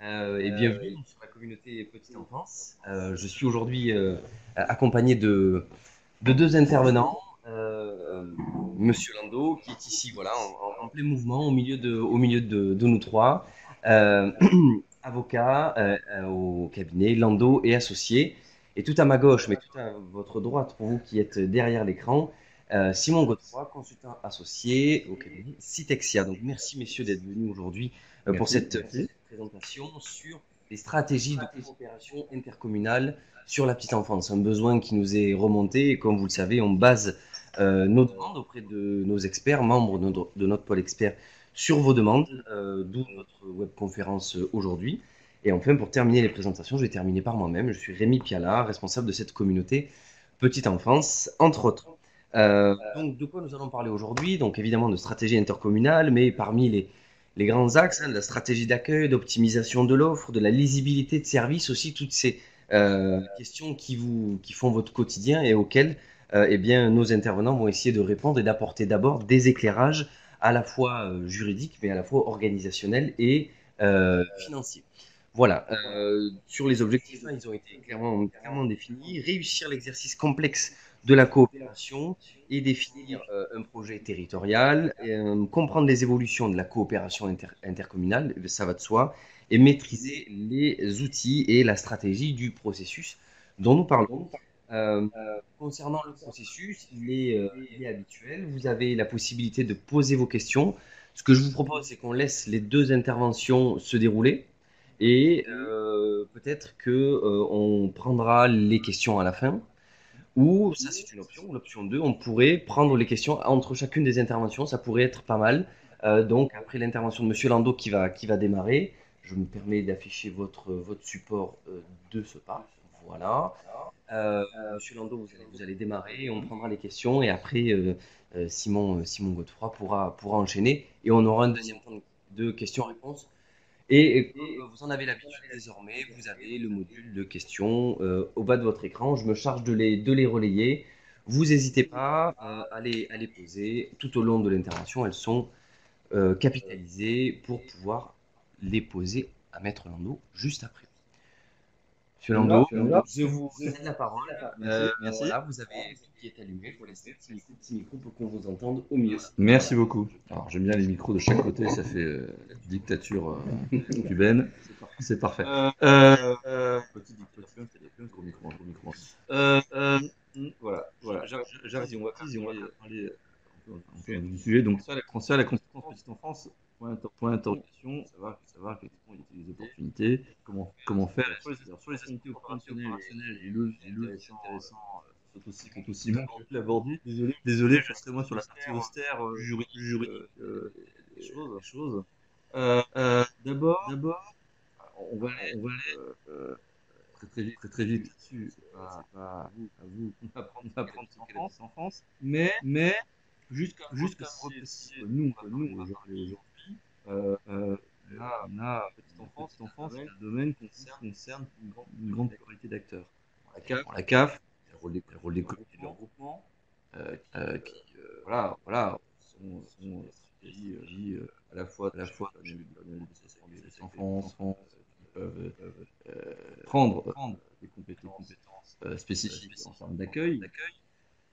et bienvenue sur la communauté Petite Enfance. Je suis aujourd'hui accompagné de deux intervenants. Monsieur Lando, qui est ici, voilà, en plein mouvement, au milieu de nous trois. Euh, Avocat au cabinet, Lando et associé. Et tout à ma gauche, mais tout à votre droite, pour vous qui êtes derrière l'écran, Simon Godefroy, consultant associé au cabinet Citexia. Donc merci messieurs d'être venus aujourd'hui pour cette présentation sur les stratégies de coopération intercommunale sur la petite enfance. Un besoin qui nous est remonté et comme vous le savez, on base nos demandes auprès de nos experts, membres de notre pôle expert, sur vos demandes, d'où notre webconférence aujourd'hui. Et enfin, pour terminer les présentations, je vais terminer par moi-même. Je suis Rémi Piala, responsable de cette communauté Petite Enfance, entre autres. Donc, de quoi nous allons parler aujourd'hui? Donc, évidemment, de stratégie intercommunale, mais parmi les grands axes, de la stratégie d'accueil, d'optimisation de l'offre, de la lisibilité de services aussi, toutes ces questions qui font votre quotidien et auxquelles eh bien, nos intervenants vont essayer de répondre et d'apporter d'abord des éclairages à la fois juridiques, mais à la fois organisationnels et financiers. Voilà. Sur les objectifs, ils ont été clairement définis. Réussir l'exercice complexe de la coopération et définir un projet territorial, comprendre les évolutions de la coopération intercommunale, ça va de soi, et maîtriser les outils et la stratégie du processus dont nous parlons. Euh, Concernant le processus, il est habituel. Vous avez la possibilité de poser vos questions. Ce que je vous propose, c'est qu'on laisse les deux interventions se dérouler et peut-être que on prendra les questions à la fin. Ou, ça c'est une option, l'option 2, on pourrait prendre les questions entre chacune des interventions, ça pourrait être pas mal. Donc après l'intervention de Monsieur Lando qui va démarrer, je me permets d'afficher votre support de ce pas. Voilà. Monsieur Lando, vous allez démarrer, on prendra les questions et après Simon Godefroy pourra enchaîner et on aura un deuxième temps de questions-réponses. Et comme vous en avez l'habitude désormais, vous avez le module de questions au bas de votre écran. Je me charge de les relayer. Vous n'hésitez pas à les poser tout au long de l'intervention. Elles sont capitalisées pour pouvoir les poser à Maître Lando juste après. Monsieur Lando, je vous cède la parole. Merci. Voilà, vous avez tout qui est allumé. Il faut laisser petit micro pour qu'on vous entende au mieux. Merci beaucoup. Alors, j'aime bien les micros de chaque côté, ça fait la dictature cubaine. C'est parfait. Petite dictature, c'est gros micro, gros micro. Voilà. Vas-y, on va parler du sujet. Donc, ça, la compétence petite enfance, point d'interrogation, savoir effectivement il y a des opportunités, comment faire. Alors, sur les activités opérationnelles et leviers intéressants, sont aussi bons que l'aborder. Désolé, je resterai moi sur la partie austère du juridique des choses. D'abord, on va aller très vite là-dessus. À vous d'apprendre ce qu'est la petite enfance. Mais juste quand même repréciser que nous, on va parler aujourd'hui. La petite enfance, c'est un domaine qui concerne une grande pluralité d'acteurs. La CAF, le rôle des communes et de leurs groupements, voilà, sont des stratégies à la fois des enfants qui peuvent prendre des compétences spécifiques en termes d'accueil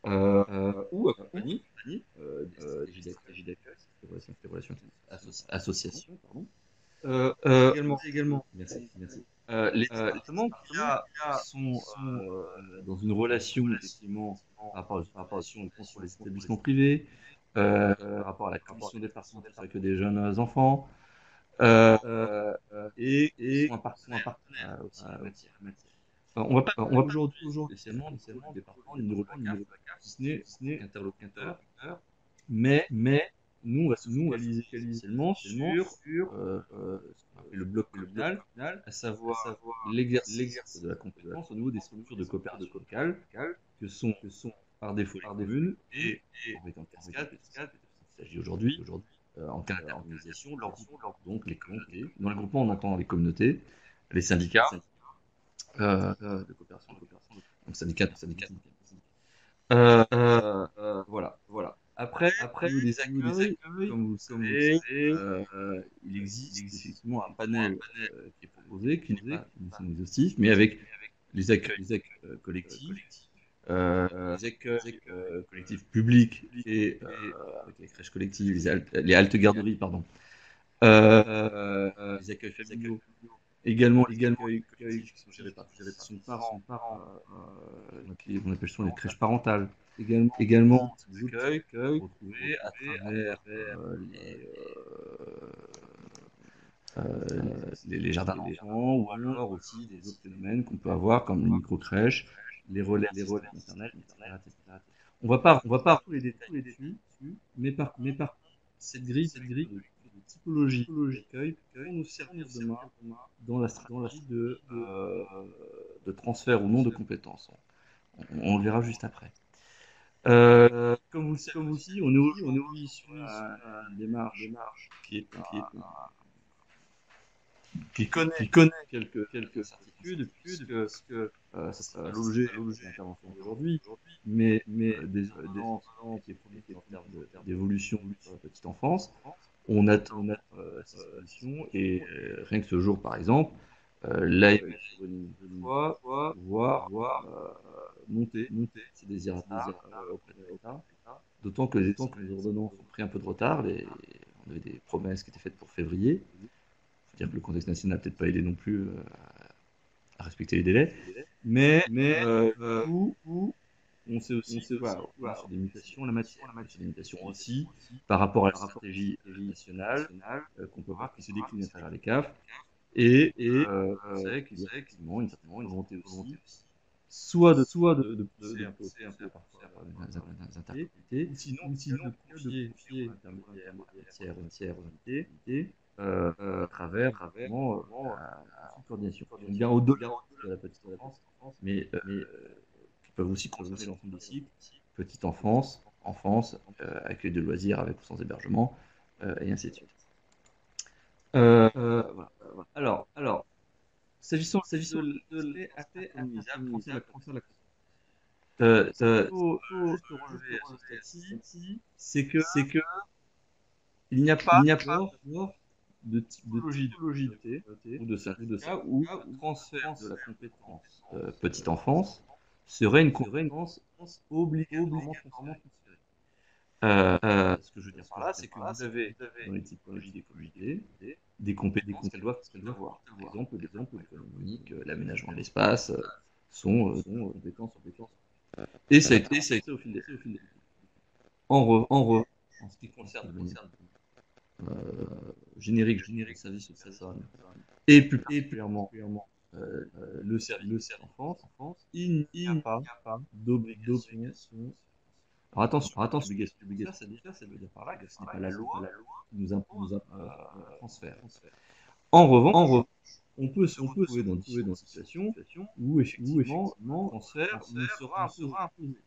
ou accompagner des stratégies d'accueil, des relations associations, pardon. Également, merci. Les départements qui sont dans une relation effectivement par rapport à la gestion pour les établissements privés, par rapport à la commission départementale avec des jeunes enfants, et qui sont un partenaire aussi en la matière. On va pas parler aujourd'hui spécialement du rôle du département ni du rôle de la CAF, si ce n'est interlocuteur, mais nous, on va se focaliser essentiellement sur ce qu'on appelle le bloc communal, à savoir l'exercice de la compétence au niveau des structures de coopération locale, que sont par défaut les communes et en fait en cascade, il s'agit aujourd'hui en cas d'organisation, donc les communautés. Dans le groupement, on entend les communautés, les syndicats de coopération, donc syndicats. Voilà. Après, au niveau des accueils, comme vous le savez, il existe effectivement un panel proposés, qui n'est pas exhaustif, mais avec les accueils collectifs, les accueils collectifs publics et avec les crèches collectives, les haltes garderies, pardon, les accueils familiaux, également les accueils collectifs qui sont gérés par son parent, on appelle ça les crèches parentales, également des accueils retrouvés à travers les jardins d'enfants, ou alors aussi des autres phénomènes qu'on peut avoir comme les micro-crèches, les relais Internet, etc. On va pas tous les détails dessus, mais par contre, cette grille de typologie d'accueil pour nous servir demain dans la stratégie de transfert ou non de compétences. On le verra juste après. Comme vous le savez aussi, on est aujourd'hui sur une démarche qui connaît quelques certitudes, puisque ça sera l'objet de l'intervention d'aujourd'hui, mais des ordonnances qui est produite en termes d'évolution de la petite enfance, on attend cette évolution, et rien que ce jour, par exemple, l'AMF sur une fois voir monter ses désirata auprès de l'État, d'autant que les ordonnances ont pris un peu de retard, on avait des promesses qui étaient faites pour février. Il faut dire que le contexte national n'a peut-être pas aidé non plus à respecter les délais, mais où on sait aussi sur des mutations en la matière, sur des mutations aussi par rapport à la stratégie nationale qu'on peut voir qui se décline à travers les CAF, et on sait qu'il y a effectivement une certaine volonté aussi, soit de pousser un peu parfois les intercommunalités, ou sinon de confier l'intermédiaire en matière aux entités, à travers vraiment la coordination. Donc bien au-delà de la petite enfance, mais qui peuvent aussi concerner l'ensemble des cycles, petite enfance, accueil de loisirs avec ou sans hébergement, et ainsi de suite. Voilà. Alors, s'agissant de l'aspect administratif, ce qu'il faut relever à ce stade-ci, c'est que il n'y a pas de typologie de communauté ou de syndicat où le transfert de la compétence petite enfance serait une compétence obligatoirement transférée. Ce que je veux dire par là, c'est que vous avez dans les typologies des communautés des compétences qu'elles doivent avoir. Par exemple, l'économique, l'aménagement de l'espace sont des compétences. Et ça a été au fil des en ce qui concerne générique service aux personnes et plus particulièrement le service d'enfance, il n'y a pas d'obligation. Alors attention, l'obligation, ça veut dire par là que ce n'est pas la loi qui nous impose un transfert. En revanche, on peut se retrouver dans une situation où effectivement un transfert nous sera imposé.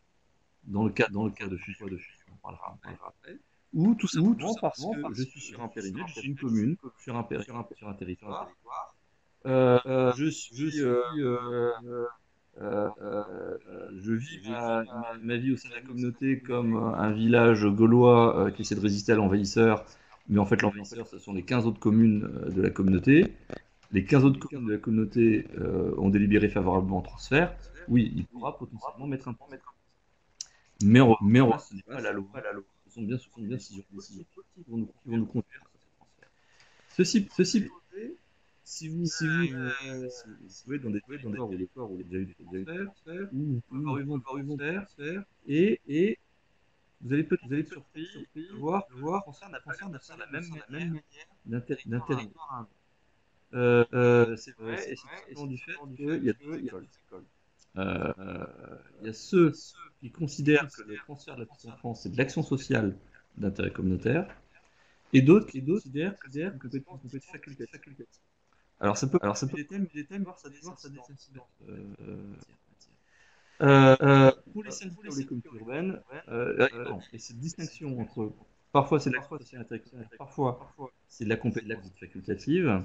Dans le cas de fusion, on parlera après, ou tout simplement parce que je suis sur un périmètre, je suis une commune, sur un territoire, je vis ma vie au sein de la communauté comme un village gaulois qui essaie de résister à l'envahisseur, mais en fait l'envahisseur ce sont les 15 autres communes de la communauté. Les 15 autres communes de la communauté ont délibéré favorablement au transfert. Oui, il pourra potentiellement mettre un point. Mais en revanche, ce n'est pas la loi. Ce sont bien décisions politiques qui vont nous conduire à ce transfert. Ceci posé, si vous êtes dans des territoires où il y a déjà eu des transferts, où vous pouvez avoir eu vent de transfert, et vous allez peut-être être surpris de voir que le transfert n'a pas la même manière d'un territoire à un autre. C'est vrai, et c'est simplement du fait qu'il y a deux écoles. Il y a ceux qui considèrent que le transfert de la petite enfance, c'est de l'action sociale d'intérêt communautaire, et d'autres qui considèrent que c'est une compétence facultative. Alors ça peut des thèmes, voir ça décidence. Pour les syndicats ou les communautés urbaines, et cette distinction entre parfois c'est de l'action sociale d'intérêt communautaire, parfois c'est de la compétence facultative,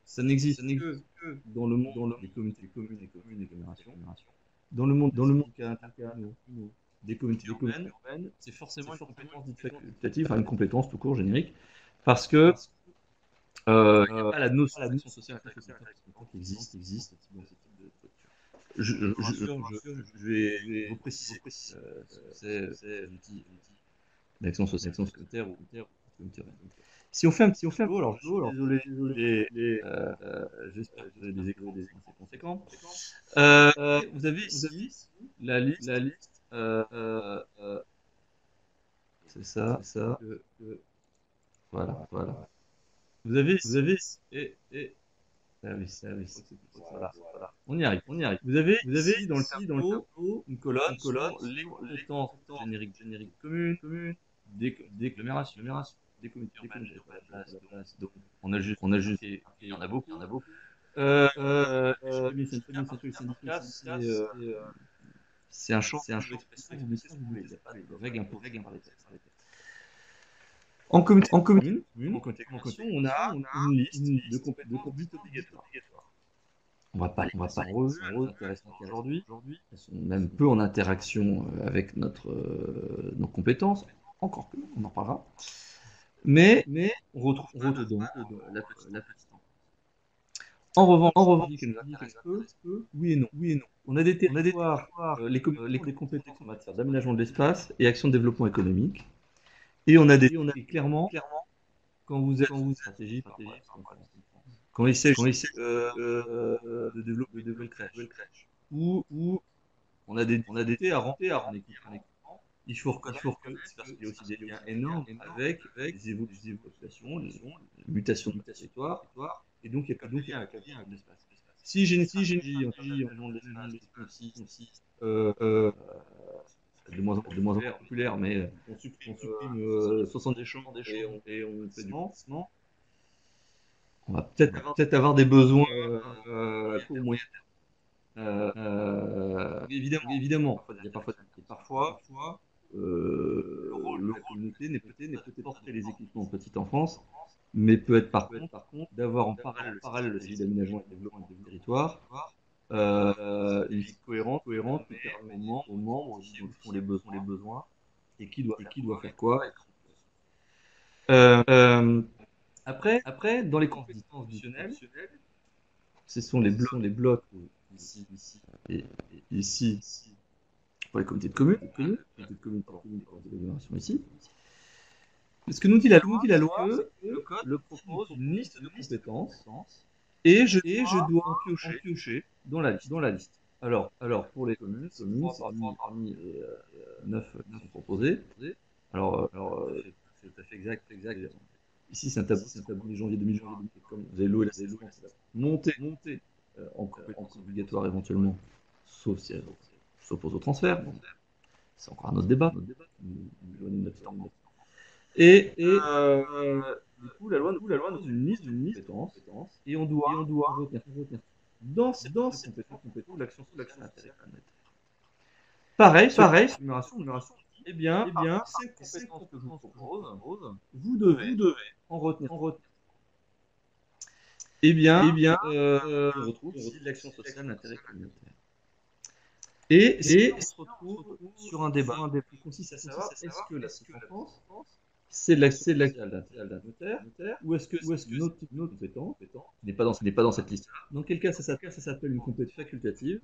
ça n'existe que dans le monde des communautés communes et agglomérations. Dans le monde des communautés urbaines, c'est forcément une compétence dite facultative, enfin une compétence tout court générique, parce que Il n'y a pas la notion d'action sociale qui existe dans ce type de structure. Je vais vous préciser c'est l'outil d'action sociale communautaire ou communautaire. Si on fait un peu, alors je suis désolé, j'espère que vous avez des échos assez conséquents. Vous avez ici la liste, c'est ça, voilà. Vous avez, ah oui, voilà. On y arrive. Vous avez ici dans le tableau une colonne sur les compétences génériques communes, d'agglomération, des communautés urbaines, de la place. Donc, on a juste, et il y en a beaucoup. Les syndicats, c'est un champ d'expression, vous mettez ce que vous voulez. Il n'y a pas de règle imposée par les textes. En communauté commune, en contexte, on a une liste de compétences obligatoires. On va pas passer en revue, elles sont intéressantes aujourd'hui. Elles sont même peu en interaction avec nos compétences. Encore plus, on en parlera. Mais on retrouve dedans la petite enfance. En revanche, qui nous intéresse peu, oui et non. On a des territoires, les compétences en matière d'aménagement de l'espace et action de développement économique. Et on a clairement, quand vous êtes en stratégie, quand il s'agit de développer une nouvelle crèche, où on a des thés à remplir en équipement, il faut reconnaître qu'il y a aussi des liens énormes avec les évolutions de population, les mutations de territoire, et donc il y a quand même un lien avec l'espace. Si j'ai une stratégie en termes d'aménagement de l'espace qui consiste de moins en moins populaire, mais on supprime 70 champs et on fait du lancement, on va peut-être avoir des besoins à court ou moyen terme. Évidemment, il y a parfois le rôle de la communauté n'est peut-être pas porter les équipements de petite enfance, mais peut être par contre d'avoir en parallèle le stratégie d'aménagement et de développement du territoire, une vie cohérente qui permet aux membres d'identifier où sont les besoins et qui doit faire quoi. Après, dans les compétences institutionnelles, ce sont les blocs ici et ici pour les comités de communes, pour l'agglomération ici. Ce que nous dit la loi, le code le propose une liste de compétences et je dois en piocher dans la liste. Alors pour les communes, c'est parmi les 9 proposés. Alors c'est tout à fait exact. Ici, c'est un tableau de janvier 2020. Comme vous avez l'eau et la monter en compétences obligatoires éventuellement, sauf si elles s'opposent au transfert. C'est encore un autre débat. Et du coup, la loi nous donne une liste de compétences et on doit retenir dans ces compétences l'action sociale. Pareil, numération, eh bien, 5 compétences que je vous propose, vous devez en retenir. Eh bien, on retrouve ici l'action sociale d'intérêt communautaire. Et on se retrouve sur un débat qui consiste à savoir est-ce que la compétence c'est de l'action sociale d'intérêt communautaire ou est-ce que notre compétence n'est pas dans cette liste. Dans quel cas ça s'appelle une compétence facultative,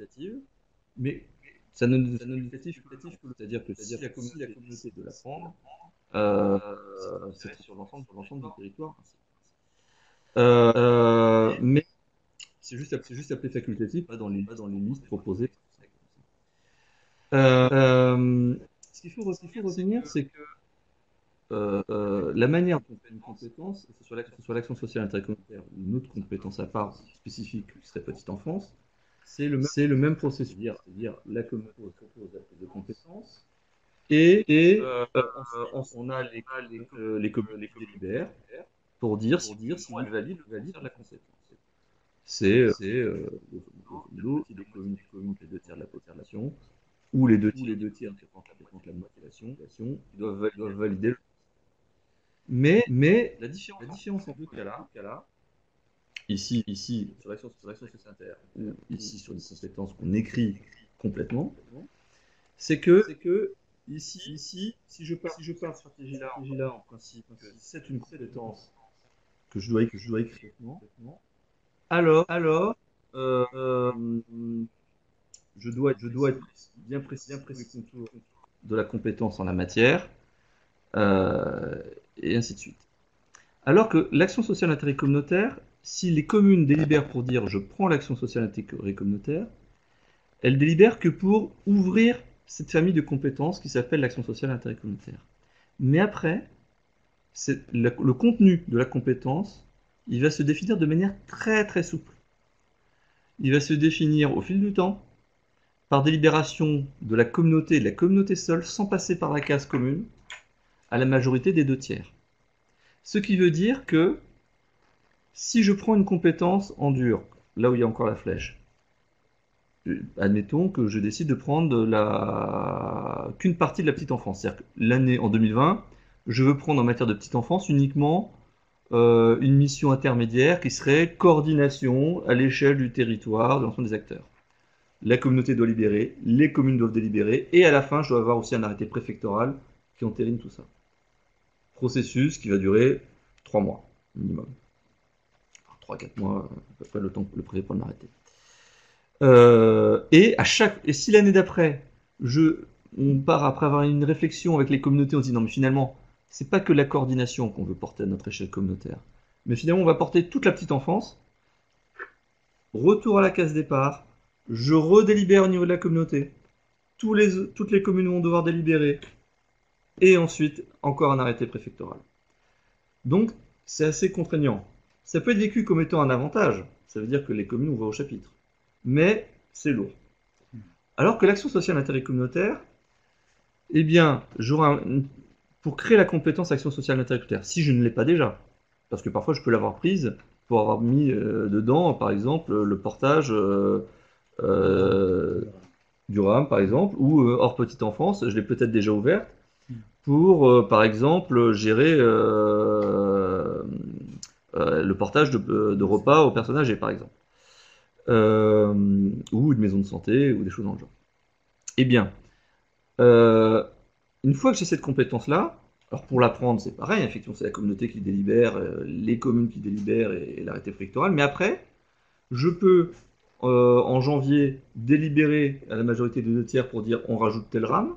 mais ça ne nous facultatif que c'est-à-dire que si la communauté de l'apprendre, c'est sur l'ensemble du territoire. Mais c'est juste appelé facultatif, pas dans les listes proposées. Ce qu'il faut retenir, c'est que la manière dont on fait une compétence, que ce soit l'action sociale intercommunautaire ou une autre compétence à part spécifique qui serait petite enfance, c'est le même processus. C'est-à-dire la communauté propose de compétences et on a les communautés délibèrent pour dire si elles valident la compétence. C'est les communes les deux tiers de la population ou les deux tiers qui représentent la motivation qui doivent valider le. Mais la différence entre deux cas-là, ici sur l'action sociale ou ici sur des compétences qu'on écrit complètement, c'est que ici, si je pars stratégie là en principe, c'est une compétence que je dois écrire. Alors je dois être bien précis sur les contours de la compétence en la matière, et ainsi de suite. Alors que l'action sociale d'intérêt communautaire, si les communes délibèrent pour dire je prends l'action sociale d'intérêt communautaire, elles délibèrent que pour ouvrir cette famille de compétences qui s'appelle l'action sociale d'intérêt communautaire. Mais après, le contenu de la compétence, il va se définir de manière très très souple. Il va se définir au fil du temps, par délibération de la communauté seule, sans passer par la case commune, à la majorité des 2/3. Ce qui veut dire que si je prends une compétence en dur, là où il y a encore la flèche, admettons que je décide de prendre qu'une partie de la petite enfance, c'est-à-dire que l'année en 2020, je veux prendre en matière de petite enfance uniquement une mission intermédiaire qui serait coordination à l'échelle du territoire, de l'ensemble des acteurs. La communauté doit libérer, les communes doivent délibérer, et à la fin, je dois avoir aussi un arrêté préfectoral qui entérine tout ça. Processus qui va durer 3 mois, minimum. 3-4 mois, à peu près le temps que le préfet prend l'arrêté. Et si l'année d'après, on part après avoir une réflexion avec les communautés, on se dit non mais finalement, c'est pas que la coordination qu'on veut porter à notre échelle communautaire, mais finalement on va porter toute la petite enfance, retour à la case départ, je redélibère au niveau de la communauté, toutes les communes vont devoir délibérer, et ensuite encore un arrêté préfectoral. Donc c'est assez contraignant. Ça peut être vécu comme étant un avantage, ça veut dire que les communes vont au chapitre, mais c'est lourd. Alors que l'action sociale d'intérêt communautaire, eh bien, pour créer la compétence action sociale d'intérêt communautaire, si je ne l'ai pas déjà, parce que parfois je peux l'avoir prise pour avoir mis dedans, par exemple, le portage du RAM, par exemple, ou hors petite enfance, je l'ai peut-être déjà ouverte, pour, par exemple, gérer le portage de repas aux personnes âgées, par exemple. Ou une maison de santé, ou des choses dans le genre. Eh bien, une fois que j'ai cette compétence-là, alors pour l'apprendre, c'est pareil, effectivement, c'est la communauté qui délibère, les communes qui délibèrent et l'arrêté préfectoral, mais après, je peux, en janvier, délibérer à la majorité des 2/3 pour dire on rajoute tel RAM,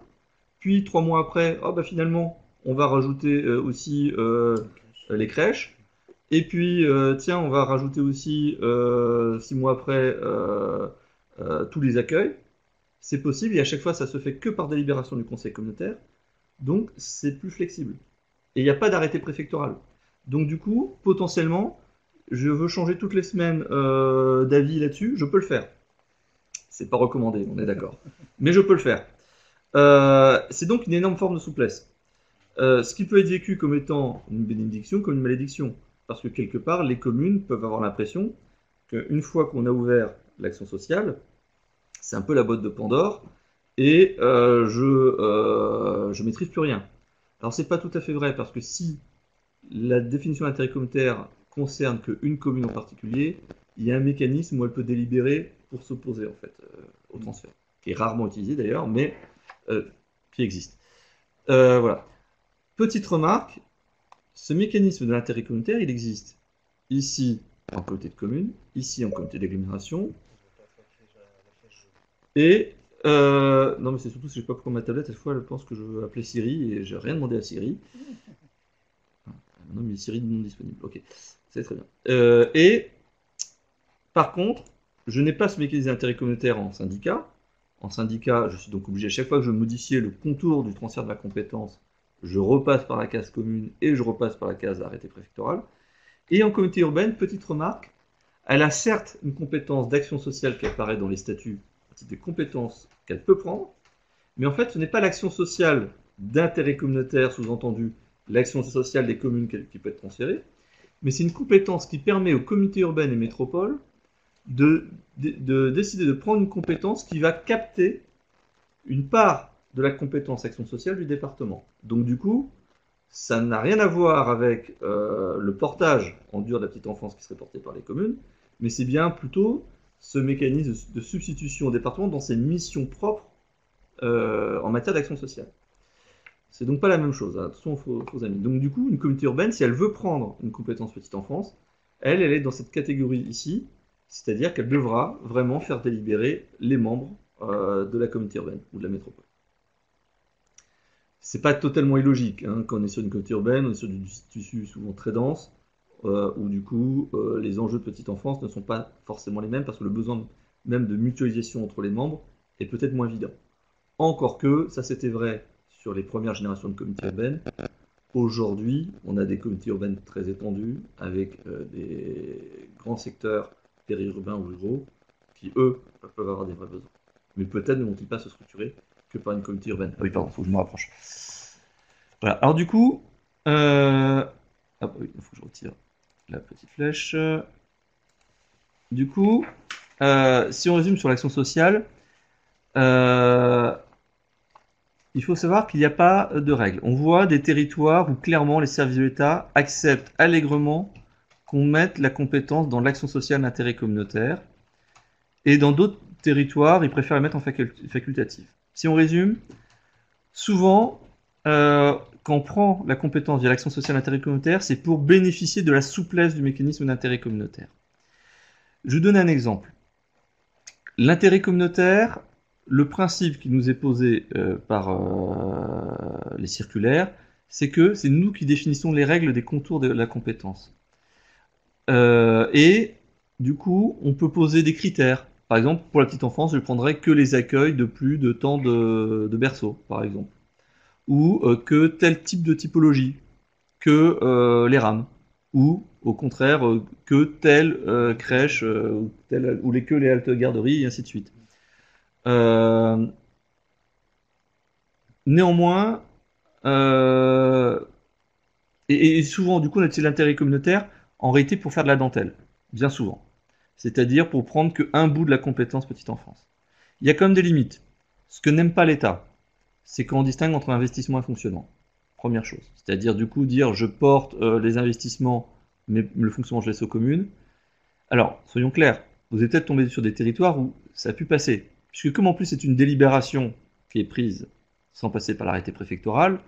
puis 3 mois après, oh, bah, finalement, on va rajouter aussi les crèches, et puis, tiens, on va rajouter aussi, 6 mois après, tous les accueils. C'est possible, et à chaque fois, ça se fait que par délibération du conseil communautaire. Donc, c'est plus flexible. Et il n'y a pas d'arrêté préfectoral. Donc, du coup, potentiellement, je veux changer toutes les semaines d'avis là-dessus, je peux le faire. C'est pas recommandé, on est d'accord. Mais je peux le faire. C'est donc une énorme forme de souplesse. Ce qui peut être vécu comme étant une bénédiction, comme une malédiction. Parce que quelque part, les communes peuvent avoir l'impression qu'une fois qu'on a ouvert l'action sociale, c'est un peu la boîte de Pandore, et je maîtrise plus rien. Alors c'est pas tout à fait vrai, parce que si la définition d'intérêt communautaire concerne qu'une commune en particulier, il y a un mécanisme où elle peut délibérer pour s'opposer en fait au transfert, qui est rarement utilisé d'ailleurs, mais qui existe. Voilà. Petite remarque, ce mécanisme de l'intérêt communautaire, il existe ici en communauté de communes, ici en communauté d'agglomération, et non mais c'est surtout que je ne sais pas pourquoi ma tablette, cette fois elle pense que je veux appeler Siri, et j'ai rien demandé à Siri. Non mais Siri non disponible, ok, c'est très bien. Et par contre, je n'ai pas ce mécanisme d'intérêt communautaire en syndicat. En syndicat, je suis donc obligé, à chaque fois que je modifier le contour du transfert de la compétence, je repasse par la case commune et je repasse par la case arrêté préfectoral. Et en communauté urbaine, petite remarque, elle a certes une compétence d'action sociale qui apparaît dans les statuts, un type de compétences qu'elle peut prendre, mais en fait, ce n'est pas l'action sociale d'intérêt communautaire, sous-entendu l'action sociale des communes qui peut être transférée, mais c'est une compétence qui permet aux communautés urbaines et métropoles de décider de prendre une compétence qui va capter une part de la compétence action sociale du département. Donc du coup, ça n'a rien à voir avec le portage en dur de la petite enfance qui serait porté par les communes, mais c'est bien plutôt ce mécanisme de substitution au département dans ses missions propres en matière d'action sociale. C'est donc pas la même chose, attention aux amis. Donc du coup, une communauté urbaine, si elle veut prendre une compétence petite enfance, elle est dans cette catégorie ici, c'est-à-dire qu'elle devra vraiment faire délibérer les membres de la communauté urbaine ou de la métropole. C'est pas totalement illogique, hein. Quand on est sur une communauté urbaine, on est sur du tissu souvent très dense, où du coup les enjeux de petite enfance ne sont pas forcément les mêmes parce que le besoin même de mutualisation entre les membres est peut-être moins évident. Encore que, ça c'était vrai sur les premières générations de communautés urbaines. Aujourd'hui, on a des communautés urbaines très étendues, avec des grands secteurs périurbains ou ruraux, qui eux peuvent avoir des vrais besoins. Mais peut-être ne vont-ils pas se structurer que par une communauté urbaine. Ah oui, pardon, il faut que je me rapproche. Voilà, alors du coup, ah oui, il faut que je retire la petite flèche. Du coup, si on résume sur l'action sociale, il faut savoir qu'il n'y a pas de règles. On voit des territoires où clairement les services de l'État acceptent allègrement qu'on mette la compétence dans l'action sociale d'intérêt communautaire. Et dans d'autres territoires, ils préfèrent la mettre en facultatif. Si on résume, souvent, quand on prend la compétence via l'action sociale d'intérêt communautaire, c'est pour bénéficier de la souplesse du mécanisme d'intérêt communautaire. Je vous donne un exemple. L'intérêt communautaire, le principe qui nous est posé par les circulaires, c'est que c'est nous qui définissons les règles des contours de la compétence. Et du coup, on peut poser des critères. Par exemple, pour la petite enfance, je prendrais que les accueils de plus de temps de berceau, par exemple. Ou que tel type de typologie, que les rames. Ou, au contraire, que telle crèche, ou que les haltes garderies, et ainsi de suite. Néanmoins, et souvent, du coup, on a l'intérêt communautaire, en réalité, pour faire de la dentelle. Bien souvent. C'est-à-dire pour prendre qu'un bout de la compétence petite enfance. Il y a quand même des limites. Ce que n'aime pas l'État, c'est quand on distingue entre investissement et fonctionnement. Première chose. C'est-à-dire, du coup, dire je porte les investissements, mais le fonctionnement, je laisse aux communes. Alors, soyons clairs, vous êtes peut-être tombé sur des territoires où ça a pu passer. Puisque comme en plus c'est une délibération qui est prise sans passer par l'arrêté préfectoral,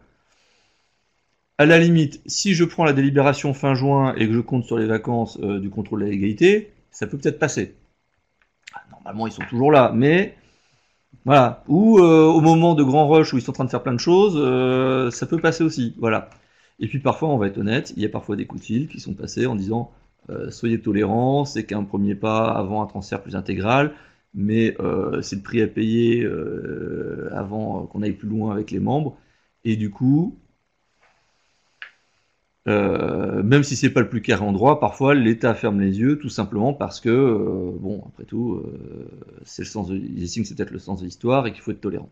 à la limite, si je prends la délibération fin juin et que je compte sur les vacances du contrôle de la légalité, ça peut peut-être passer. Normalement, ils sont toujours là, mais voilà. Ou au moment de grand rush où ils sont en train de faire plein de choses, ça peut passer aussi. Voilà. Et puis parfois, on va être honnête, il y a parfois des coups de fil qui sont passés en disant soyez tolérants, c'est qu'un premier pas avant un transfert plus intégral, mais c'est le prix à payer avant qu'on aille plus loin avec les membres. Et du coup, même si c'est pas le plus carré en droit, parfois l'État ferme les yeux tout simplement parce que, bon, après tout, c'est le sens ils estiment que c'est peut-être le sens de l'histoire et qu'il faut être tolérant.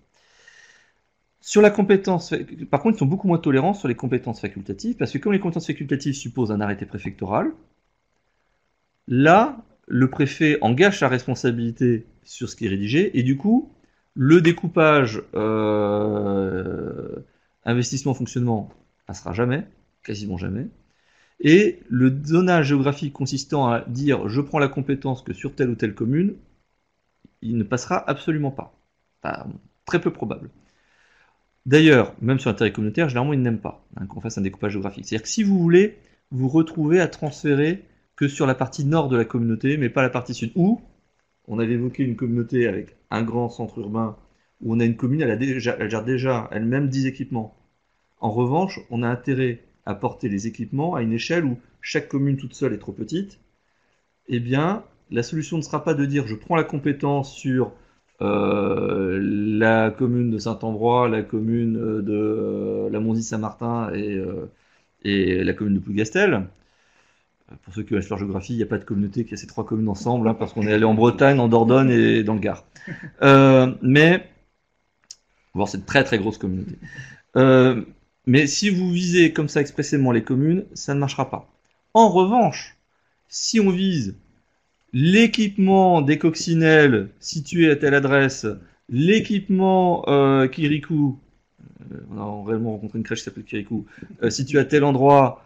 Sur la compétence, par contre, ils sont beaucoup moins tolérants sur les compétences facultatives parce que comme les compétences facultatives supposent un arrêté préfectoral, là, le préfet engage sa responsabilité sur ce qui est rédigé et du coup, le découpage investissement-fonctionnement passera jamais. Quasiment jamais. Et le zonage géographique consistant à dire je prends la compétence que sur telle ou telle commune, il ne passera absolument pas. Enfin, très peu probable. D'ailleurs, même sur l'intérêt communautaire, généralement ils n'aiment pas qu'on fasse un découpage géographique. C'est-à-dire que si vous voulez vous retrouver à transférer que sur la partie nord de la communauté, mais pas la partie sud, où on avait évoqué une communauté avec un grand centre urbain, où on a une commune, elle gère déjà elle-même 10 équipements. En revanche, on a intérêt à porter les équipements à une échelle où chaque commune toute seule est trop petite, eh bien, la solution ne sera pas de dire je prends la compétence sur la commune de Saint-Ambrois, la commune de la Monzie-Saint-Martin et la commune de Plougastel. Pour ceux qui connaissent leur géographie, il n'y a pas de communauté qui a ces trois communes ensemble, hein, parce qu'on est allé en Bretagne, en Dordogne et dans le Gard. Mais, bon, c'est une très très grosse communauté. Mais si vous visez comme ça expressément les communes, ça ne marchera pas. En revanche, si on vise l'équipement des coccinelles situé à telle adresse, l'équipement Kirikou, on a réellement rencontré une crèche qui s'appelle Kirikou, situé à tel endroit,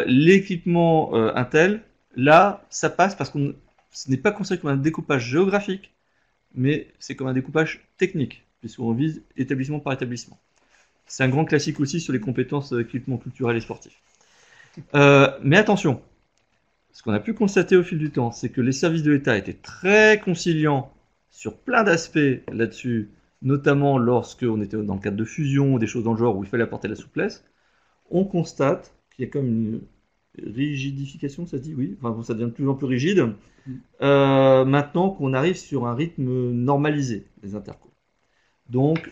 l'équipement Intel, là, ça passe parce que ce n'est pas considéré comme un découpage géographique, mais c'est comme un découpage technique, puisqu'on vise établissement par établissement. C'est un grand classique aussi sur les compétences d'équipement culturel et sportif. Mais attention, ce qu'on a pu constater au fil du temps, c'est que les services de l'État étaient très conciliants sur plein d'aspects là-dessus, notamment lorsqu'on était dans le cadre de fusion ou des choses dans le genre où il fallait apporter la souplesse. On constate qu'il y a comme une rigidification, ça se dit, oui, enfin, ça devient de plus en plus rigide, maintenant qu'on arrive sur un rythme normalisé des intercos. Donc,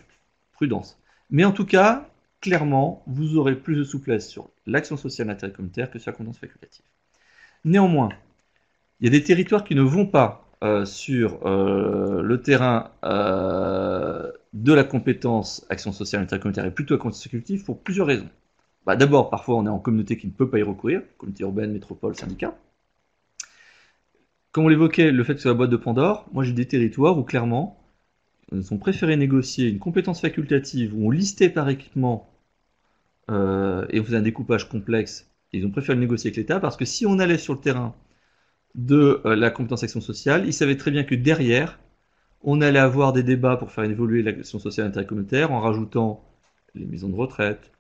prudence. Mais en tout cas, clairement, vous aurez plus de souplesse sur l'action sociale intercommunautaire que sur la compétence facultative. Néanmoins, il y a des territoires qui ne vont pas sur le terrain de la compétence action sociale intercommunautaire et plutôt la compétence facultative pour plusieurs raisons. D'abord, parfois, on est en communauté qui ne peut pas y recourir, communauté urbaine, métropole, syndicat. Comme on l'évoquait, le fait que ce soit la boîte de Pandore, moi j'ai des territoires où clairement, ils ont préféré négocier une compétence facultative où on listait par équipement et on faisait un découpage complexe. Ils ont préféré le négocier avec l'État parce que si on allait sur le terrain de la compétence action sociale, ils savaient très bien que derrière, on allait avoir des débats pour faire évoluer l'action sociale intercommunautaire en rajoutant les maisons de retraite,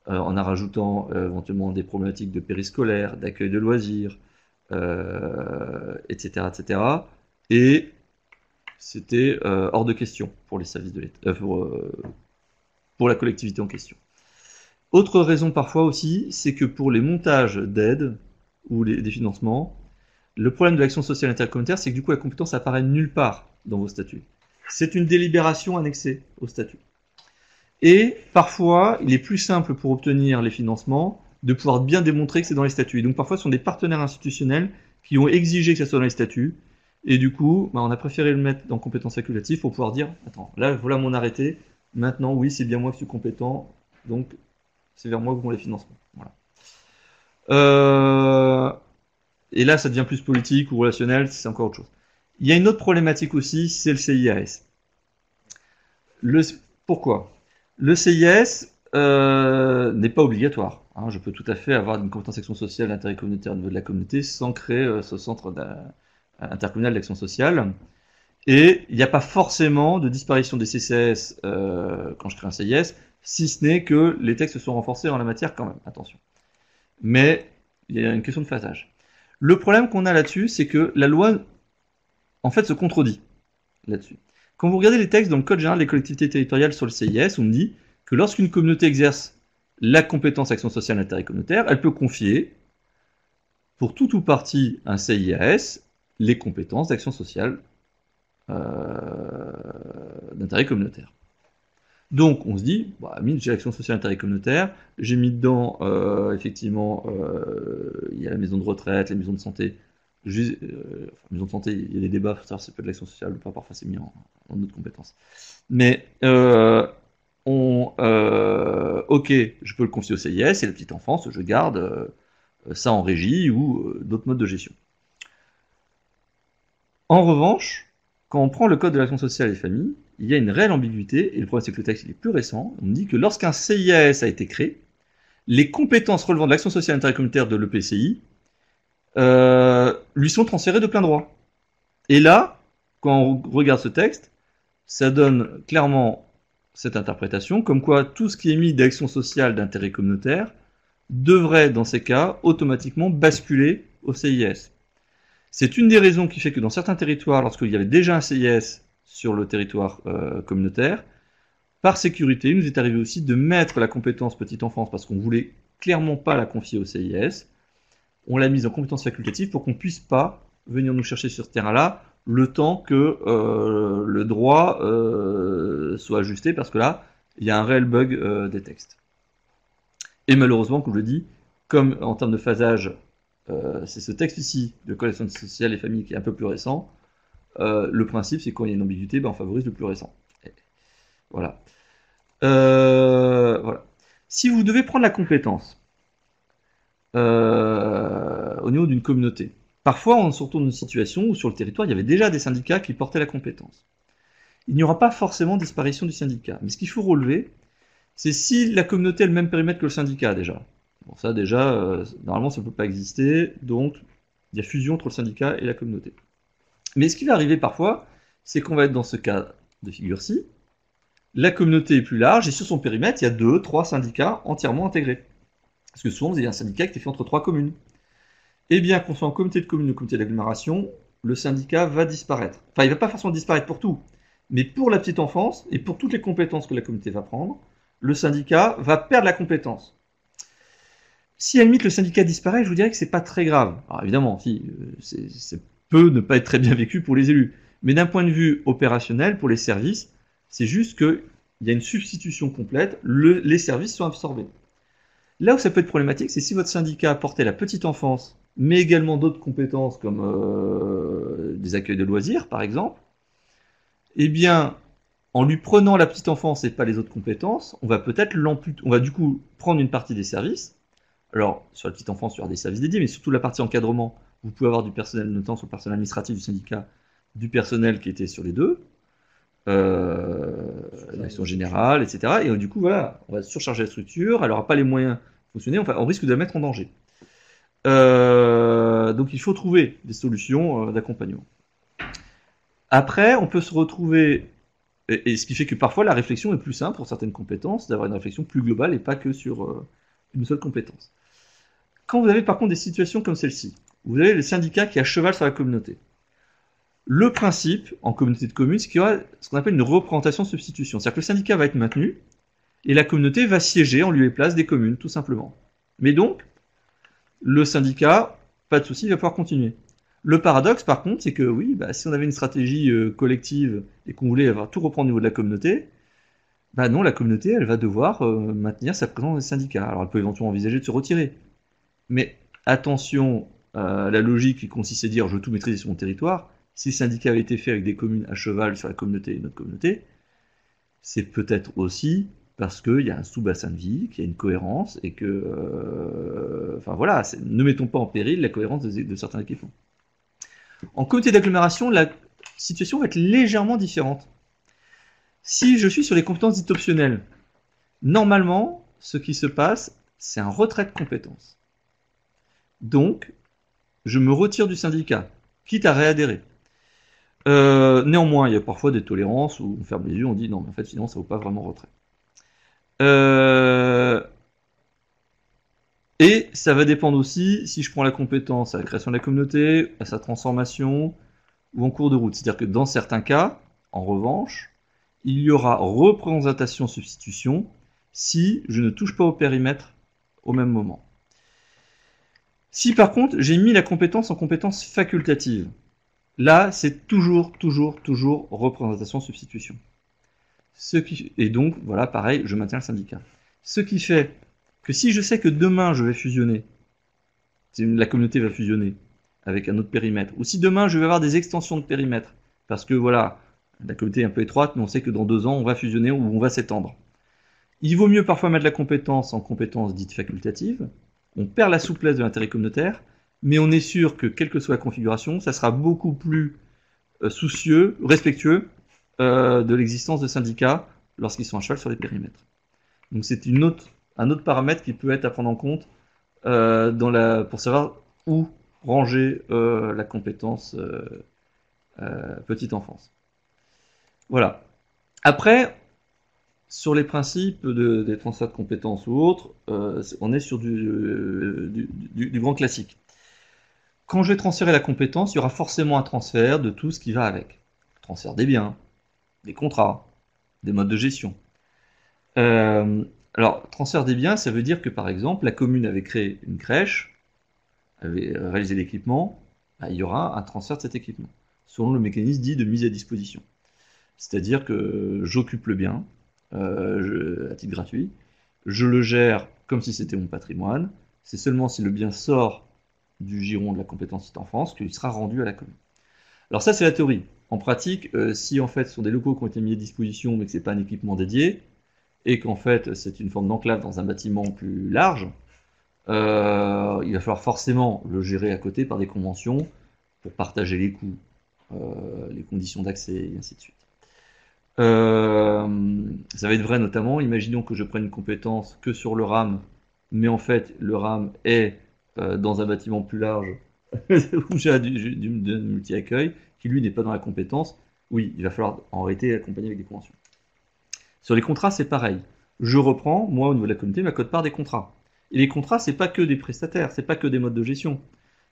en rajoutant éventuellement des problématiques de périscolaire, d'accueil de loisirs, etc., etc. Et c'était hors de question pour les services de l'État, pour la collectivité en question. Autre raison parfois aussi, c'est que pour les montages d'aides ou des financements, le problème de l'action sociale intercommunautaire, c'est que du coup la compétence apparaît nulle part dans vos statuts. C'est une délibération annexée au statut. Et parfois, il est plus simple pour obtenir les financements de pouvoir bien démontrer que c'est dans les statuts. Et donc parfois, ce sont des partenaires institutionnels qui ont exigé que ça soit dans les statuts. Et du coup, on a préféré le mettre dans compétences facultatives pour pouvoir dire, attends, là, voilà mon arrêté. Maintenant, oui, c'est bien moi qui suis compétent. Donc, c'est vers moi que vont les financements. Voilà. Et là, ça devient plus politique ou relationnel, c'est encore autre chose. Il y a une autre problématique aussi, c'est le CIAS. Pourquoi ? Le CIS n'est pas obligatoire. Hein. Je peux tout à fait avoir une compétence action sociale d'intérêt communautaire au niveau de la communauté sans créer ce centre intercommunal d'action sociale. Et il n'y a pas forcément de disparition des CCS quand je crée un CIS, si ce n'est que les textes sont renforcés en la matière quand même, attention. Mais il y a une question de phasage. Le problème qu'on a là-dessus, c'est que la loi, en fait, se contredit là-dessus. Quand vous regardez les textes dans le Code général des collectivités territoriales sur le CIS, on dit que lorsqu'une communauté exerce la compétence action sociale d'intérêt communautaire, elle peut confier, pour tout ou partie, un CIAS, les compétences d'action sociale d'intérêt communautaire. Donc, on se dit, j'ai l'action sociale d'intérêt communautaire, j'ai mis dedans, effectivement, il y a la maison de retraite, les maisons de santé. Maison de santé, il y a des débats pour savoir si c'est pas de l'action sociale ou pas, parfois c'est mis en autre compétence. Mais, ok, je peux le confier au CIS et la petite enfance, je garde ça en régie ou d'autres modes de gestion. En revanche, quand on prend le code de l'action sociale et des familles, il y a une réelle ambiguïté, et le problème c'est que le texte il est plus récent, on dit que lorsqu'un CIAS a été créé, les compétences relevant de l'action sociale intercommunautaire de l'EPCI lui sont transférées de plein droit. Et là, quand on regarde ce texte, ça donne clairement cette interprétation, comme quoi tout ce qui est mis d'action sociale d'intérêt communautaire devrait, dans ces cas, automatiquement basculer au CIS. C'est une des raisons qui fait que dans certains territoires, lorsqu'il y avait déjà un CIS sur le territoire communautaire, par sécurité, il nous est arrivé aussi de mettre la compétence petite enfance, parce qu'on voulait clairement pas la confier au CIS, on l'a mise en compétence facultative pour qu'on puisse pas venir nous chercher sur ce terrain-là le temps que le droit soit ajusté, parce que là, il y a un réel bug des textes. Et malheureusement, comme je le dis, comme en termes de phasage, c'est ce texte ici, de Code sociale et famille, qui est un peu plus récent, le principe, c'est que quand il y a une ambiguïté, on favorise le plus récent. Et voilà. Voilà. Si vous devez prendre la compétence au niveau d'une communauté, parfois on se retrouve dans une situation où sur le territoire, il y avait déjà des syndicats qui portaient la compétence. Il n'y aura pas forcément disparition du syndicat. Mais ce qu'il faut relever, c'est si la communauté a le même périmètre que le syndicat déjà. Bon, ça déjà, normalement ça ne peut pas exister, donc il y a fusion entre le syndicat et la communauté. Mais ce qui va arriver parfois, c'est qu'on va être dans ce cas de figure-ci, La communauté est plus large et sur son périmètre, il y a 2, 3 syndicats entièrement intégrés. Parce que souvent, il y a un syndicat qui est fait entre 3 communes. Eh bien, qu'on soit en communauté de communes ou communauté d'agglomération, le syndicat va disparaître. Enfin, il ne va pas forcément disparaître pour tout, mais pour la petite enfance et pour toutes les compétences que la communauté va prendre, le syndicat va perdre la compétence. Si à la limite le syndicat disparaît, je vous dirais que c'est pas très grave. Alors évidemment, si, c'est peut ne pas être très bien vécu pour les élus. Mais d'un point de vue opérationnel, pour les services, c'est juste qu'il y a une substitution complète, les services sont absorbés. Là où ça peut être problématique, c'est si votre syndicat apportait la petite enfance, mais également d'autres compétences comme des accueils de loisirs, par exemple, eh bien, en lui prenant la petite enfance et pas les autres compétences, on va peut-être on va du coup prendre une partie des services. Alors, sur la petite enfance, il y aura des services dédiés, mais surtout la partie encadrement, vous pouvez avoir du personnel, notamment sur le personnel administratif du syndicat, du personnel qui était sur les deux, l'action générale, etc. Et du coup, voilà, on va surcharger la structure, elle n'aura pas les moyens de fonctionner, enfin, on risque de la mettre en danger. Donc il faut trouver des solutions d'accompagnement. Après, on peut se retrouver, et ce qui fait que parfois la réflexion est plus simple pour certaines compétences, d'avoir une réflexion plus globale et pas que sur une seule compétence. Quand vous avez par contre des situations comme celle-ci, vous avez le syndicat qui est à cheval sur la communauté. Le principe, en communauté de communes, c'est qu'il y aura ce qu'on appelle une représentation-substitution. C'est-à-dire que le syndicat va être maintenu, et la communauté va siéger en lieu et place des communes, tout simplement. Mais donc, le syndicat, pas de souci, il va pouvoir continuer. Le paradoxe, par contre, c'est que oui, si on avait une stratégie collective et qu'on voulait tout reprendre au niveau de la communauté, non, la communauté, elle va devoir maintenir sa présence dans les syndicats. Alors, elle peut éventuellement envisager de se retirer. Mais attention à la logique qui consiste à dire je veux tout maîtriser sur mon territoire. Si le syndicat avait été fait avec des communes à cheval sur la communauté et notre communauté, c'est peut-être aussi parce qu'il y a un sous-bassin de vie, qu'il y a une cohérence et que, enfin voilà, ne mettons pas en péril la cohérence de certains équipements. En communauté d'agglomération, la situation va être légèrement différente. Si je suis sur les compétences dites optionnelles, normalement, ce qui se passe, c'est un retrait de compétences. Donc, je me retire du syndicat, quitte à réadhérer. Néanmoins, il y a parfois des tolérances où on ferme les yeux, on dit non, mais en fait, sinon, ça ne vaut pas vraiment retrait. Et ça va dépendre aussi si je prends la compétence à la création de la communauté, à sa transformation ou en cours de route. C'est-à-dire que dans certains cas, en revanche, il y aura représentation-substitution si je ne touche pas au périmètre au même moment. Si par contre j'ai mis la compétence en compétence facultative, là c'est toujours représentation-substitution. Et donc voilà, pareil, je maintiens le syndicat. Ce qui fait que si je sais que demain je vais fusionner, la communauté va fusionner avec un autre périmètre, ou si demain je vais avoir des extensions de périmètre, parce que voilà, la communauté est un peu étroite, mais on sait que dans 2 ans on va fusionner ou on va s'étendre. Il vaut mieux parfois mettre la compétence en compétence dite facultative, on perd la souplesse de l'intérêt communautaire, mais on est sûr que quelle que soit la configuration, ça sera beaucoup plus soucieux, respectueux de l'existence de syndicats lorsqu'ils sont à cheval sur les périmètres. Donc c'est un autre paramètre qui peut être à prendre en compte pour savoir où ranger la compétence petite enfance. Voilà. Après, sur les principes des transferts de compétences ou autres, on est sur du grand classique. Quand je vais transférer la compétence, il y aura forcément un transfert de tout ce qui va avec. Transfert des biens, des contrats, des modes de gestion. Alors, transfert des biens, ça veut dire que par exemple, la commune avait créé une crèche, avait réalisé l'équipement, il y aura un transfert de cet équipement, selon le mécanisme dit de mise à disposition. C'est-à-dire que j'occupe le bien, à titre gratuit, je le gère comme si c'était mon patrimoine, c'est seulement si le bien sort du giron de la compétence petite enfance qu'il sera rendu à la commune. Alors ça c'est la théorie. En pratique, si en fait ce sont des locaux qui ont été mis à disposition mais que ce n'est pas un équipement dédié, et qu'en fait c'est une forme d'enclave dans un bâtiment plus large, il va falloir forcément le gérer à côté par des conventions pour partager les coûts, les conditions d'accès et ainsi de suite. Ça va être vrai notamment, imaginons que je prenne une compétence que sur le RAM, mais en fait le RAM est dans un bâtiment plus large où j'ai du multi-accueil qui lui n'est pas dans la compétence. Oui, il va falloir en réalité accompagner avec des conventions. Sur les contrats, c'est pareil. Je reprends, moi, au niveau de la communauté, ma quote-part des contrats. Et les contrats, c'est pas que des prestataires, c'est pas que des modes de gestion.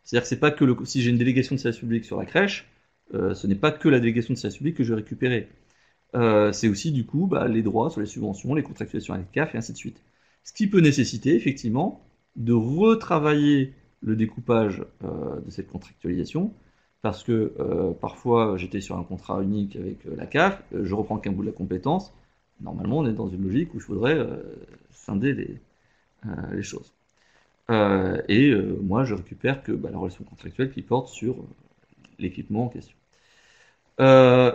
C'est-à-dire que c'est pas que si j'ai une délégation de service public sur la crèche, ce n'est pas que la délégation de service public que je vais récupérer. C'est aussi du coup les droits sur les subventions, les contractualisations avec CAF et ainsi de suite. Ce qui peut nécessiter effectivement de retravailler le découpage de cette contractualisation, parce que parfois j'étais sur un contrat unique avec la CAF, je reprends qu'un bout de la compétence, normalement on est dans une logique où il faudrait scinder les choses. Moi je récupère que la relation contractuelle qui porte sur l'équipement en question.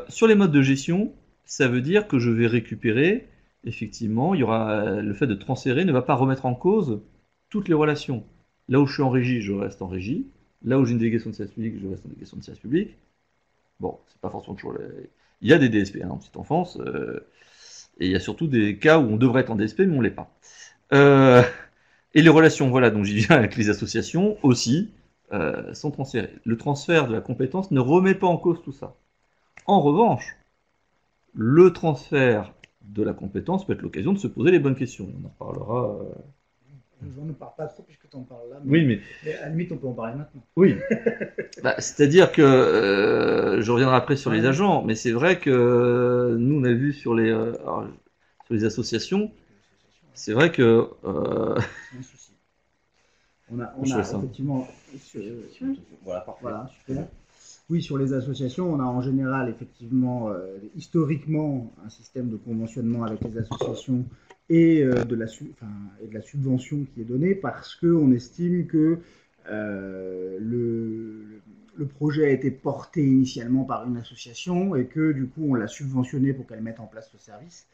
Sur les modes de gestion, ça veut dire que je vais récupérer, effectivement, il y aura le fait de transférer ne va pas remettre en cause toutes les relations. Là où je suis en régie, je reste en régie. Là où j'ai une délégation de service public, je reste en délégation de service public. Bon, c'est pas forcément toujours. Il y a des DSP en petite enfance, et il y a surtout des cas où on devrait être en DSP, mais on l'est pas. Et les relations, voilà, donc j'y viens avec les associations aussi, sont transférées. Le transfert de la compétence ne remet pas en cause tout ça. En revanche, le transfert de la compétence peut être l'occasion de se poser les bonnes questions. On en reparlera. On ne parle pas trop puisque tu en parles là. Oui, mais à la limite, on peut en parler maintenant. Oui. C'est-à-dire que je reviendrai après sur les agents, mais c'est vrai que nous, on a vu sur les associations, c'est vrai que. C'est un souci. On a effectivement. Voilà, super. Oui, sur les associations, on a en général, effectivement, historiquement, un système de conventionnement avec les associations et de la subvention qui est donnée parce qu'on estime que le projet a été porté initialement par une association et que du coup, on l'a subventionné pour qu'elle mette en place ce service.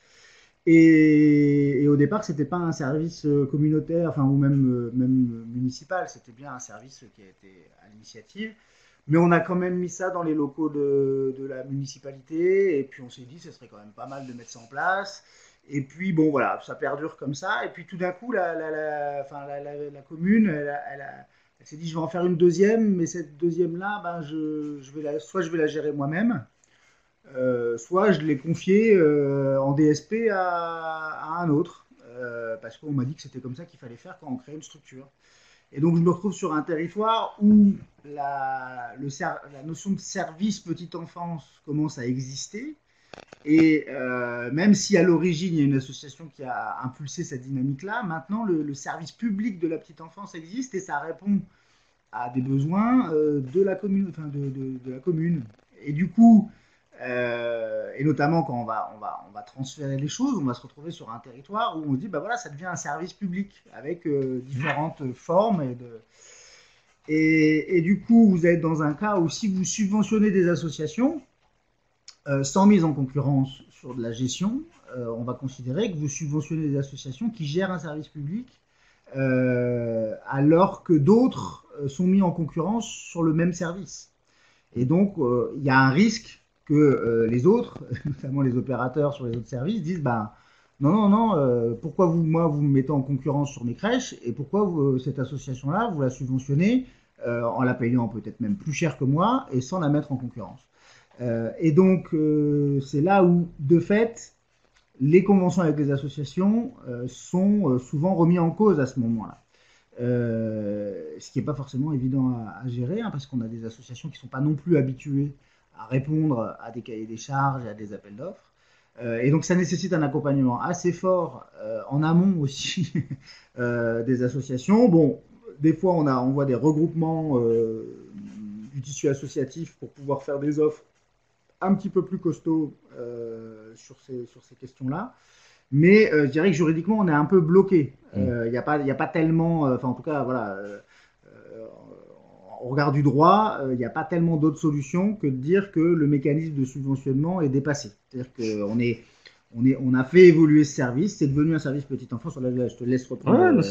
Et au départ, c'était pas un service communautaire, ou même municipal, c'était bien un service qui a été à l'initiative. Mais on a quand même mis ça dans les locaux de la municipalité, et puis on s'est dit ce serait quand même pas mal de mettre ça en place. Et puis bon voilà, ça perdure comme ça. Et puis tout d'un coup, la commune, elle s'est dit je vais en faire une deuxième, mais cette deuxième-là, soit je vais la gérer moi-même, soit je l'ai confiée en DSP à un autre, parce qu'on m'a dit que c'était comme ça qu'il fallait faire quand on crée une structure. Et donc, je me retrouve sur un territoire où la notion de service petite enfance commence à exister. Et même si à l'origine, il y a une association qui a impulsé cette dynamique-là, maintenant, le service public de la petite enfance existe et ça répond à des besoins de la commune, de la commune. Et du coup, et notamment quand on va transférer les choses, on va se retrouver sur un territoire où on se dit, voilà, ça devient un service public avec différentes formes. Et du coup, vous êtes dans un cas où si vous subventionnez des associations, sans mise en concurrence sur de la gestion, on va considérer que vous subventionnez des associations qui gèrent un service public, alors que d'autres sont mis en concurrence sur le même service. Et donc, il y a un risque que les autres, notamment les opérateurs sur les autres services, disent non, pourquoi vous me mettez en concurrence sur mes crèches et pourquoi cette association-là, vous la subventionnez en la payant peut-être même plus cher que moi et sans la mettre en concurrence. Et donc, c'est là où, de fait, les conventions avec les associations sont souvent remis en cause à ce moment-là. Ce qui n'est pas forcément évident à gérer, parce qu'on a des associations qui ne sont pas non plus habituées à répondre à des cahiers des charges et à des appels d'offres. Et donc ça nécessite un accompagnement assez fort en amont aussi des associations. Bon, des fois on voit des regroupements du tissu associatif pour pouvoir faire des offres un petit peu plus costauds sur ces questions-là. Mais je dirais que juridiquement, on est un peu bloqué. Il n'y a pas tellement, en tout cas, voilà, au regard du droit, il n'y a pas tellement d'autres solutions que de dire que le mécanisme de subventionnement est dépassé. C'est-à-dire qu'on a fait évoluer ce service, c'est devenu un service petite enfance. Là, je te laisse reprendre la main,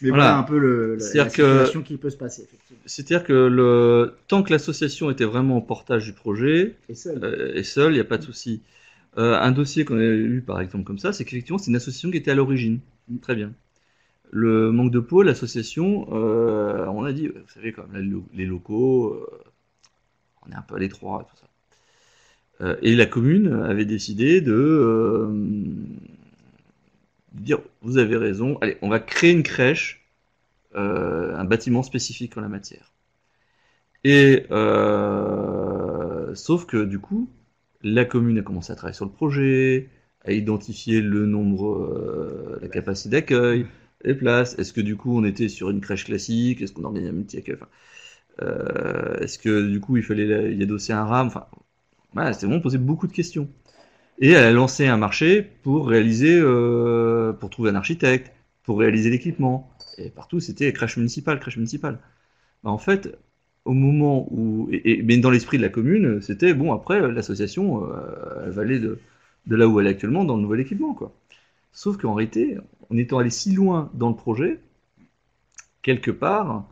mais voilà un peu la situation qui peut se passer. Effectivement. C'est-à-dire que tant que l'association était vraiment au portage du projet, et seul, il n'y a pas de souci. Un dossier qu'on a eu par exemple comme ça, c'est qu'effectivement c'est une association qui était à l'origine. Très bien. Le manque de pôle, l'association, on a dit, vous savez, comme les locaux, on est un peu à l'étroit et tout ça. Et la commune avait décidé de dire, vous avez raison, allez, on va créer une crèche, un bâtiment spécifique en la matière. Et sauf que du coup, la commune a commencé à travailler sur le projet, à identifier le nombre, la capacité d'accueil, les places. Est-ce que du coup on était sur une crèche classique? Est-ce qu'on organisait un multi-accueil? Est-ce que du coup il fallait y adosser un RAM? Enfin, voilà, c'était vraiment poser beaucoup de questions. Et elle a lancé un marché pour réaliser, pour trouver un architecte, pour réaliser l'équipement. Et partout c'était crèche municipale, crèche municipale. Bah, en fait, au moment où, mais dans l'esprit de la commune, c'était bon. Après, l'association, elle va aller de là où elle est actuellement dans le nouvel équipement, quoi. Sauf qu'en réalité, en étant allé si loin dans le projet, quelque part,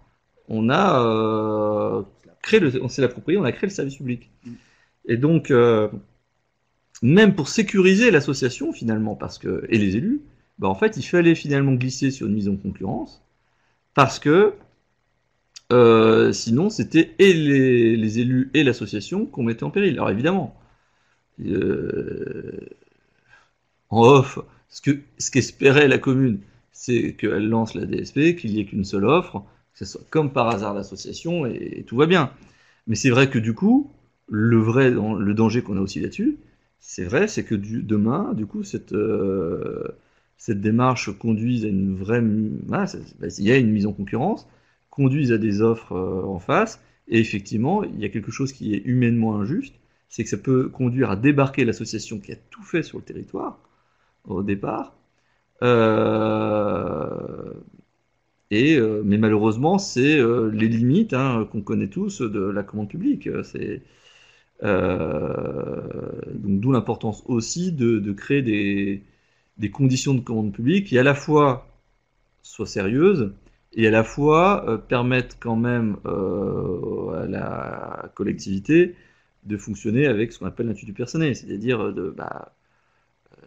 on a on s'est approprié, on a créé le service public. Et donc, même pour sécuriser l'association finalement, parce que et les élus, bah en fait, il fallait finalement glisser sur une mise en concurrence, parce que sinon, c'était et les élus et l'association qu'on mettait en péril. Alors évidemment, en off, ce qu'espérait la commune, c'est qu'elle lance la DSP, qu'il n'y ait qu'une seule offre, que ce soit comme par hasard l'association et tout va bien. Mais c'est vrai que du coup, le danger qu'on a aussi là-dessus, c'est vrai, c'est que demain, du coup, cette démarche conduise à une vraie, il y a une mise en concurrence, conduise à des offres en face, et effectivement, il y a quelque chose qui est humainement injuste, c'est que ça peut conduire à débarquer l'association qui a tout fait sur le territoire au départ, mais malheureusement, c'est les limites qu'on connaît tous de la commande publique. Donc d'où l'importance aussi de créer des conditions de commande publique qui à la fois soient sérieuses et à la fois permettent quand même à la collectivité de fonctionner avec ce qu'on appelle l'intuitu personnel, c'est-à-dire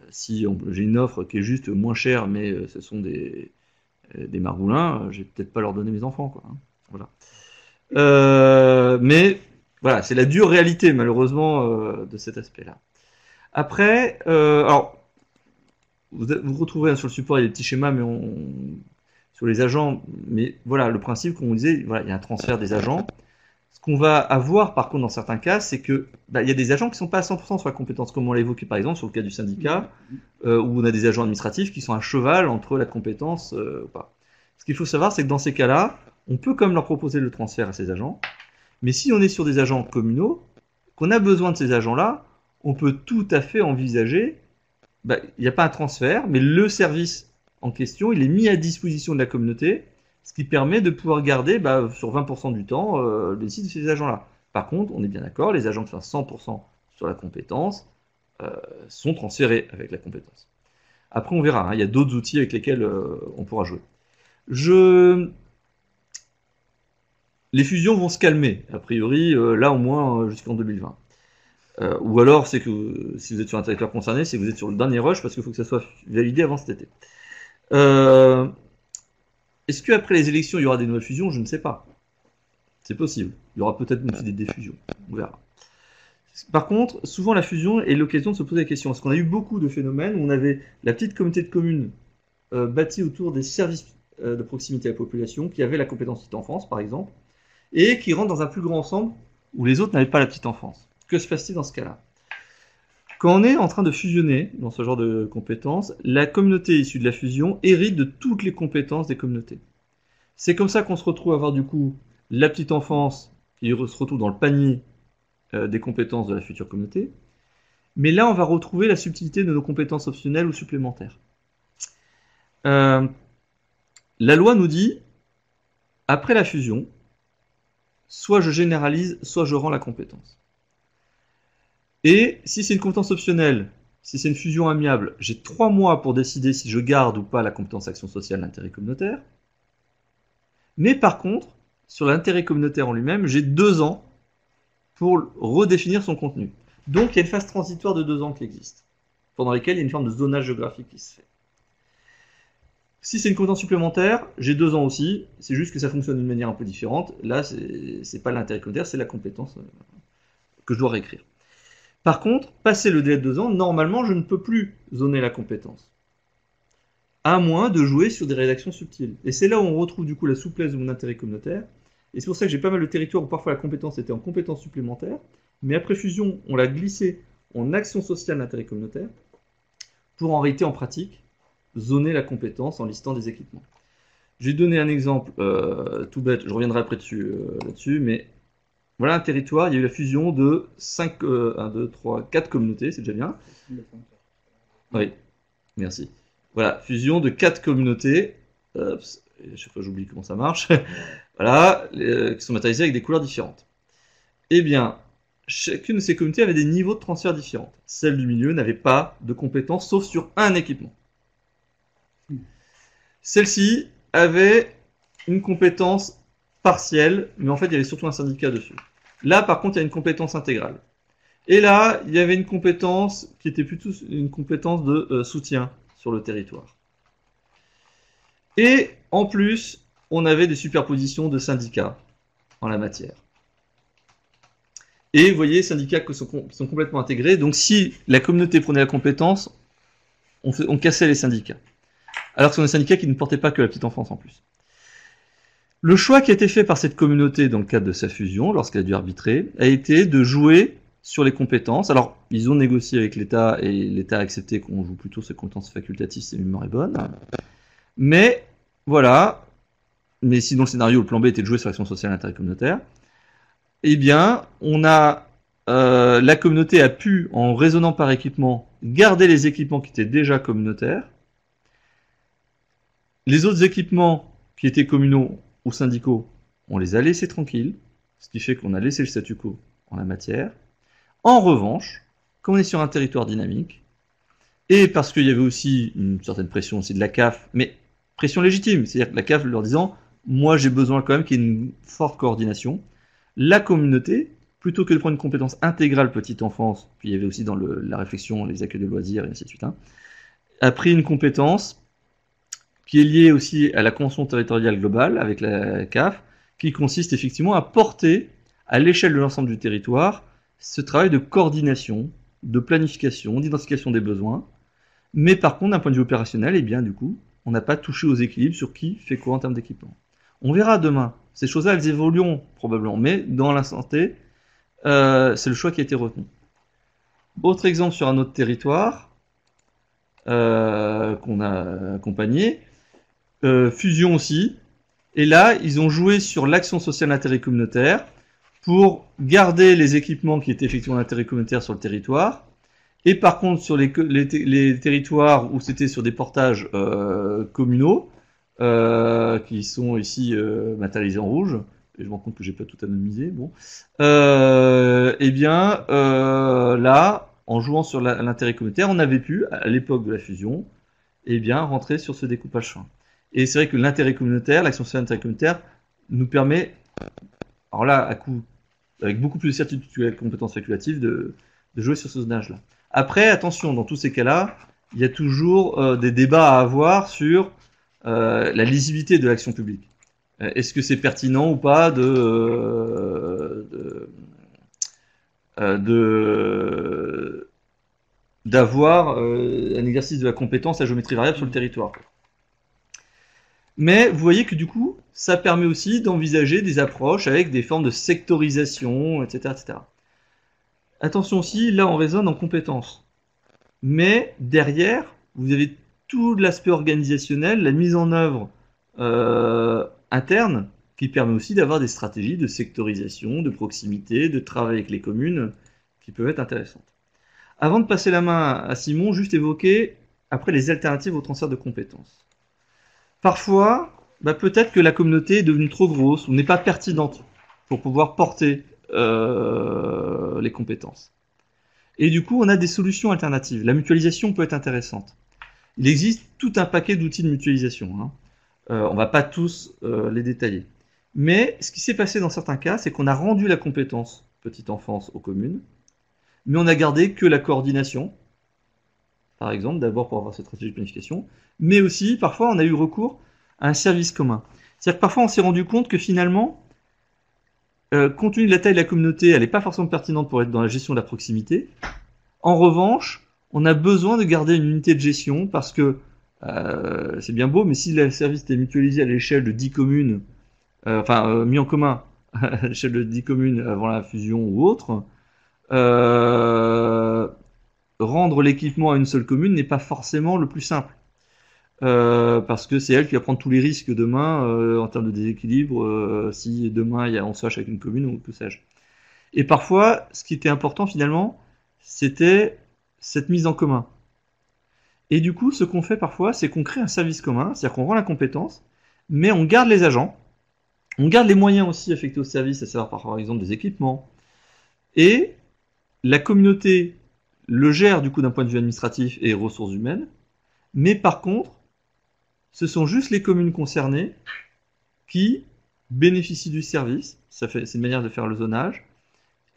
si j'ai une offre qui est juste moins chère, mais ce sont des margoulins, je vais peut-être pas leur donner mes enfants, quoi. Voilà. Mais voilà, c'est la dure réalité, malheureusement, de cet aspect-là. Après, alors, vous retrouverez sur le support, il y a des petits schémas, mais sur les agents, mais voilà, le principe, comme on disait, voilà, il y a un transfert des agents. Ce qu'on va avoir, par contre, dans certains cas, c'est que il y a des agents qui ne sont pas à 100% sur la compétence, comme on l'a évoqué, par exemple, sur le cas du syndicat, où on a des agents administratifs qui sont à cheval entre la compétence ou pas. Ce qu'il faut savoir, c'est que dans ces cas-là, on peut quand même leur proposer le transfert à ces agents, mais si on est sur des agents communaux, qu'on a besoin de ces agents-là, on peut tout à fait envisager, il n'y a pas un transfert, mais le service en question, il est mis à disposition de la communauté, ce qui permet de pouvoir garder sur 20% du temps les sites de ces agents-là. Par contre, on est bien d'accord, les agents qui sont à 100% sur la compétence sont transférés avec la compétence. Après, on verra, il y a d'autres outils avec lesquels on pourra jouer. Les fusions vont se calmer, a priori, là au moins jusqu'en 2020. Ou alors, c'est que si vous êtes sur un territoire concerné, c'est que vous êtes sur le dernier rush parce qu'il faut que ça soit validé avant cet été. Est-ce qu'après les élections, il y aura des nouvelles fusions? Je ne sais pas. C'est possible. Il y aura peut-être des fusions. On verra. Par contre, souvent la fusion est l'occasion de se poser la question. Parce qu'on a eu beaucoup de phénomènes où on avait la petite communauté de communes bâtie autour des services de proximité à la population qui avaient la compétence petite enfance, par exemple, et qui rentrent dans un plus grand ensemble où les autres n'avaient pas la petite enfance. Que se passe-t-il dans ce cas-là? Quand on est en train de fusionner dans ce genre de compétences, la communauté issue de la fusion hérite de toutes les compétences des communautés. C'est comme ça qu'on se retrouve à avoir du coup la petite enfance qui se retrouve dans le panier des compétences de la future communauté. Mais là, on va retrouver la subtilité de nos compétences optionnelles ou supplémentaires. La loi nous dit, après la fusion, soit je généralise, soit je rends la compétence. Et si c'est une compétence optionnelle, si c'est une fusion amiable, j'ai 3 mois pour décider si je garde ou pas la compétence action sociale d'intérêt communautaire. Mais par contre, sur l'intérêt communautaire en lui-même, j'ai 2 ans pour redéfinir son contenu. Donc il y a une phase transitoire de 2 ans qui existe, pendant laquelle il y a une forme de zonage géographique qui se fait. Si c'est une compétence supplémentaire, j'ai 2 ans aussi, c'est juste que ça fonctionne d'une manière un peu différente. Là, c'est pas l'intérêt communautaire, c'est la compétence que je dois réécrire. Par contre, passé le délai de 2 ans, normalement, je ne peux plus zoner la compétence. À moins de jouer sur des rédactions subtiles. Et c'est là où on retrouve du coup la souplesse de mon intérêt communautaire. Et c'est pour ça que j'ai pas mal de territoires où parfois la compétence était en compétence supplémentaire, mais après fusion, on l'a glissé en action sociale d'intérêt communautaire, pour en réalité, en pratique, zoner la compétence en listant des équipements. Je vais donner un exemple tout bête, je reviendrai après là-dessus, mais voilà un territoire, il y a eu la fusion de 4 communautés, c'est déjà bien. Oui, merci. Voilà, fusion de 4 communautés, à chaque fois j'oublie comment ça marche, voilà, qui sont matérialisées avec des couleurs différentes. Eh bien, chacune de ces communautés avait des niveaux de transfert différents. Celle du milieu n'avait pas de compétences, sauf sur un équipement. Celle-ci avait une compétence partielle, mais en fait, il y avait surtout un syndicat dessus. Là, par contre, il y a une compétence intégrale. Et là, il y avait une compétence qui était plutôt une compétence de soutien sur le territoire. Et en plus, on avait des superpositions de syndicats en la matière. Et vous voyez, syndicats qui sont complètement intégrés. Donc si la communauté prenait la compétence, on cassait les syndicats. Alors que ce sont des syndicats qui ne portaient pas que la petite enfance en plus. Le choix qui a été fait par cette communauté dans le cadre de sa fusion, lorsqu'elle a dû arbitrer, a été de jouer sur les compétences. Alors, ils ont négocié avec l'État et l'État a accepté qu'on joue plutôt sur les compétences facultatives si la mémoire est bonne. Mais, voilà. Mais sinon, le scénario, le plan B était de jouer sur l'action sociale d'intérêt communautaire. Eh bien, la communauté a pu, en raisonnant par équipement, garder les équipements qui étaient déjà communautaires. Les autres équipements qui étaient communaux ou syndicaux, on les a laissés tranquilles, ce qui fait qu'on a laissé le statu quo en la matière. En revanche, comme on est sur un territoire dynamique, et parce qu'il y avait aussi une certaine pression aussi de la CAF, mais pression légitime, c'est-à-dire que la CAF leur disant « moi j'ai besoin quand même qu'il y ait une forte coordination », la communauté, plutôt que de prendre une compétence intégrale petite enfance, puis il y avait aussi dans la réflexion les accueils de loisirs et ainsi de suite, a pris une compétence qui est liée aussi à la convention territoriale globale avec la CAF, qui consiste effectivement à porter à l'échelle de l'ensemble du territoire ce travail de coordination, de planification, d'identification des besoins. Mais par contre, d'un point de vue opérationnel, eh bien du coup, on n'a pas touché aux équilibres sur qui fait quoi en termes d'équipement. On verra demain. Ces choses-là, elles évolueront probablement, mais dans l'instant T, c'est le choix qui a été retenu. Autre exemple sur un autre territoire qu'on a accompagné, fusion aussi. Et là, ils ont joué sur l'action sociale d'intérêt communautaire pour garder les équipements qui étaient effectivement d'intérêt communautaire sur le territoire. Et par contre, sur les territoires où c'était sur des portages communaux, qui sont ici matérialisés en rouge, et je me rends compte que j'ai pas tout anonymisé, bon. Eh bien, là, en jouant sur l'intérêt communautaire, on avait pu, à l'époque de la fusion, eh bien, rentrer sur ce découpage fin. Et c'est vrai que l'intérêt communautaire, l'action sociale d'intérêt communautaire, nous permet, alors là, à coup, avec beaucoup plus de certitude que la compétence facultative, de jouer sur ce zonage-là. Après, attention, dans tous ces cas-là, il y a toujours des débats à avoir sur la lisibilité de l'action publique. Est-ce que c'est pertinent ou pas d'avoir un exercice de la compétence à géométrie variable sur le territoire. Mais vous voyez que du coup, ça permet aussi d'envisager des approches avec des formes de sectorisation, etc., etc. Attention aussi, là on raisonne en compétences. Mais derrière, vous avez tout l'aspect organisationnel, la mise en œuvre interne, qui permet aussi d'avoir des stratégies de sectorisation, de proximité, de travail avec les communes, qui peuvent être intéressantes. Avant de passer la main à Simon, juste évoquer après les alternatives au transfert de compétences. Parfois, peut-être que la communauté est devenue trop grosse ou n'est pas pertinente pour pouvoir porter les compétences. Et du coup, on a des solutions alternatives. La mutualisation peut être intéressante. Il existe tout un paquet d'outils de mutualisation. On ne va pas tous les détailler. Mais ce qui s'est passé dans certains cas, c'est qu'on a rendu la compétence petite enfance aux communes, mais on a gardé que la coordination, par exemple, d'abord pour avoir cette stratégie de planification, mais aussi, parfois, on a eu recours à un service commun. C'est-à-dire que parfois, on s'est rendu compte que finalement, compte tenu de la taille de la communauté, elle n'est pas forcément pertinente pour être dans la gestion de la proximité. En revanche, on a besoin de garder une unité de gestion parce que c'est bien beau, mais si le service était mutualisé à l'échelle de 10 communes, mis en commun à l'échelle de 10 communes avant la fusion ou autre, rendre l'équipement à une seule commune n'est pas forcément le plus simple. Parce que c'est elle qui va prendre tous les risques demain en termes de déséquilibre, si demain on se fâche avec une commune ou que sais-je. Et parfois, ce qui était important finalement, c'était cette mise en commun. Et du coup, ce qu'on fait parfois, c'est qu'on crée un service commun, c'est-à-dire qu'on rend la compétence, mais on garde les agents, on garde les moyens aussi affectés au service, à savoir par exemple des équipements, et la communauté le gère du coup d'un point de vue administratif et ressources humaines, mais par contre, ce sont juste les communes concernées qui bénéficient du service, c'est une manière de faire le zonage,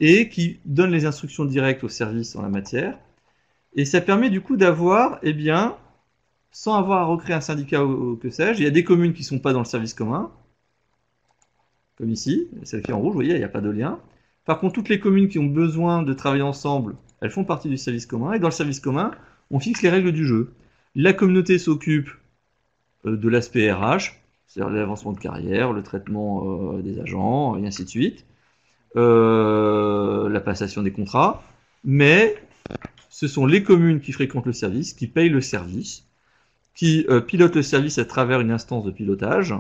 et qui donnent les instructions directes au service en la matière. Et ça permet du coup d'avoir, sans avoir à recréer un syndicat ou que sais-je, il y a des communes qui ne sont pas dans le service commun, comme ici, celle qui est en rouge, vous voyez, il n'y a pas de lien. Par contre, toutes les communes qui ont besoin de travailler ensemble, elles font partie du service commun, et dans le service commun, on fixe les règles du jeu. La communauté s'occupe de l'aspect RH, c'est-à-dire l'avancement de carrière, le traitement des agents, et ainsi de suite, la passation des contrats, mais ce sont les communes qui fréquentent le service, qui payent le service, qui pilotent le service à travers une instance de pilotage,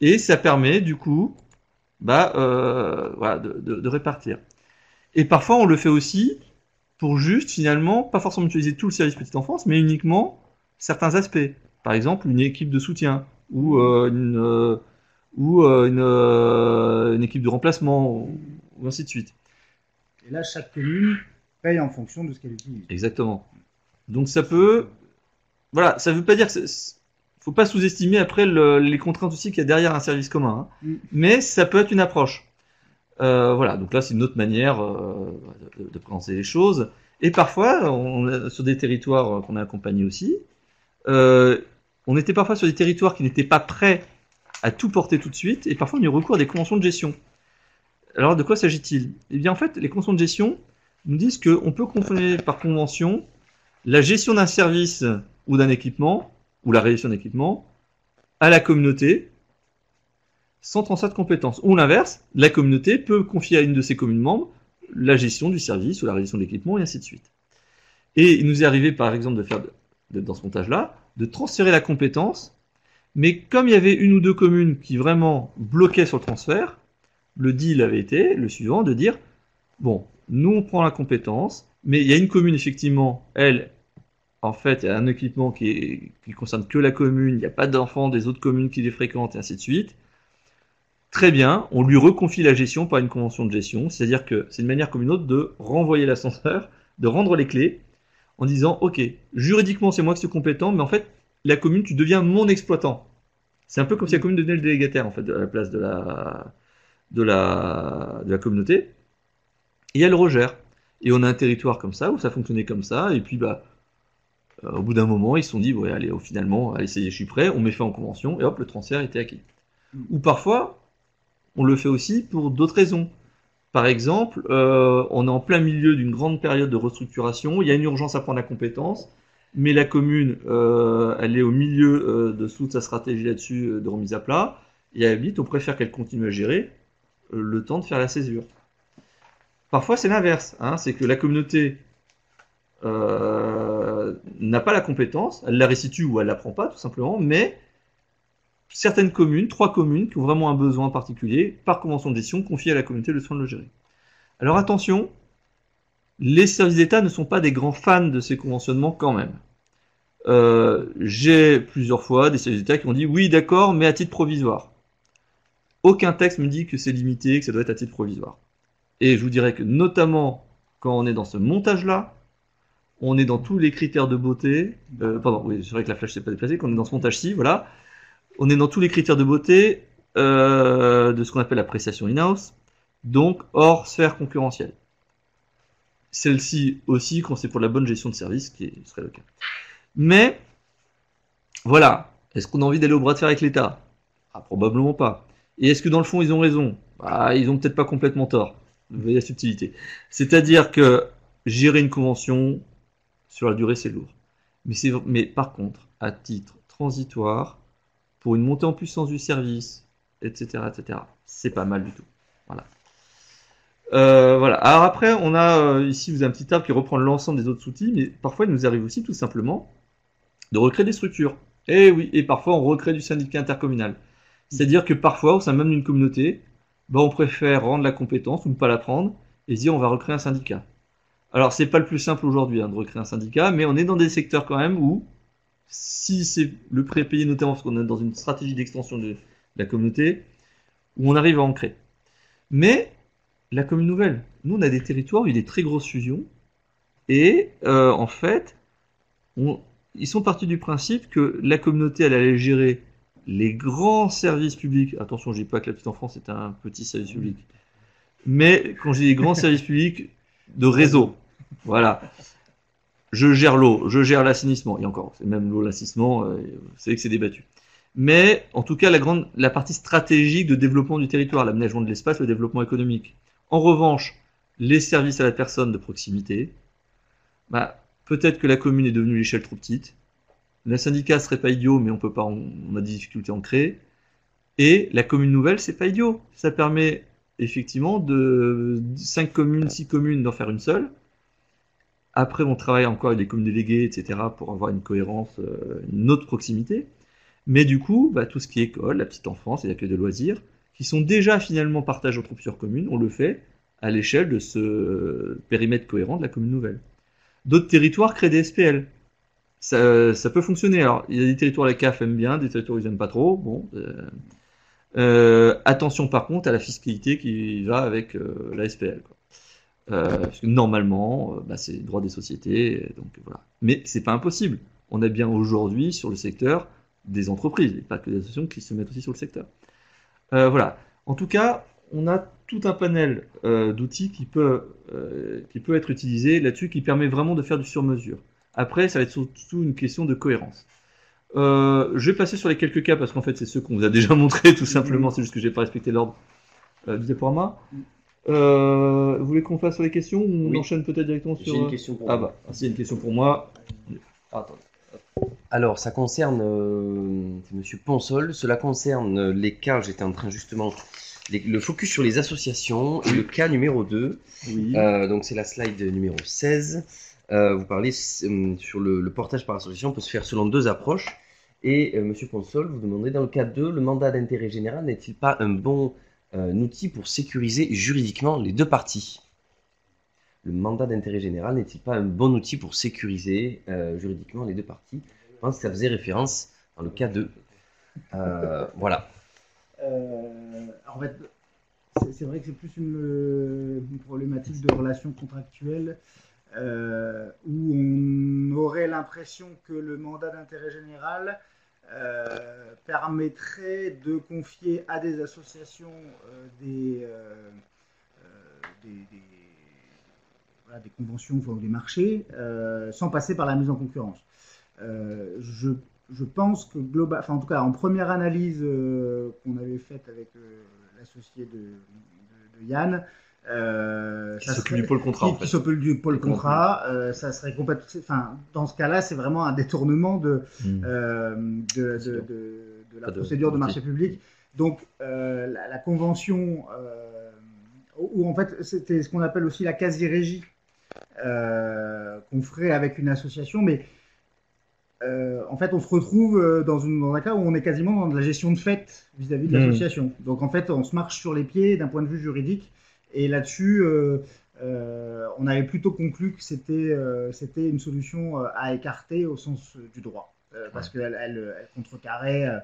et ça permet du coup de répartir. Et parfois on le fait aussi pour juste finalement, pas forcément utiliser tout le service petite enfance, mais uniquement certains aspects. Par exemple, une équipe de soutien ou une équipe de remplacement ou ainsi de suite. Et là, chaque commune paye en fonction de ce qu'elle utilise. Exactement. Donc ça peut... Voilà, ça ne veut pas dire que... faut pas sous-estimer après les contraintes aussi qu'il y a derrière un service commun. Hein. Mais ça peut être une approche. Voilà, donc là c'est une autre manière de présenter les choses. Et parfois, sur des territoires qu'on a accompagnés aussi, on était parfois sur des territoires qui n'étaient pas prêts à tout porter tout de suite, et parfois on y recourt à des conventions de gestion. Alors de quoi s'agit-il? Eh bien en fait, les conventions de gestion nous disent qu'on peut confier par convention la gestion d'un service ou d'un équipement, ou la réalisation d'un équipement, à la communauté, sans transfert de compétences. Ou l'inverse, la communauté peut confier à une de ses communes membres la gestion du service ou la réalisation de l'équipement, et ainsi de suite. Et il nous est arrivé par exemple dans ce montage-là, de transférer la compétence, mais comme il y avait une ou deux communes qui vraiment bloquaient sur le transfert, le deal avait été le suivant, de dire, bon, nous on prend la compétence, mais il y a une commune effectivement, elle, en fait, il y a un équipement qui concerne que la commune, il n'y a pas d'enfants des autres communes qui les fréquentent, et ainsi de suite. Très bien, on lui reconfie la gestion par une convention de gestion, c'est-à-dire que c'est une manière comme une autre de renvoyer l'ascenseur, de rendre les clés, en disant, ok, juridiquement c'est moi qui suis compétent, mais en fait, la commune, tu deviens mon exploitant. C'est un peu comme si la commune devenait le délégataire, en fait, à la place de la communauté. Et elle regère. Et on a un territoire comme ça, où ça fonctionnait comme ça, et puis au bout d'un moment, ils se sont dit, ouais, allez, finalement, allez, ça y est, je suis prêt, on met fin en convention, et hop, le transfert était acquis. Ou parfois, on le fait aussi pour d'autres raisons. Par exemple, on est en plein milieu d'une grande période de restructuration, il y a une urgence à prendre la compétence, mais la commune, elle est au milieu de toute sa stratégie là-dessus de remise à plat, et à la limite, on préfère qu'elle continue à gérer le temps de faire la césure. Parfois, c'est l'inverse, hein, c'est que la communauté n'a pas la compétence, elle la restitue ou elle la prend pas, tout simplement, mais certaines communes, 3 communes, qui ont vraiment un besoin particulier, par convention de gestion, confient à la communauté le soin de le gérer. Alors attention, les services d'État ne sont pas des grands fans de ces conventionnements quand même. J'ai plusieurs fois des services d'État qui ont dit oui d'accord, mais à titre provisoire. Aucun texte me dit que c'est limité, que ça doit être à titre provisoire. Et je vous dirais que notamment quand on est dans ce montage-là, on est dans tous les critères de beauté. Pardon, oui, c'est vrai que la flèche s'est pas déplacée. Quand on est dans ce montage-ci, voilà, on est dans tous les critères de beauté de ce qu'on appelle la prestation in-house, donc hors sphère concurrentielle. Celle-ci aussi, quand c'est pour la bonne gestion de service, qui serait le cas. Mais, voilà, est-ce qu'on a envie d'aller au bras de fer avec l'État? Ah, probablement pas. Et est-ce que dans le fond, ils ont raison? ils ont peut-être pas complètement tort. Vous voyez la subtilité. C'est-à-dire que gérer une convention sur la durée, c'est lourd. Mais par contre, à titre transitoire, pour une montée en puissance du service, etc., c'est pas mal du tout. Voilà. Voilà. Alors après, on a ici, vous avez un petit arbre qui reprend l'ensemble des autres outils, mais parfois il nous arrive aussi tout simplement de recréer des structures. Et oui, et parfois on recrée du syndicat intercommunal. C'est-à-dire que parfois, au sein même d'une communauté, on préfère rendre la compétence ou ne pas la prendre et se dire on va recréer un syndicat. Alors c'est pas le plus simple aujourd'hui de recréer un syndicat, mais on est dans des secteurs quand même où, si c'est le prépayé notamment parce qu'on est dans une stratégie d'extension de la communauté, où on arrive à en créer. Mais la commune nouvelle, nous on a des territoires où il y a des très grosses fusions, et en fait, ils sont partis du principe que la communauté elle allait gérer les grands services publics. Attention, je dis pas que la petite enfance est un petit service public, mais quand je dis les grands services publics de réseau, voilà. Je gère l'eau, je gère l'assainissement, et encore, c'est même l'eau, l'assainissement, vous savez que c'est débattu. Mais en tout cas, la partie stratégique de développement du territoire, l'aménagement de l'espace, le développement économique. En revanche, les services à la personne de proximité, peut-être que la commune est devenue l'échelle trop petite. Le syndicat serait pas idiot, mais on peut pas, on a des difficultés à en créer. Et la commune nouvelle, c'est pas idiot. Ça permet effectivement de 5 communes, 6 communes d'en faire une seule. Après, on travaille encore avec des communes déléguées, etc., pour avoir une cohérence, une autre proximité. Mais du coup, tout ce qui est école, la petite enfance et l'accueil de loisirs, qui sont déjà finalement partagés entre plusieurs communes, on le fait à l'échelle de ce périmètre cohérent de la commune nouvelle. D'autres territoires créent des SPL. Ça peut fonctionner. Alors, il y a des territoires la CAF aime bien, des territoires où ils n'aiment pas trop. Bon, attention par contre à la fiscalité qui va avec la SPL, quoi. Parce que normalement, c'est le droit des sociétés, donc voilà. Mais c'est pas impossible. On a bien aujourd'hui sur le secteur des entreprises, et pas que des associations qui se mettent aussi sur le secteur. Voilà. En tout cas, on a tout un panel d'outils qui peut être utilisé là-dessus, qui permet vraiment de faire du sur-mesure. Après, ça va être surtout une question de cohérence. Je vais passer sur les quelques cas parce qu'en fait, c'est ceux qu'on vous a déjà montrés, tout simplement. C'est juste que j'ai pas respecté l'ordre du diaporama. Vous voulez qu'on fasse sur les questions ou on enchaîne peut-être directement sur... J'ai une question pour moi. S'il y a une question pour moi... Attendez. Alors, ça concerne Monsieur Ponsol. Cela concerne les cas, j'étais en train justement... le focus sur les associations et le cas numéro 2. Oui. Donc, c'est la slide numéro 16. Vous parlez sur le portage par association peut se faire selon 2 approches. Et Monsieur Ponsol, vous demandez dans le cas 2, le mandat d'intérêt général n'est-il pas un bon outil pour sécuriser juridiquement les 2 parties? Le mandat d'intérêt général n'est-il pas un bon outil pour sécuriser juridiquement les 2 parties? Je pense que ça faisait référence dans le cas 2. Voilà. En fait, c'est vrai que c'est plus une problématique de relations contractuelles où on aurait l'impression que le mandat d'intérêt général permettrait de confier à des associations des conventions ou des marchés sans passer par la mise en concurrence. Je pense que en tout cas en première analyse qu'on avait faite avec l'associé de Yann, qui s'occupe du pôle contrat, qui s'occupe du pôle contrat, ça serait complètement. Enfin, dans ce cas-là, c'est vraiment un détournement de la procédure de marché public. Donc, la convention, où en fait, c'était ce qu'on appelle aussi la quasi-régie qu'on ferait avec une association, mais en fait, on se retrouve dans un cas où on est quasiment dans de la gestion de fait vis-à-vis de l'association. Donc, en fait, on se marche sur les pieds d'un point de vue juridique. Et là-dessus, on avait plutôt conclu que c'était une solution à écarter au sens du droit, parce qu'elle contrecarrait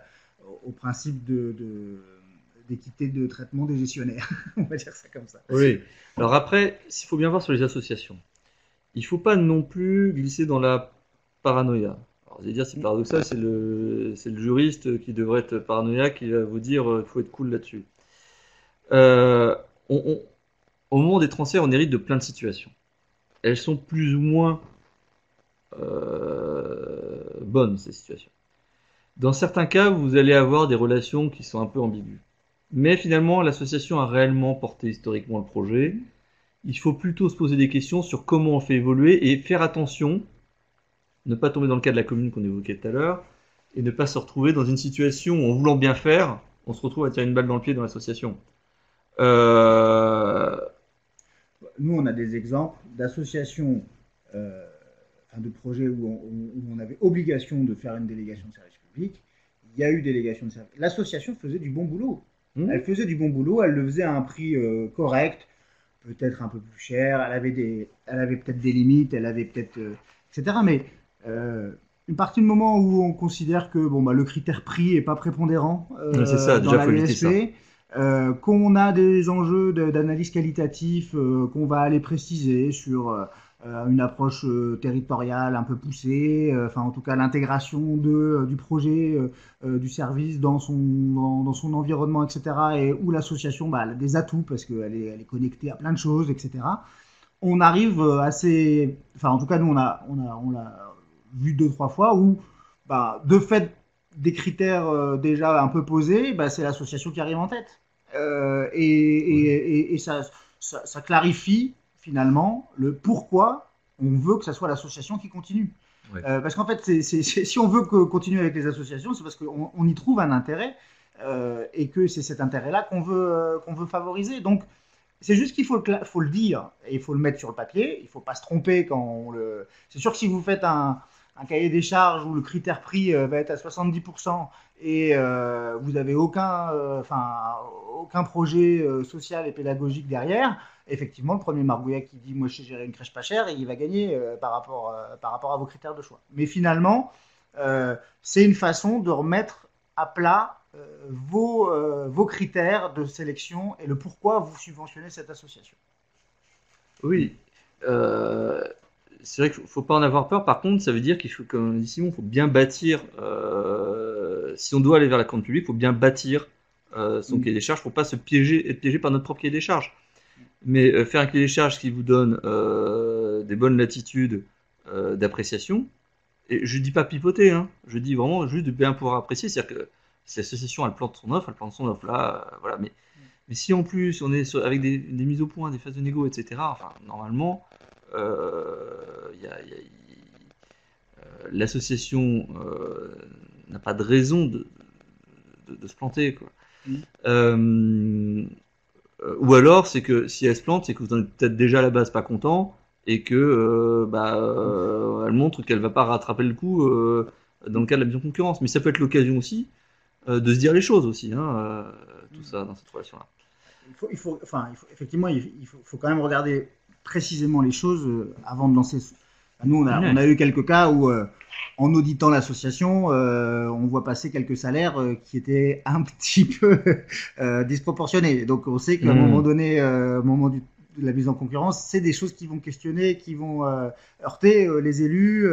au principe d'équité de traitement des gestionnaires. On va dire ça comme ça. Oui. Alors après, il faut bien voir sur les associations. Il ne faut pas non plus glisser dans la paranoïa. Alors, je vais dire, c'est paradoxal, c'est le juriste qui devrait être paranoïaque qui va vous dire qu'il faut être cool là-dessus. Au moment des transferts, on hérite de plein de situations. Elles sont plus ou moins bonnes, ces situations. Dans certains cas, vous allez avoir des relations qui sont un peu ambiguës. Mais finalement, l'association a réellement porté historiquement le projet. Il faut plutôt se poser des questions sur comment on fait évoluer et faire attention, ne pas tomber dans le cas de la commune qu'on évoquait tout à l'heure, et ne pas se retrouver dans une situation où, en voulant bien faire, on se retrouve à tirer une balle dans le pied dans l'association. Nous, on a des exemples d'associations, de projets où on avait obligation de faire une délégation de service public. Il y a eu délégation de service. L'association faisait du bon boulot. Elle faisait du bon boulot, elle le faisait à un prix correct, peut-être un peu plus cher, elle avait peut-être des limites, elle avait peut-être, etc. Mais une partie du moment où on considère que le critère prix n'est pas prépondérant c'est ça, dans déjà, la faut éviter VSP, qu'on a des enjeux d'analyse qualitative qu'on va aller préciser sur une approche territoriale un peu poussée, en tout cas l'intégration du projet, du service dans son environnement, etc. Et où l'association elle a des atouts parce qu'elle est connectée à plein de choses, etc. On arrive assez... en tout cas, nous, on l'a vu 2-3 fois où, de fait des critères déjà un peu posés, c'est l'association qui arrive en tête. Et ça clarifie finalement le pourquoi on veut que ça soit l'association qui continue. Ouais. Parce qu'en fait, si on veut continuer avec les associations, c'est parce qu'on y trouve un intérêt et que c'est cet intérêt-là qu'on veut favoriser. Donc, c'est juste qu'il faut le dire et il faut le mettre sur le papier. Il ne faut pas se tromper quand on le... C'est sûr que si vous faites un cahier des charges où le critère prix va être à 70% et vous n'avez aucun projet social et pédagogique derrière, effectivement, le premier Margouillat qui dit « moi je sais gérer une crèche pas chère », il va gagner par rapport à vos critères de choix. Mais finalement, c'est une façon de remettre à plat vos critères de sélection et le pourquoi vous subventionnez cette association. Oui, c'est vrai qu'il ne faut pas en avoir peur. Par contre, ça veut dire qu'il faut, comme dit Simon, il faut bien bâtir. Si on doit aller vers la commande publique, il faut bien bâtir son cahier des charges pour ne pas être piégé par notre propre cahier des charges. Mais faire un cahier des charges qui vous donne des bonnes latitudes d'appréciation, et je ne dis pas pipoter, hein, je dis vraiment juste de bien pouvoir apprécier, c'est-à-dire que si l'association elle plante son offre là, voilà. Mais si en plus on est avec des mises au point, des phases de négo, etc., normalement, l'association n'a pas de raison de se planter, quoi. Ou alors, c'est que si elle se plante, c'est que vous en êtes peut-être déjà à la base pas content et que elle montre qu'elle va pas rattraper le coup dans le cas de la mise en concurrence. Mais ça peut être l'occasion aussi de se dire les choses aussi, tout ça dans cette relation-là. Effectivement, il faut quand même regarder précisément les choses avant de lancer. Nous, on a eu quelques cas où, en auditant l'association, on voit passer quelques salaires qui étaient un petit peu disproportionnés. Donc, on sait qu'à un moment donné, au moment de la mise en concurrence, c'est des choses qui vont questionner, qui vont heurter les élus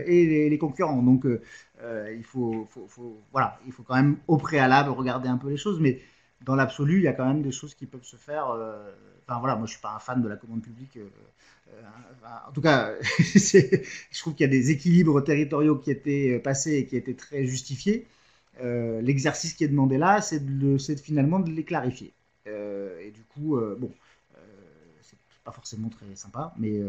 et les concurrents. Donc, il faut quand même au préalable regarder un peu les choses. Mais dans l'absolu, il y a quand même des choses qui peuvent se faire. Moi, je suis pas un fan de la commande publique. En tout cas, je trouve qu'il y a des équilibres territoriaux qui étaient passés et qui étaient très justifiés. L'exercice qui est demandé là, c'est finalement de les clarifier. Et du coup, c'est pas forcément très sympa, mais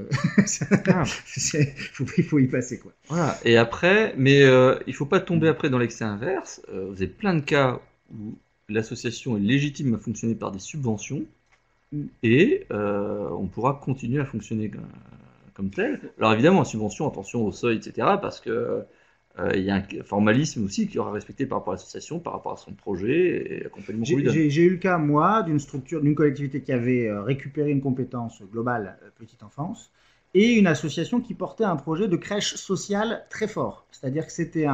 il faut y passer, quoi. Voilà. Et après, mais il faut pas tomber après dans l'excès inverse. Vous avez plein de cas où l'association est légitime à fonctionner par des subventions. Et on pourra continuer à fonctionner comme tel. Alors évidemment, en subvention, attention au seuil, etc. Parce que il y a un formalisme aussi qui aura respecté par rapport à l'association, par rapport à son projet et l'accompagnement qu'on lui donne. J'ai eu le cas, moi, d'une collectivité qui avait récupéré une compétence globale petite enfance et une association qui portait un projet de crèche sociale très fort. C'est-à-dire que c'était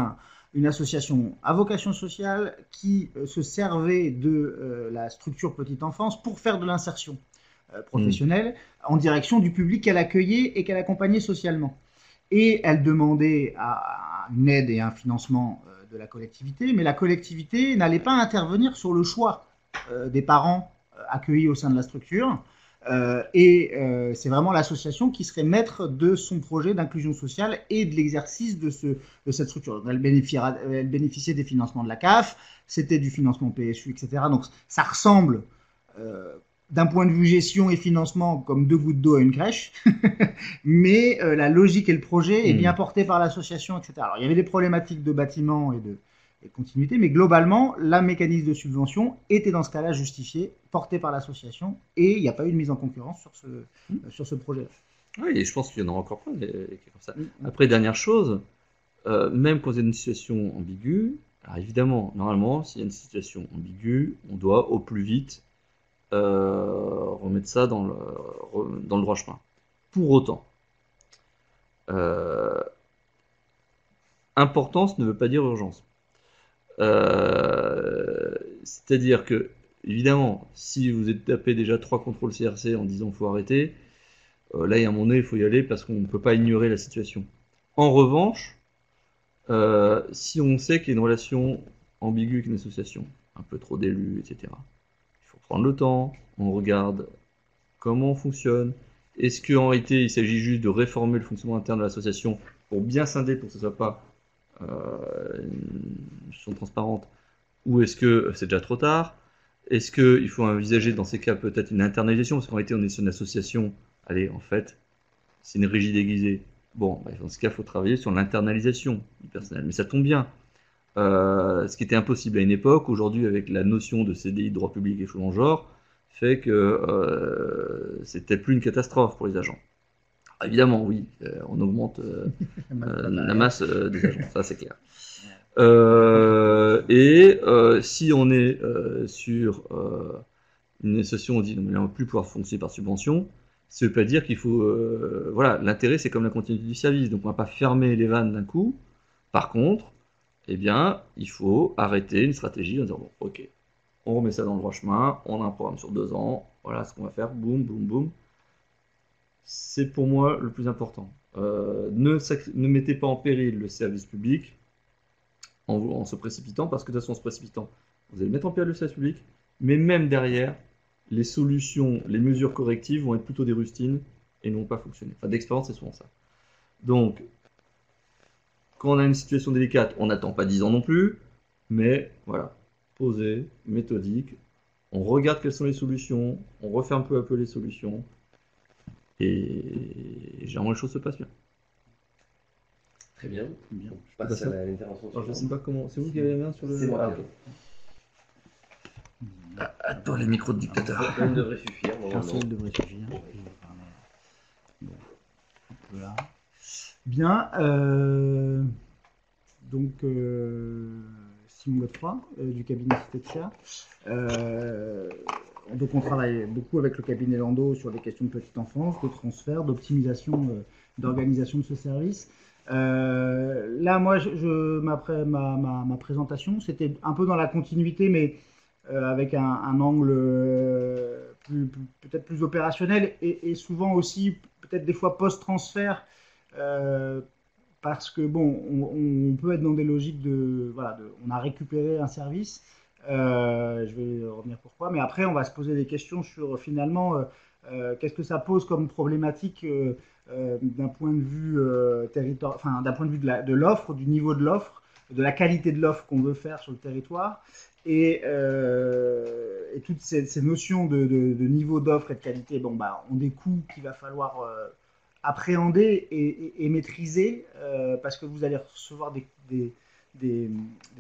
une association à vocation sociale qui se servait de la structure petite enfance pour faire de l'insertion professionnelle en direction du public qu'elle accueillait et qu'elle accompagnait socialement. Et elle demandait une aide et un financement de la collectivité, mais la collectivité n'allait pas intervenir sur le choix des parents accueillis au sein de la structure. C'est vraiment l'association qui serait maître de son projet d'inclusion sociale et de l'exercice de cette structure. Elle bénéficiait des financements de la CAF, c'était du financement PSU, etc. Donc ça ressemble, d'un point de vue gestion et financement, comme 2 gouttes d'eau à une crèche, mais la logique et le projet est bien porté par l'association, etc. Alors il y avait des problématiques de bâtiment et de continuité, mais globalement, la mécanisme de subvention était dans ce cas-là justifié, porté par l'association, et il n'y a pas eu de mise en concurrence sur ce projet-là. Oui, et je pense qu'il y en aura encore plein, comme ça. Après, dernière chose, même quand il y a une situation ambiguë, alors évidemment, normalement, s'il y a une situation ambiguë, on doit au plus vite remettre ça dans le droit chemin. Pour autant, importance ne veut pas dire urgence. C'est-à-dire que, évidemment, si vous êtes tapé déjà 3 contrôles CRC en disant qu'il faut arrêter, là, il y a un moment donné, il faut y aller parce qu'on ne peut pas ignorer la situation. En revanche, si on sait qu'il y a une relation ambiguë avec une association, un peu trop d'élus, etc., il faut prendre le temps, on regarde comment on fonctionne. Est-ce qu'en réalité, il s'agit juste de réformer le fonctionnement interne de l'association pour bien scinder, pour que ce ne soit pas une gestion transparente, ou est-ce que c'est déjà trop tard? Est-ce qu'il faut envisager dans ces cas peut-être une internalisation? Parce qu'en réalité, on est sur une association, allez, en fait, c'est une régie déguisée. Bon, bah, dans ce cas, il faut travailler sur l'internalisation du personnel. Mais ça tombe bien. Ce qui était impossible à une époque, aujourd'hui, avec la notion de CDI de droit public et choses en genre, fait que c'était plus une catastrophe pour les agents. Évidemment, oui, on augmente la masse des agents, ça c'est clair. Si on est sur une association, on dit non mais là on ne va plus pouvoir fonctionner par subvention, ça ne veut pas dire qu'il faut... voilà, l'intérêt c'est comme la continuité du service, donc on ne va pas fermer les vannes d'un coup. Par contre, eh bien, il faut arrêter une stratégie en disant bon, ok, on remet ça dans le droit chemin, on a un programme sur 2 ans, voilà ce qu'on va faire, boum, boum, boum. C'est pour moi le plus important. Ne mettez pas en péril le service public en se précipitant, parce que de toute façon, en se précipitant, vous allez mettre en péril le service public, mais même derrière, les solutions, les mesures correctives vont être plutôt des rustines et n'ont pas fonctionné. Enfin, d'expérience, c'est souvent ça. Donc, quand on a une situation délicate, on n'attend pas 10 ans non plus, mais voilà, posé, méthodique, on regarde quelles sont les solutions, on refait un peu à peu les solutions, et généralement les choses se passent bien. Très bien. Je passe à l'intervention. Je ne sais pas comment. C'est vous qui avez la main sur le. C'est moi. À toi les micros de dictateur. Un devrait suffire. Un seul devrait suffire. Bon, un peu là. Bien. Donc, Simon Godefroy, du cabinet Cité de donc on travaille beaucoup avec le cabinet Landau sur des questions de petite enfance, de transfert, d'optimisation, d'organisation de ce service. Là, moi, ma présentation, c'était un peu dans la continuité, mais avec un angle peut-être plus opérationnel et souvent aussi, peut-être des fois post-transfert, parce que bon, on peut être dans des logiques on a récupéré un service. Je vais revenir pourquoi, mais après on va se poser des questions sur finalement qu'est-ce que ça pose comme problématique d'un point de vue d'un point de vue de l'offre, du niveau de l'offre, de la qualité de l'offre qu'on veut faire sur le territoire, et toutes ces notions de niveau d'offre et de qualité, bon bah ont des coûts qu'il va falloir appréhender et maîtriser, parce que vous allez recevoir des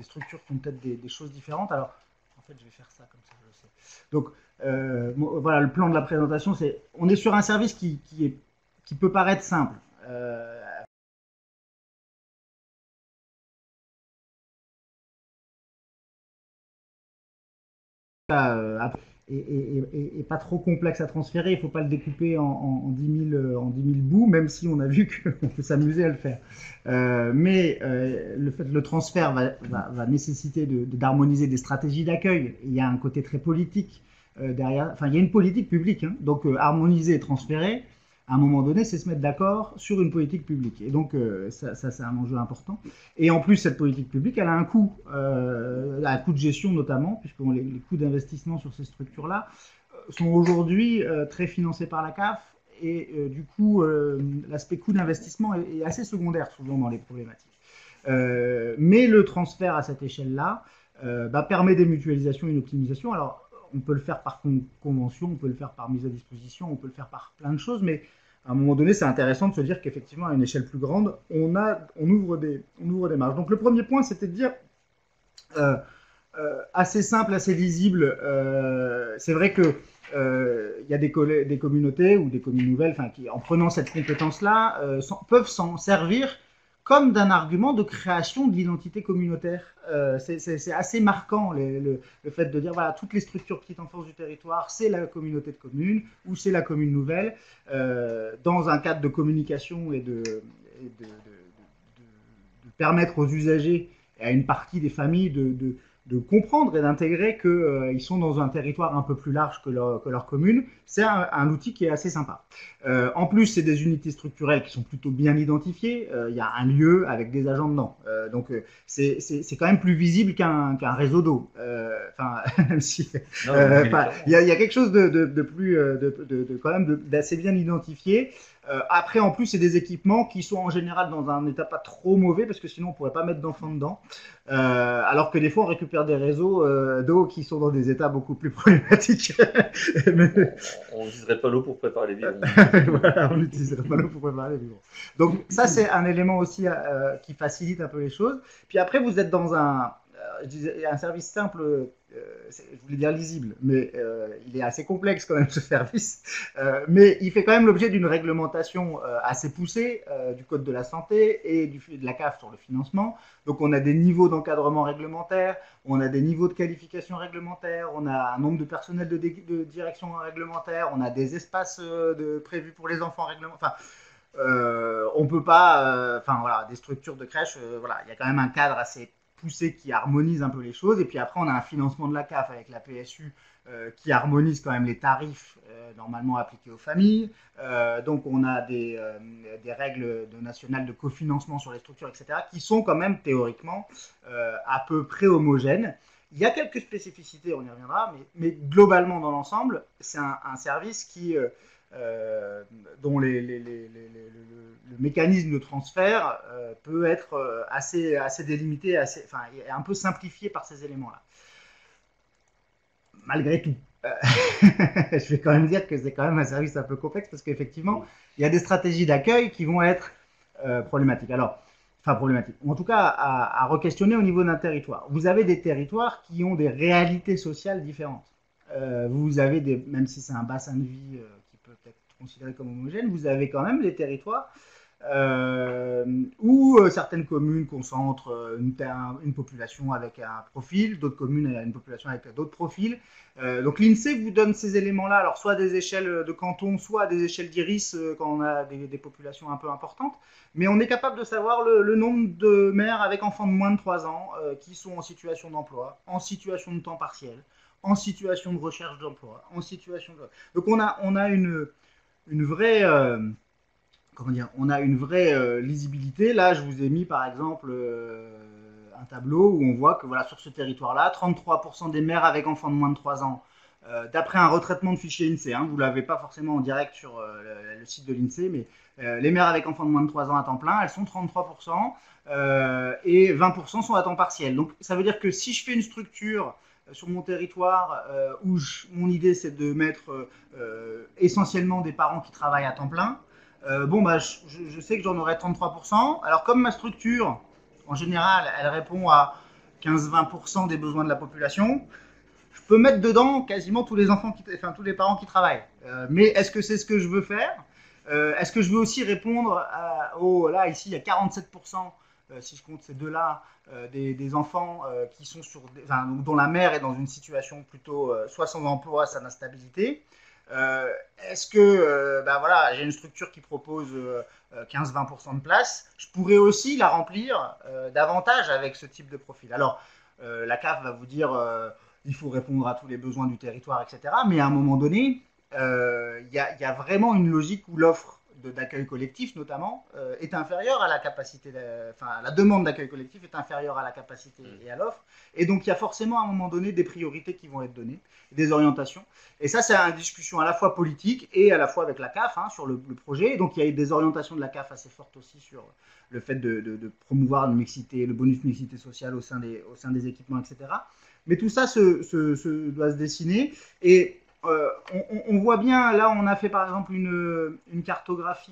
structures qui ont peut-être des choses différentes. Alors, en fait, je vais faire ça comme ça, je le sais. Donc, voilà, le plan de la présentation, c'est on est sur un service qui peut paraître simple. Et pas trop complexe à transférer, il ne faut pas le découper en 10 000 bouts, même si on a vu qu'on peut s'amuser à le faire. Mais le transfert va nécessiter d'harmoniser des stratégies d'accueil. Il y a un côté très politique derrière. Enfin, il y a une politique publique, hein. Donc harmoniser et transférer, à un moment donné, c'est se mettre d'accord sur une politique publique. Et donc, ça c'est un enjeu important. Et en plus, cette politique publique, elle a un coût de gestion notamment, puisque les coûts d'investissement sur ces structures-là sont aujourd'hui très financés par la CAF et du coup, l'aspect coût d'investissement est assez secondaire souvent dans les problématiques. Mais le transfert à cette échelle-là permet des mutualisations et une optimisation. Alors, on peut le faire par convention, on peut le faire par mise à disposition, on peut le faire par plein de choses, mais à un moment donné, c'est intéressant de se dire qu'effectivement, à une échelle plus grande, on ouvre des marges. Donc, le premier point, c'était de dire assez simple, assez lisible. C'est vrai que y a des communautés ou des communes nouvelles qui, en prenant cette compétence-là, peuvent s'en servir comme d'un argument de création de l'identité communautaire. C'est assez marquant le fait de dire voilà, toutes les structures petite enfance du territoire, c'est la communauté de communes ou c'est la commune nouvelle, dans un cadre de communication et de permettre aux usagers et à une partie des familles de comprendre et d'intégrer qu'ils sont dans un territoire un peu plus large que leur commune. C'est un outil qui est assez sympa. En plus, c'est des unités structurelles qui sont plutôt bien identifiées. Il y a un lieu avec des agents dedans. Donc, c'est quand même plus visible qu'un réseau d'eau. Même si il y a quelque chose de plus, quand même d'assez bien identifié. Après, en plus, c'est des équipements qui sont en général dans un état pas trop mauvais parce que sinon on pourrait pas mettre d'enfants dedans. Alors que des fois on récupère des réseaux d'eau qui sont dans des états beaucoup plus problématiques. On n'utiliserait pas l'eau pour préparer les vivres. Voilà, on n'utiliserait pas l'eau pour préparer les vivres. Donc ça c'est un élément aussi qui facilite un peu les choses. Puis après vous êtes dans un service simple, je voulais dire lisible, mais il est assez complexe quand même ce service. Mais il fait quand même l'objet d'une réglementation assez poussée du Code de la santé et de la CAF sur le financement. Donc on a des niveaux d'encadrement réglementaire, on a des niveaux de qualification réglementaire, on a un nombre de personnels de direction réglementaire, on a des espaces prévus pour les enfants réglementaires. On peut pas, voilà, des structures de crèche, voilà, il y a quand même un cadre assez poussé qui harmonise un peu les choses. Et puis après, on a un financement de la CAF avec la PSU qui harmonise quand même les tarifs normalement appliqués aux familles. Donc on a des règles nationales de cofinancement sur les structures, etc., qui sont quand même théoriquement à peu près homogènes. Il y a quelques spécificités, on y reviendra, mais globalement dans l'ensemble, c'est un service dont le mécanisme de transfert peut être assez délimité, et un peu simplifié par ces éléments-là. Malgré tout, je vais quand même dire que c'est quand même un service un peu complexe parce qu'effectivement, il y a des stratégies d'accueil qui vont être problématiques. Problématiques. En tout cas, à re-questionner au niveau d'un territoire. Vous avez des territoires qui ont des réalités sociales différentes. Vous avez même si c'est un bassin de vie qui peut être considéré comme homogène, vous avez quand même des territoires où certaines communes concentrent une population avec un profil, d'autres communes une population avec d'autres profils. Donc l'INSEE vous donne ces éléments-là, alors soit à des échelles de canton, soit à des échelles d'IRIS quand on a des populations un peu importantes, mais on est capable de savoir le nombre de mères avec enfants de moins de 3 ans qui sont en situation d'emploi, en situation de temps partiel, en situation de recherche d'emploi, en situation de... Donc on a une vraie... on a une vraie lisibilité. Là, je vous ai mis par exemple un tableau où on voit que voilà, sur ce territoire-là, 33% des mères avec enfants de moins de 3 ans, d'après un retraitement de fichier INSEE, vous ne l'avez pas forcément en direct sur le site de l'INSEE, mais les mères avec enfants de moins de 3 ans à temps plein, elles sont 33% et 20% sont à temps partiel. Donc ça veut dire que si je fais une structure sur mon territoire où mon idée c'est de mettre essentiellement des parents qui travaillent à temps plein, je sais que j'en aurai 33%. Alors, comme ma structure, en général, elle répond à 15-20% des besoins de la population, je peux mettre dedans quasiment tous les tous les parents qui travaillent. Mais est-ce que c'est ce que je veux faire ? Est-ce que je veux aussi répondre là, ici, il y a 47%, si je compte ces deux-là, des enfants qui sont dont la mère est dans une situation plutôt soit sans emploi, soit d'instabilité. Est-ce que voilà, j'ai une structure qui propose 15-20% de place, je pourrais aussi la remplir davantage avec ce type de profil. Alors, la CAF va vous dire il faut répondre à tous les besoins du territoire, etc. Mais à un moment donné, il y a vraiment une logique où l'offre d'accueil collectif notamment est inférieure à la capacité, la demande d'accueil collectif est inférieure à la capacité et à l'offre. Et donc il y a forcément à un moment donné des priorités qui vont être données, des orientations. Et ça, c'est une discussion à la fois politique et à la fois avec la CAF sur le projet. Et donc il y a des orientations de la CAF assez fortes aussi sur le fait de promouvoir une mixité, le bonus mixité sociale au sein des équipements, etc. Mais tout ça doit se dessiner. Et on voit bien, là, on a fait par exemple une cartographie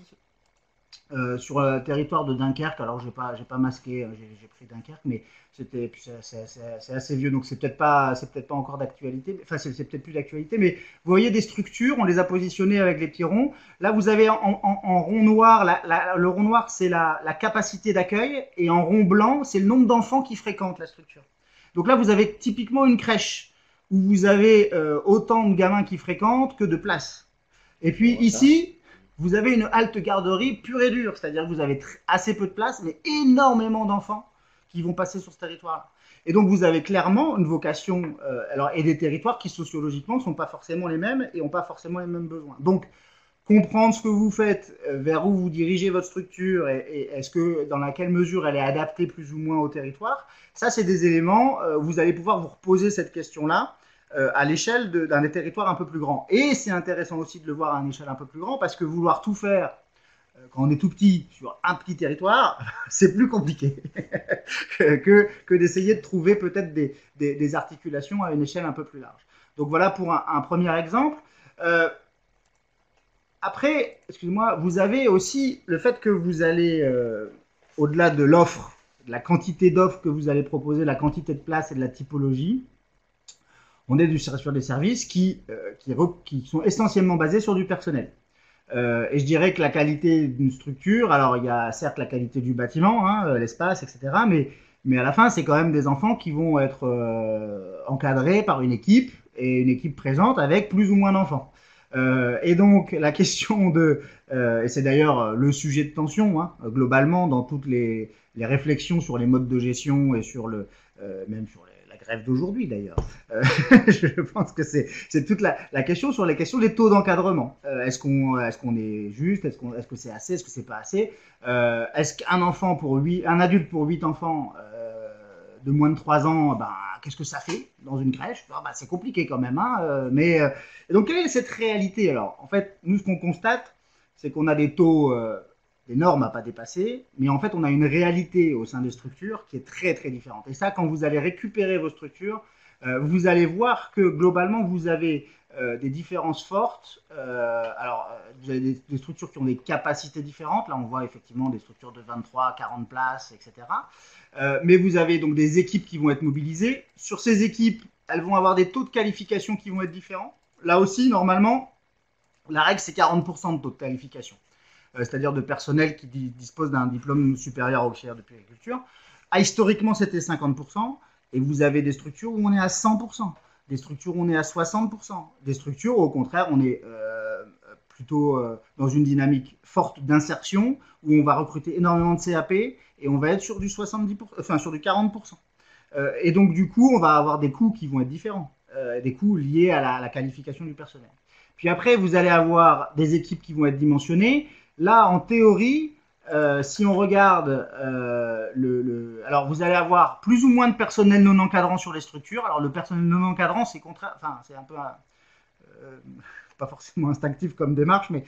sur le territoire de Dunkerque. Alors, j'ai pas masqué, j'ai pris Dunkerque, mais c'est assez vieux, donc c'est peut-être pas encore d'actualité. Enfin, c'est peut-être plus d'actualité, mais vous voyez des structures, on les a positionnées avec les petits ronds. Là, vous avez en rond noir, le rond noir, c'est la capacité d'accueil, et en rond blanc, c'est le nombre d'enfants qui fréquentent la structure. Donc là, vous avez typiquement une crèche où vous avez autant de gamins qui fréquentent que de places. Et puis ici, vous avez une halte garderie pure et dure, c'est-à-dire que vous avez assez peu de places, mais énormément d'enfants qui vont passer sur ce territoire. Et donc vous avez clairement une vocation, et des territoires qui sociologiquement ne sont pas forcément les mêmes et n'ont pas forcément les mêmes besoins. Donc comprendre ce que vous faites, vers où vous dirigez votre structure et dans laquelle mesure elle est adaptée plus ou moins au territoire, ça c'est des éléments, vous allez pouvoir vous reposer cette question-là à l'échelle d'un territoire un peu plus grand. Et c'est intéressant aussi de le voir à une échelle un peu plus grande parce que vouloir tout faire quand on est tout petit sur un petit territoire, c'est plus compliqué que d'essayer de trouver peut-être des articulations à une échelle un peu plus large. Donc voilà pour un premier exemple. Après, excusez-moi, vous avez aussi le fait que vous allez, au-delà de l'offre, de la quantité d'offres que vous allez proposer, la quantité de places et de la typologie, on est sur des services qui sont essentiellement basés sur du personnel. Et je dirais que la qualité d'une structure, alors il y a certes la qualité du bâtiment, l'espace, etc., mais à la fin, c'est quand même des enfants qui vont être encadrés par une équipe, et une équipe présente avec plus ou moins d'enfants. Et donc la question et c'est d'ailleurs le sujet de tension globalement dans toutes les réflexions sur les modes de gestion et même sur la grève d'aujourd'hui d'ailleurs. Je pense que c'est toute la question sur les questions des taux d'encadrement. Est-ce qu'on est juste, est-ce que c'est assez, est-ce que c'est pas assez, est-ce qu'un adulte pour 8 enfants de moins de 3 ans, qu'est-ce que ça fait dans une crèche? C'est compliqué quand même. Donc, quelle est cette réalité? Alors, en fait, nous, ce qu'on constate, c'est qu'on a des taux, des normes à pas dépasser, mais en fait, on a une réalité au sein des structures qui est très, très différente. Et ça, quand vous allez récupérer vos structures, vous allez voir que globalement, vous avez des différences fortes. Vous avez des structures qui ont des capacités différentes. Là, on voit effectivement des structures de 23, 40 places, etc. Mais vous avez donc des équipes qui vont être mobilisées. Sur ces équipes, elles vont avoir des taux de qualification qui vont être différents. Là aussi, normalement, la règle, c'est 40% de taux de qualification. C'est-à-dire de personnel qui dispose d'un diplôme supérieur auxiliaire de puériculture. Historiquement, c'était 50%. Et vous avez des structures où on est à 100%. Des structures où on est à 60%. Des structures où, au contraire, on est plutôt dans une dynamique forte d'insertion, où on va recruter énormément de CAP et on va être sur du 70%, enfin sur du 40%. Et donc, du coup, on va avoir des coûts qui vont être différents, des coûts liés à la qualification du personnel. Puis après, vous allez avoir des équipes qui vont être dimensionnées. Là, en théorie, si on regarde, alors vous allez avoir plus ou moins de personnel non encadrant sur les structures. Alors le personnel non encadrant, c'est un peu pas forcément instinctif comme démarche, mais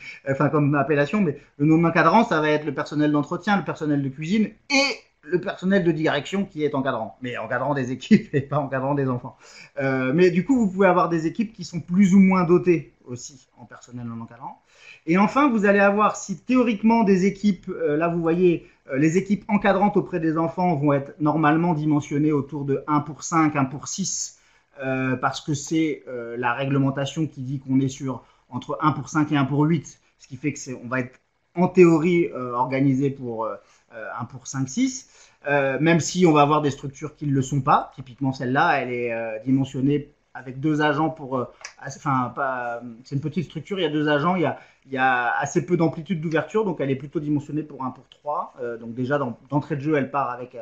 comme appellation, mais le non encadrant, ça va être le personnel d'entretien, le personnel de cuisine et le personnel de direction qui est encadrant, mais encadrant des équipes et pas encadrant des enfants. Mais du coup, vous pouvez avoir des équipes qui sont plus ou moins dotées aussi en personnel non encadrant. Et enfin, vous allez avoir, si théoriquement des équipes, là vous voyez, les équipes encadrantes auprès des enfants vont être normalement dimensionnées autour de 1 pour 5, 1 pour 6, parce que c'est la réglementation qui dit qu'on est sur entre 1 pour 5 et 1 pour 8, ce qui fait qu'on va être en théorie organisé pour 1 pour 5, 6, même si on va avoir des structures qui ne le sont pas. Typiquement celle-là, elle est dimensionnée avec 2 agents pour... c'est une petite structure, il y a 2 agents, il y a assez peu d'amplitude d'ouverture, donc elle est plutôt dimensionnée pour 1 pour 3. Donc déjà, d'entrée de jeu, elle part avec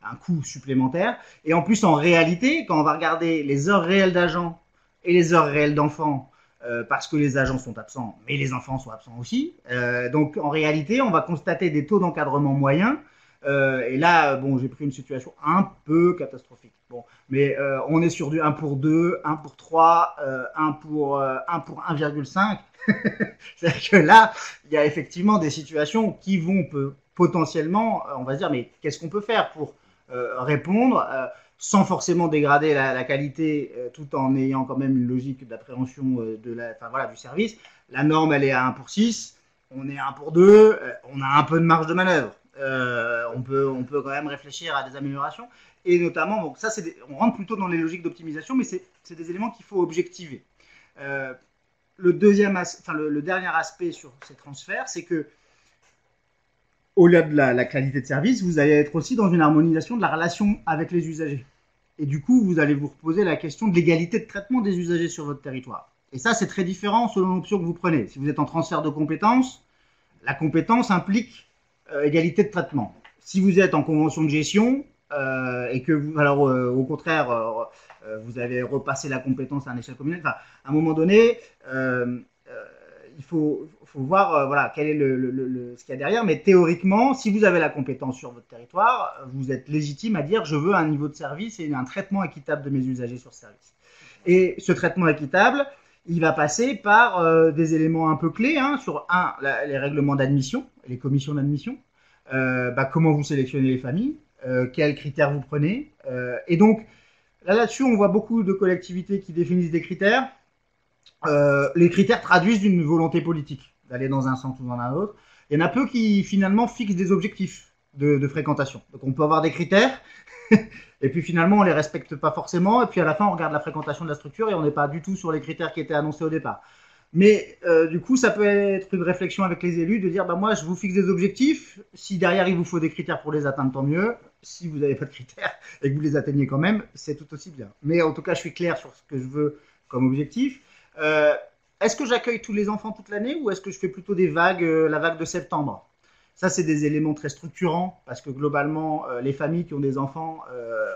un coût supplémentaire. Et en plus, en réalité, quand on va regarder les heures réelles d'agents et les heures réelles d'enfants, parce que les agents sont absents, mais les enfants sont absents aussi. Donc en réalité, on va constater des taux d'encadrement moyens. Et là, bon, j'ai pris une situation un peu catastrophique. Bon, mais on est sur du 1 pour 2, 1 pour 3, 1 pour 1,5. C'est-à-dire que là, il y a effectivement des situations qui vont potentiellement, on va se dire, mais qu'est-ce qu'on peut faire pour répondre sans forcément dégrader la qualité, tout en ayant quand même une logique d'appréhension du service. La norme, elle est à 1 pour 6, on est à 1 pour 2, on a un peu de marge de manœuvre. On peut quand même réfléchir à des améliorations. Et notamment, donc ça, on rentre plutôt dans les logiques d'optimisation, mais c'est des éléments qu'il faut objectiver. Le dernier aspect sur ces transferts, c'est que au-delà de la qualité de service, vous allez être aussi dans une harmonisation de la relation avec les usagers. Et du coup, vous allez vous reposer la question de l'égalité de traitement des usagers sur votre territoire. Et ça, c'est très différent selon l'option que vous prenez. Si vous êtes en transfert de compétences, la compétence implique égalité de traitement. Si vous êtes en convention de gestion et que vous, au contraire, vous avez repassé la compétence à une échelle communale, à un moment donné, il faut voir quel est ce qu'il y a derrière. Mais théoriquement, si vous avez la compétence sur votre territoire, vous êtes légitime à dire je veux un niveau de service et un traitement équitable de mes usagers sur ce service. Et ce traitement équitable, il va passer par des éléments un peu clés, sur les règlements d'admission, les commissions d'admission, comment vous sélectionnez les familles, quels critères vous prenez. Et donc, là-dessus, on voit beaucoup de collectivités qui définissent des critères. Les critères traduisent une volonté politique d'aller dans un sens ou dans un autre. Il y en a peu qui, finalement, fixent des objectifs de fréquentation. Donc, on peut avoir des critères et puis finalement on les respecte pas forcément et puis à la fin on regarde la fréquentation de la structure et on n'est pas du tout sur les critères qui étaient annoncés au départ. Mais du coup ça peut être une réflexion avec les élus de dire moi je vous fixe des objectifs, si derrière il vous faut des critères pour les atteindre tant mieux, si vous n'avez pas de critères et que vous les atteignez quand même c'est tout aussi bien. Mais en tout cas je suis clair sur ce que je veux comme objectif. Est-ce que j'accueille tous les enfants toute l'année ou est-ce que je fais plutôt des vagues, la vague de septembre? Ça, c'est des éléments très structurants parce que globalement, les familles qui ont des enfants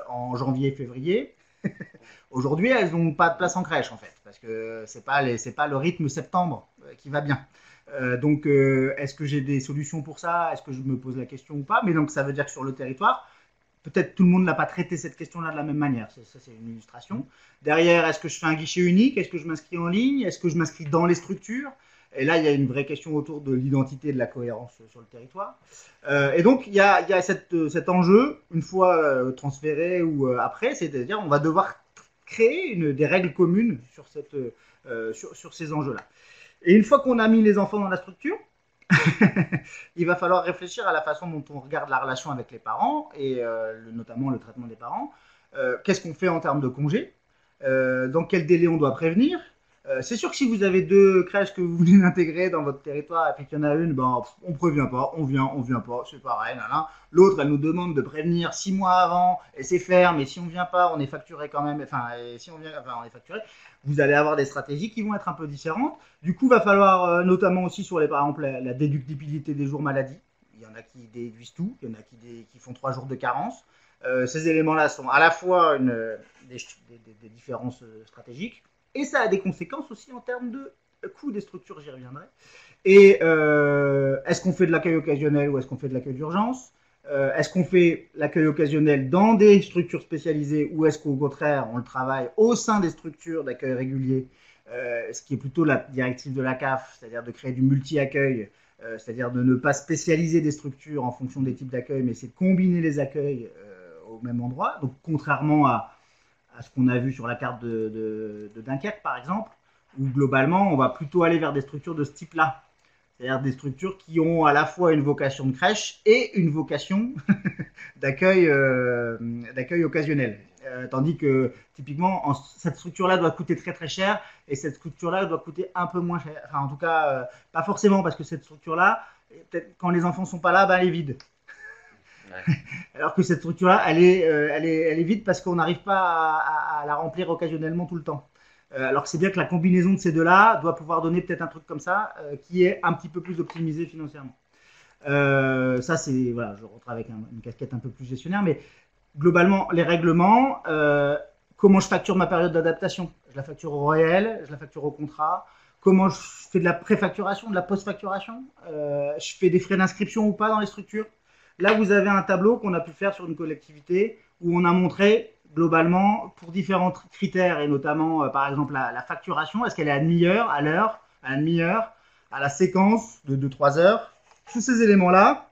en janvier, février, aujourd'hui, elles n'ont pas de place en crèche en fait parce que c'est pas le rythme septembre qui va bien. Donc, est-ce que j'ai des solutions pour ça? Est-ce que je me pose la question ou pas? Mais donc, ça veut dire que sur le territoire, peut-être tout le monde n'a pas traité cette question-là de la même manière. Ça, c'est une illustration. Derrière, est-ce que je fais un guichet unique? Est-ce que je m'inscris en ligne? Est-ce que je m'inscris dans les structures? Et là, il y a une vraie question autour de l'identité et de la cohérence sur le territoire. Et donc, il y a cet enjeu, une fois transféré ou après, c'est-à-dire on va devoir créer des règles communes sur ces enjeux-là. Et une fois qu'on a mis les enfants dans la structure, il va falloir réfléchir à la façon dont on regarde la relation avec les parents et notamment le traitement des parents. Qu'est-ce qu'on fait en termes de congés? Dans quel délai on doit prévenir? C'est sûr que si vous avez 2 crèches que vous voulez intégrer dans votre territoire et puis qu'il y en a une, on prévient pas, on vient pas, c'est pareil. L'autre, elle nous demande de prévenir 6 mois avant et c'est ferme. Et si on vient pas, on est facturé quand même. Si on vient, on est facturé. Vous allez avoir des stratégies qui vont être un peu différentes. Du coup, il va falloir, notamment aussi sur par exemple, la déductibilité des jours maladie. Il y en a qui déduisent tout, il y en a qui font 3 jours de carence. Ces éléments-là sont à la fois des différences stratégiques. Et ça a des conséquences aussi en termes de coût des structures, j'y reviendrai. Et est-ce qu'on fait de l'accueil occasionnel ou est-ce qu'on fait de l'accueil d'urgence? Est-ce qu'on fait l'accueil occasionnel dans des structures spécialisées ou est-ce qu'au contraire, on le travaille au sein des structures d'accueil régulier, ce qui est plutôt la directive de la CAF, c'est-à-dire de créer du multi-accueil, c'est-à-dire de ne pas spécialiser des structures en fonction des types d'accueil, mais c'est de combiner les accueils au même endroit. Donc, contrairement à ce qu'on a vu sur la carte de Dunkerque, par exemple, où globalement, on va plutôt aller vers des structures de ce type-là. C'est-à-dire des structures qui ont à la fois une vocation de crèche et une vocation d'accueil occasionnel. Tandis que, typiquement, cette structure-là doit coûter très très cher et cette structure-là doit coûter un peu moins cher. Enfin, en tout cas, pas forcément, parce que cette structure-là, peut-être quand les enfants ne sont pas là, elle est vide. Ouais. Alors que cette structure-là, elle est vide parce qu'on n'arrive pas à la remplir occasionnellement tout le temps. Alors que c'est bien que la combinaison de ces deux-là doit pouvoir donner peut-être un truc comme ça qui est un petit peu plus optimisé financièrement. Ça, c'est, voilà, je rentre avec une casquette un peu plus gestionnaire, mais globalement, les règlements, Comment je facture ma période d'adaptation? Je la facture au réel, je la facture au contrat. Comment je fais de la préfacturation, de la post-facturation? Je fais des frais d'inscription ou pas dans les structures? Là, vous avez un tableau qu'on a pu faire sur une collectivité où on a montré globalement pour différents critères et notamment par exemple la facturation, est-ce qu'elle est à demi-heure, à l'heure, à la demi-heure, à la séquence de 2-3 heures. Tous ces éléments-là,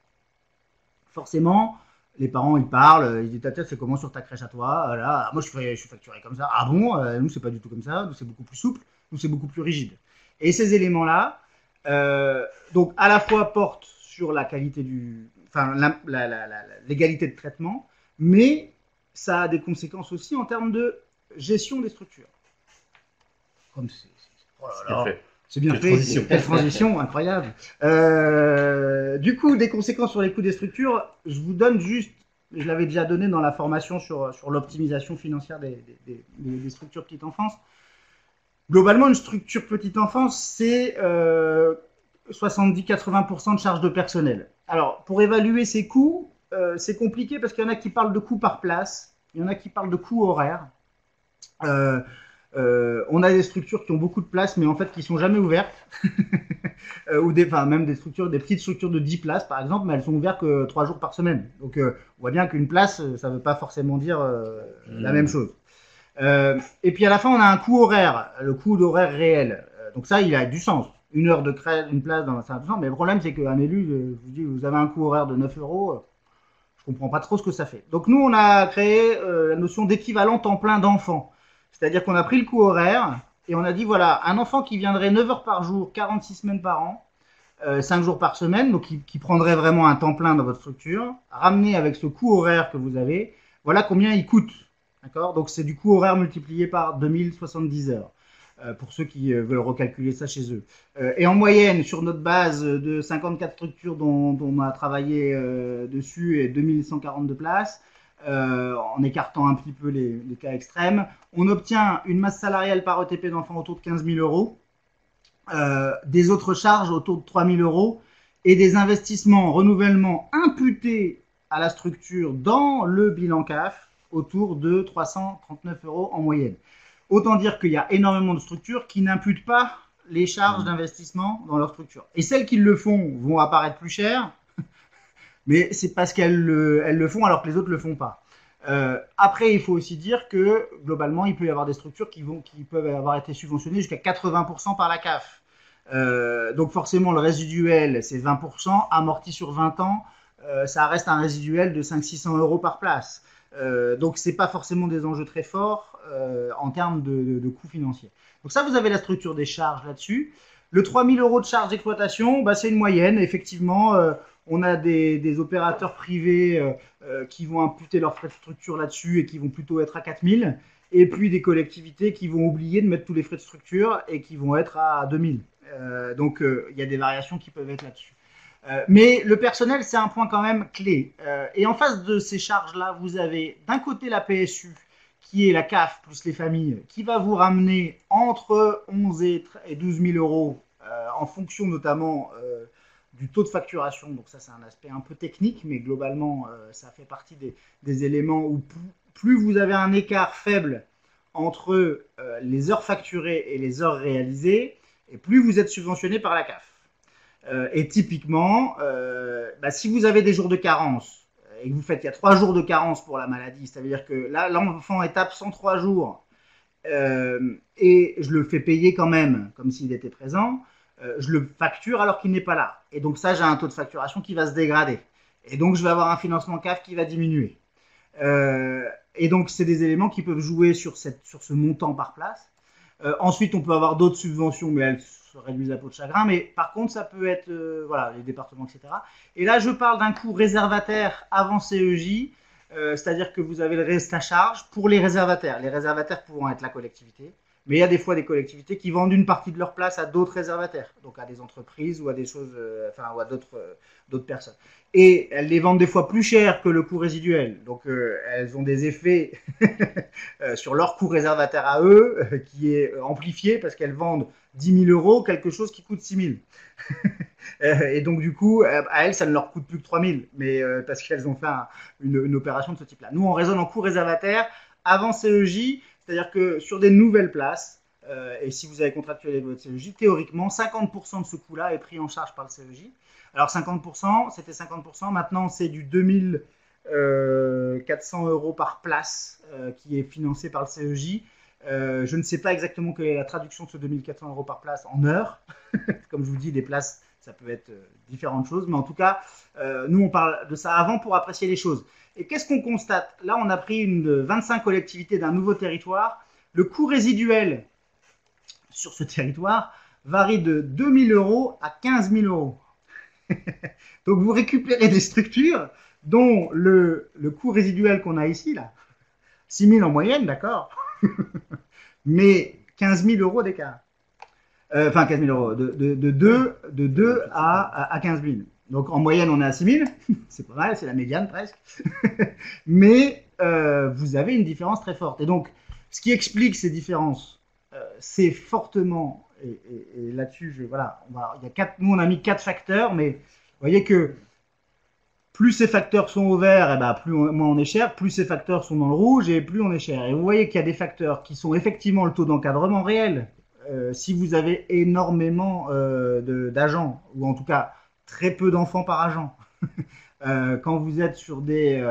forcément, les parents ils parlent, ils disent c'est comment sur ta crèche à toi? Là, moi je suis facturé comme ça. Ah bon? Nous c'est pas du tout comme ça, nous c'est beaucoup plus souple, nous c'est beaucoup plus rigide. Et ces éléments-là, donc à la fois portent sur la qualité enfin l'égalité de traitement, mais ça a des conséquences aussi en termes de gestion des structures. Comme oh là là, c'est bien fait, quelle transition, incroyable. Du coup, des conséquences sur les coûts des structures, je vous donne juste, je l'avais déjà donné dans la formation sur l'optimisation financière des structures petite enfance. Globalement, une structure petite enfance, c'est 70-80% de charges de personnel. Alors, pour évaluer ces coûts, c'est compliqué parce qu'il y en a qui parlent de coûts par place, il y en a qui parlent de coûts horaires. On a des structures qui ont beaucoup de place, mais en fait qui sont jamais ouvertes, ou même des petites structures de 10 places par exemple, mais elles sont ouvertes que 3 jours par semaine. Donc on voit bien qu'une place, ça ne veut pas forcément dire la même chose. Et puis à la fin, on a un coût horaire, le coût d'horaire réel. Donc ça, il a du sens. Une heure de crèche, une place, ça a du sens. Mais le problème, c'est qu'un élu, je vous dis, vous avez un coût horaire de 9 €, je comprends pas trop ce que ça fait. Donc nous, on a créé la notion d'équivalent temps plein d'enfant. C'est-à-dire qu'on a pris le coût horaire et on a dit, voilà, un enfant qui viendrait 9 heures par jour, 46 semaines par an, 5 jours par semaine, donc qui prendrait vraiment un temps plein dans votre structure, ramené avec ce coût horaire que vous avez, voilà combien il coûte. D'accord? Donc c'est du coût horaire multiplié par 2070 heures, pour ceux qui veulent recalculer ça chez eux. Et en moyenne, sur notre base de 54 structures dont on a travaillé dessus et 2142 places, en écartant un petit peu les cas extrêmes, on obtient une masse salariale par ETP d'enfant autour de 15 000 €, des autres charges autour de 3 000 € et des investissements renouvellement imputés à la structure dans le bilan CAF autour de 339 € en moyenne. Autant dire qu'il y a énormément de structures qui n'imputent pas les charges d'investissement dans leur structure. Et celles qui le font vont apparaître plus chères, mais c'est parce qu'elles le font alors que les autres ne le font pas. Après, il faut aussi dire que globalement, il peut y avoir des structures qui peuvent avoir été subventionnées jusqu'à 80% par la CAF. Donc forcément, le résiduel, c'est 20%, amorti sur 20 ans, ça reste un résiduel de 500-600 € par place. Donc ce n'est pas forcément des enjeux très forts en termes de coûts financiers. Donc ça, vous avez la structure des charges là-dessus. Le 3 000 € de charges d'exploitation, c'est une moyenne. Effectivement, on a des opérateurs privés qui vont imputer leurs frais de structure là-dessus et qui vont plutôt être à 4 000. Et puis des collectivités qui vont oublier de mettre tous les frais de structure et qui vont être à 2 000. Donc il y a des variations qui peuvent être là-dessus. Mais le personnel, c'est un point quand même clé. Et en face de ces charges-là, vous avez d'un côté la PSU, qui est la CAF plus les familles, qui va vous ramener entre 11 et 12 000 € en fonction notamment du taux de facturation. Donc ça, c'est un aspect un peu technique, mais globalement, ça fait partie des éléments où plus vous avez un écart faible entre les heures facturées et les heures réalisées, et plus vous êtes subventionné par la CAF. Et typiquement, si vous avez des jours de carence et que il y a 3 jours de carence pour la maladie, c'est-à-dire que là, l'enfant est absent 3 jours et je le fais payer quand même comme s'il était présent, je le facture alors qu'il n'est pas là. Et donc ça, j'ai un taux de facturation qui va se dégrader. Et donc, je vais avoir un financement CAF qui va diminuer. Et donc, c'est des éléments qui peuvent jouer sur ce montant par place. Ensuite, on peut avoir d'autres subventions, mais elles se réduisent à peau de chagrin. Mais par contre, ça peut être les départements, etc. Et là, je parle d'un coût réservataire avant CEJ, c'est-à-dire que vous avez le reste à charge pour les réservataires. Les réservataires pouvant être la collectivité, mais il y a des fois des collectivités qui vendent une partie de leur place à d'autres réservataires, donc à des entreprises ou à des choses, ou à d'autres personnes. Et elles les vendent des fois plus cher que le coût résiduel. Donc elles ont des effets sur leur coût réservataire à eux, qui est amplifié parce qu'elles vendent 10 000 € quelque chose qui coûte 6 000. Et donc du coup, à elles, ça ne leur coûte plus que 3 000, mais parce qu'elles ont fait une opération de ce type-là. Nous, on raisonne en coût réservataire avant CEJ, C'est-à-dire que sur des nouvelles places, et si vous avez contractualisé votre CEJ, théoriquement, 50% de ce coût-là est pris en charge par le CEJ. Alors 50%, c'était 50%, maintenant c'est du 2400 € par place qui est financé par le CEJ. Je ne sais pas exactement quelle est la traduction de ce 2400 € par place en heures. Comme je vous dis, les places, ça peut être différentes choses, mais en tout cas, nous on parle de ça avant pour apprécier les choses. Et qu'est-ce qu'on constate? Là, on a pris 25 collectivités d'un nouveau territoire. Le coût résiduel sur ce territoire varie de 2 000 € à 15 000 €. Donc vous récupérez des structures dont le coût résiduel qu'on a ici, là, 6 000 en moyenne, d'accord, mais 15 000 € d'écart. Enfin, 15 000 €, de 2 à 15 000. Donc en moyenne, on est à 6 000, c'est pas mal, c'est la médiane presque. Mais vous avez une différence très forte. Et donc, ce qui explique ces différences, c'est fortement, et là-dessus, voilà, nous on a mis 4 facteurs, mais vous voyez que plus ces facteurs sont au vert, et ben plus moins on est cher, plus ces facteurs sont dans le rouge, et plus on est cher. Et vous voyez qu'il y a des facteurs qui sont effectivement le taux d'encadrement réel. Si vous avez énormément d'agents, ou en tout cas très peu d'enfants par agent, quand vous êtes sur des...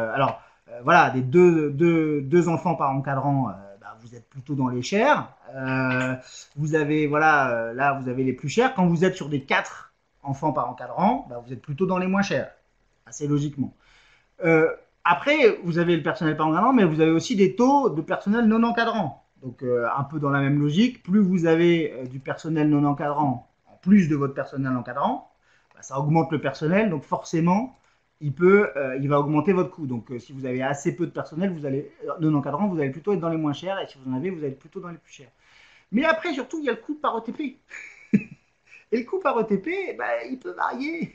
voilà, des deux enfants par encadrant, vous êtes plutôt dans les chers. Vous avez, voilà, là, vous avez les plus chers. Quand vous êtes sur des 4 enfants par encadrant, vous êtes plutôt dans les moins chers, assez logiquement. Après, vous avez le personnel par encadrant, mais vous avez aussi des taux de personnel non encadrant. Donc, un peu dans la même logique, plus vous avez du personnel non encadrant, en plus de votre personnel encadrant, ça augmente le personnel, donc forcément, il va augmenter votre coût. Donc, si vous avez assez peu de personnel, non encadrant, vous allez plutôt être dans les moins chers, et si vous en avez, vous allez être plutôt dans les plus chers. Mais après, surtout, il y a le coût par ETP. Et le coût par ETP, il peut varier.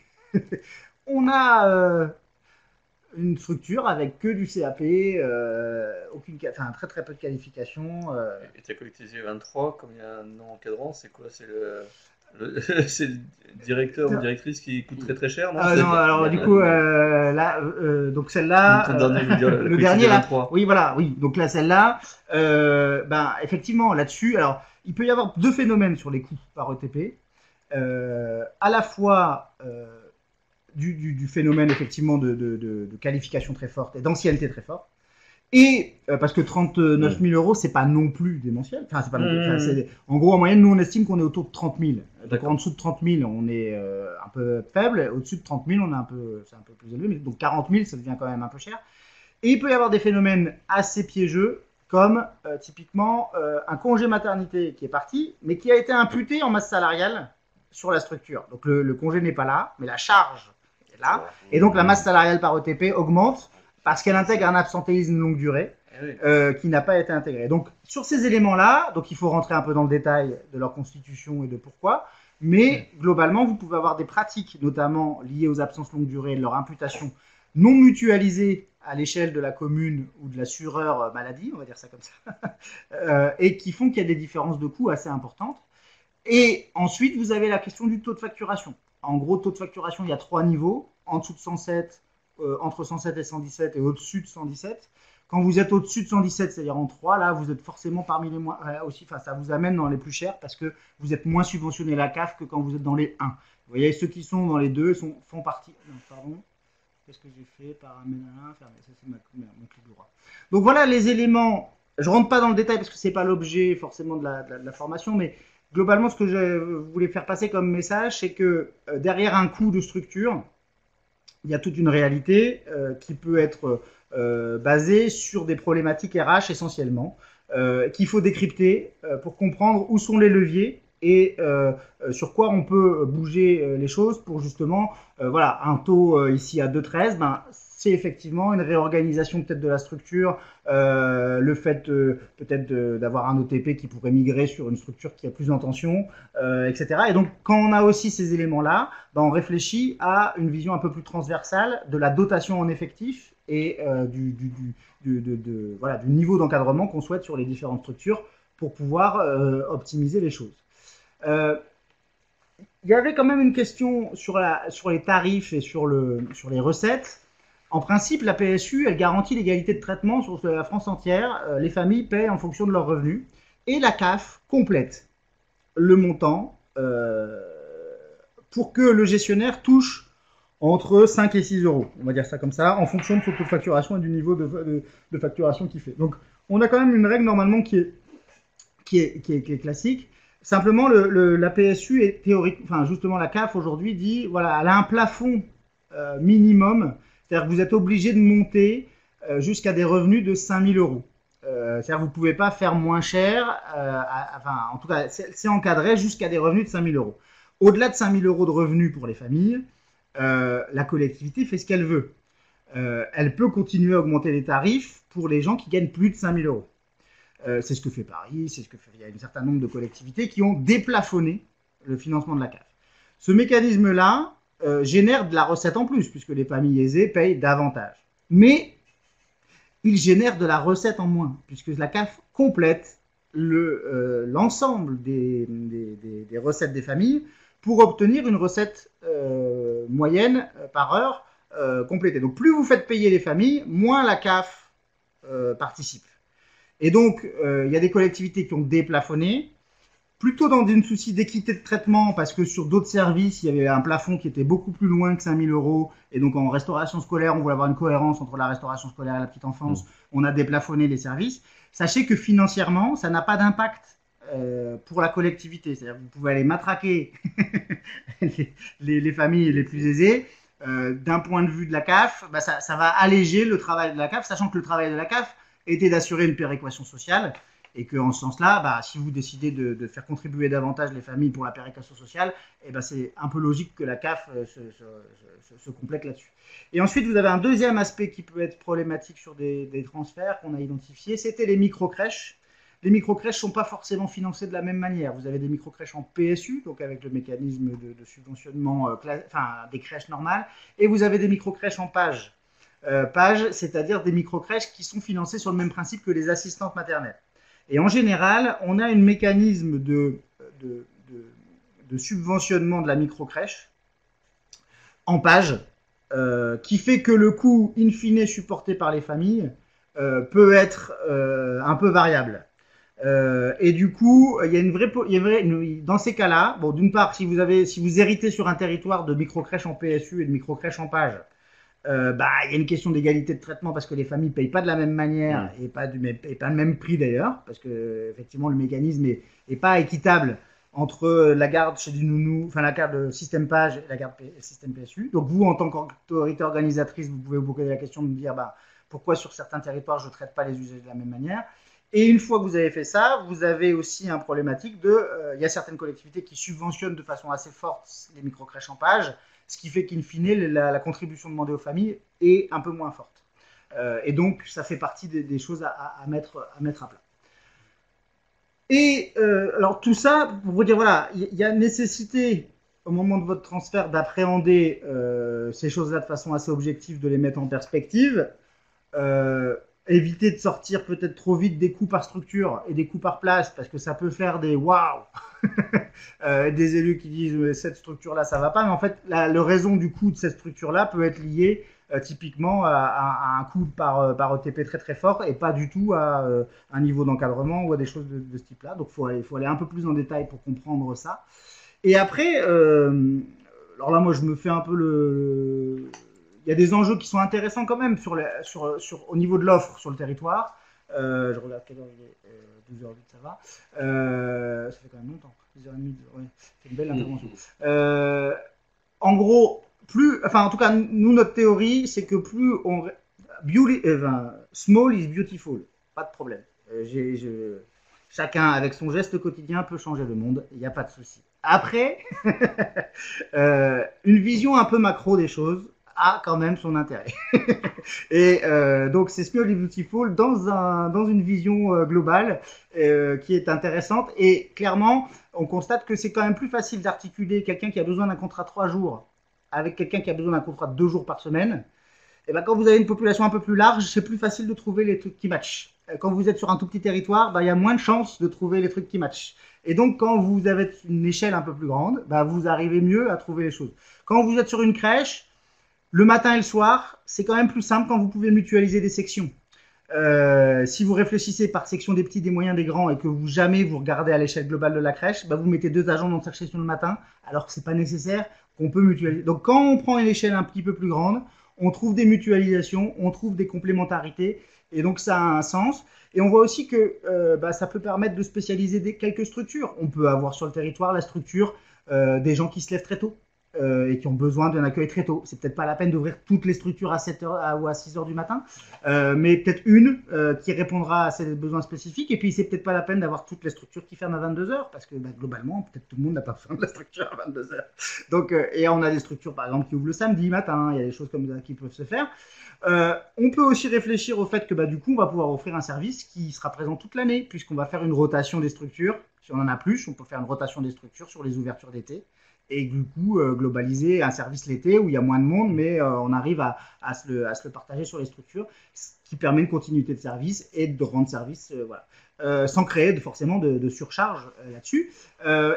On a une structure avec que du CAP, très très peu de qualifications. Et tu as collectivisé 23, comme il y a un nom encadrant, c'est quoi? C'est c'est le directeur ou directrice qui coûte très très cher, non? Non, alors du coup, là, donc celle-là, le dernier là, oui, voilà, oui, donc là, celle-là, effectivement, là-dessus, alors, il peut y avoir 2 phénomènes sur les coûts par ETP, à la fois du phénomène effectivement de qualification très forte et d'ancienneté très forte. Et parce que 39 000 €, c'est pas non plus démentiel. Enfin, c'est pas non plus, en gros, en moyenne, nous, on estime qu'on est autour de 30 000. Donc, en dessous de 30 000, on est un peu faible. Au-dessus de 30 000, c'est un peu plus élevé. Donc, 40 000, ça devient quand même un peu cher. Et il peut y avoir des phénomènes assez piégeux, comme typiquement un congé maternité qui est parti, mais qui a été imputé en masse salariale sur la structure. Donc, le congé n'est pas là, mais la charge est là. Et donc, la masse salariale par ETP augmente, parce qu'elle intègre un absentéisme longue durée qui n'a pas été intégré. Donc, sur ces éléments-là, donc il faut rentrer un peu dans le détail de leur constitution et de pourquoi, mais globalement, vous pouvez avoir des pratiques, notamment liées aux absences longue durée et de leur imputation, non mutualisées à l'échelle de la commune ou de l'assureur maladie, on va dire ça comme ça, et qui font qu'il y a des différences de coûts assez importantes. Et ensuite, vous avez la question du taux de facturation. En gros, taux de facturation, il y a 3 niveaux, en dessous de 107, entre 107 et 117 et au-dessus de 117. Quand vous êtes au-dessus de 117, c'est-à-dire en 3, là, vous êtes forcément parmi les moins... aussi, ça vous amène dans les plus chers parce que vous êtes moins subventionné la CAF que quand vous êtes dans les 1. Vous voyez, ceux qui sont dans les 2 font partie... Non, pardon. Qu'est-ce que j'ai fait? Paramètre 1, ça c'est mon clic droit. Donc voilà les éléments. Je ne rentre pas dans le détail parce que ce n'est pas l'objet forcément de la formation, mais globalement, ce que je voulais faire passer comme message, c'est que derrière un coût de structure, il y a toute une réalité qui peut être basée sur des problématiques RH essentiellement, qu'il faut décrypter pour comprendre où sont les leviers et sur quoi on peut bouger les choses pour justement, voilà, un taux ici à 2,13, c'est effectivement une réorganisation peut-être de la structure, le fait peut-être d'avoir un OTP qui pourrait migrer sur une structure qui a plus en tension, etc. Et donc, quand on a aussi ces éléments-là, on réfléchit à une vision un peu plus transversale de la dotation en effectifs et voilà, du niveau d'encadrement qu'on souhaite sur les différentes structures pour pouvoir optimiser les choses. Il y avait quand même une question sur les tarifs et sur les recettes. En principe, la PSU, elle garantit l'égalité de traitement sur la France entière. Les familles paient en fonction de leurs revenus. Et la CAF complète le montant pour que le gestionnaire touche entre 5 et 6 euros, on va dire ça comme ça, en fonction de son taux de facturation et du niveau de facturation qu'il fait. Donc, on a quand même une règle normalement qui est classique. Simplement, la PSU est théorique, enfin justement la CAF aujourd'hui dit, voilà, elle a un plafond minimum, c'est-à-dire que vous êtes obligé de monter jusqu'à des revenus de 5 000 euros. C'est-à-dire que vous ne pouvez pas faire moins cher, enfin en tout cas c'est encadré jusqu'à des revenus de 5 000 euros. Au-delà de 5 000 euros de revenus pour les familles, la collectivité fait ce qu'elle veut. Elle peut continuer à augmenter les tarifs pour les gens qui gagnent plus de 5 000 euros. C'est ce que fait Paris, c'est ce que fait, il y a un certain nombre de collectivités qui ont déplafonné le financement de la CAF. Ce mécanisme-là génère de la recette en plus, puisque les familles aisées payent davantage. Mais il génère de la recette en moins, puisque la CAF complète l'ensemble des recettes des familles pour obtenir une recette moyenne par heure complétée. Donc plus vous faites payer les familles, moins la CAF participe. Et donc, il y a des collectivités qui ont déplafonné, plutôt dans un souci d'équité de traitement, parce que sur d'autres services, il y avait un plafond qui était beaucoup plus loin que 5 000 euros. Et donc, en restauration scolaire, on voulait avoir une cohérence entre la restauration scolaire et la petite enfance. On a déplafonné les services. Sachez que financièrement, ça n'a pas d'impact pour la collectivité. C'est-à-dire que vous pouvez aller matraquer les familles les plus aisées. D'un point de vue de la CAF, bah ça va alléger le travail de la CAF, sachant que le travail de la CAF était d'assurer une péréquation sociale et qu'en ce sens-là, bah, si vous décidez de faire contribuer davantage les familles pour la péréquation sociale, eh ben, c'est un peu logique que la CAF se complète là-dessus. Et ensuite, vous avez un deuxième aspect qui peut être problématique sur des transferts qu'on a identifiés, c'était les micro-crèches. Les micro-crèches ne sont pas forcément financées de la même manière. Vous avez des micro-crèches en PSU, donc avec le mécanisme de subventionnement des crèches normales, et vous avez des micro-crèches en PAGE. PAGE, c'est-à-dire des micro-crèches qui sont financées sur le même principe que les assistantes maternelles. Et en général, on a un mécanisme de subventionnement de la micro-crèche en PAGE qui fait que le coût in fine supporté par les familles peut être un peu variable. Et du coup, il y a dans ces cas-là, bon, d'une part, si vous héritez sur un territoire de micro-crèches en PSU et de micro-crèches en PAGE, il y a une question d'égalité de traitement parce que les familles ne payent pas de la même manière et pas le même prix d'ailleurs, parce que effectivement le mécanisme n'est pas équitable entre la garde chez du nounou, enfin la garde système PAGE et la garde système PSU. Donc vous, en tant qu'autorité organisatrice, vous pouvez vous poser la question de me dire pourquoi sur certains territoires je ne traite pas les usagers de la même manière. Et une fois que vous avez fait ça, vous avez aussi un problématique il y a certaines collectivités qui subventionnent de façon assez forte les micro-crèches en PAGE, ce qui fait qu'in fine, la contribution demandée aux familles est un peu moins forte. Et donc, ça fait partie des choses à mettre à plat. Et alors, tout ça, pour vous dire, voilà, il y a nécessité, au moment de votre transfert, d'appréhender ces choses-là de façon assez objective, de les mettre en perspective. Éviter de sortir peut-être trop vite des coûts par structure et des coûts par place, parce que ça peut faire des waouh des élus qui disent cette structure-là, ça va pas. Mais en fait, la raison du coût de cette structure-là peut être liée typiquement à un coût par ETP très très fort et pas du tout à un niveau d'encadrement ou à des choses de ce type-là. Donc, il faut aller un peu plus en détail pour comprendre ça. Et après, alors là, moi, je me fais un peu il y a des enjeux qui sont intéressants quand même au niveau de l'offre sur le territoire. Je regarde quelle heure il est, 12h08, ça va. Ça fait quand même longtemps, 10h30, ouais, c'est une belle intervention. En gros, en tout cas, nous, notre théorie, c'est que plus small is beautiful, pas de problème. Chacun, avec son geste quotidien, peut changer le monde, il n'y a pas de souci. Après, une vision un peu macro des choses a quand même son intérêt. Et donc c'est Small is Beautiful dans une vision globale qui est intéressante. Et clairement, on constate que c'est quand même plus facile d'articuler quelqu'un qui a besoin d'un contrat 3 jours avec quelqu'un qui a besoin d'un contrat de 2 jours par semaine. Et quand vous avez une population un peu plus large, c'est plus facile de trouver les trucs qui matchent. Quand vous êtes sur un tout petit territoire, il y a moins de chances de trouver les trucs qui matchent. Et donc, quand vous avez une échelle un peu plus grande, vous arrivez mieux à trouver les choses. Quand vous êtes sur une crèche, Le matin et le soir, c'est quand même plus simple quand vous pouvez mutualiser des sections. Si vous réfléchissez par section des petits, des moyens, des grands et que jamais vous regardez à l'échelle globale de la crèche, bah vous mettez 2 agents dans chaque section le matin alors que c'est pas nécessaire, qu'on peut mutualiser. Donc quand on prend une échelle un petit peu plus grande, on trouve des mutualisations, on trouve des complémentarités et donc ça a un sens. Et on voit aussi que ça peut permettre de spécialiser quelques structures. On peut avoir sur le territoire la structure des gens qui se lèvent très tôt. Et qui ont besoin d'un accueil très tôt. C'est peut-être pas la peine d'ouvrir toutes les structures à 7h ou à 6h du matin, mais peut-être une qui répondra à ces besoins spécifiques. Et puis, c'est peut-être pas la peine d'avoir toutes les structures qui ferment à 22h, parce que globalement, peut-être tout le monde n'a pas besoin de la structure à 22h. Donc, et on a des structures, par exemple, qui ouvrent le samedi matin. Il y a des choses comme ça qui peuvent se faire. On peut aussi réfléchir au fait que du coup, on va pouvoir offrir un service qui sera présent toute l'année, puisqu'on va faire une rotation des structures. Si on en a plus, on peut faire une rotation des structures sur les ouvertures d'été. Et du coup, globaliser un service l'été où il y a moins de monde, mais on arrive à se le partager sur les structures, ce qui permet une continuité de service et de rendre service, sans créer forcément de surcharge là-dessus.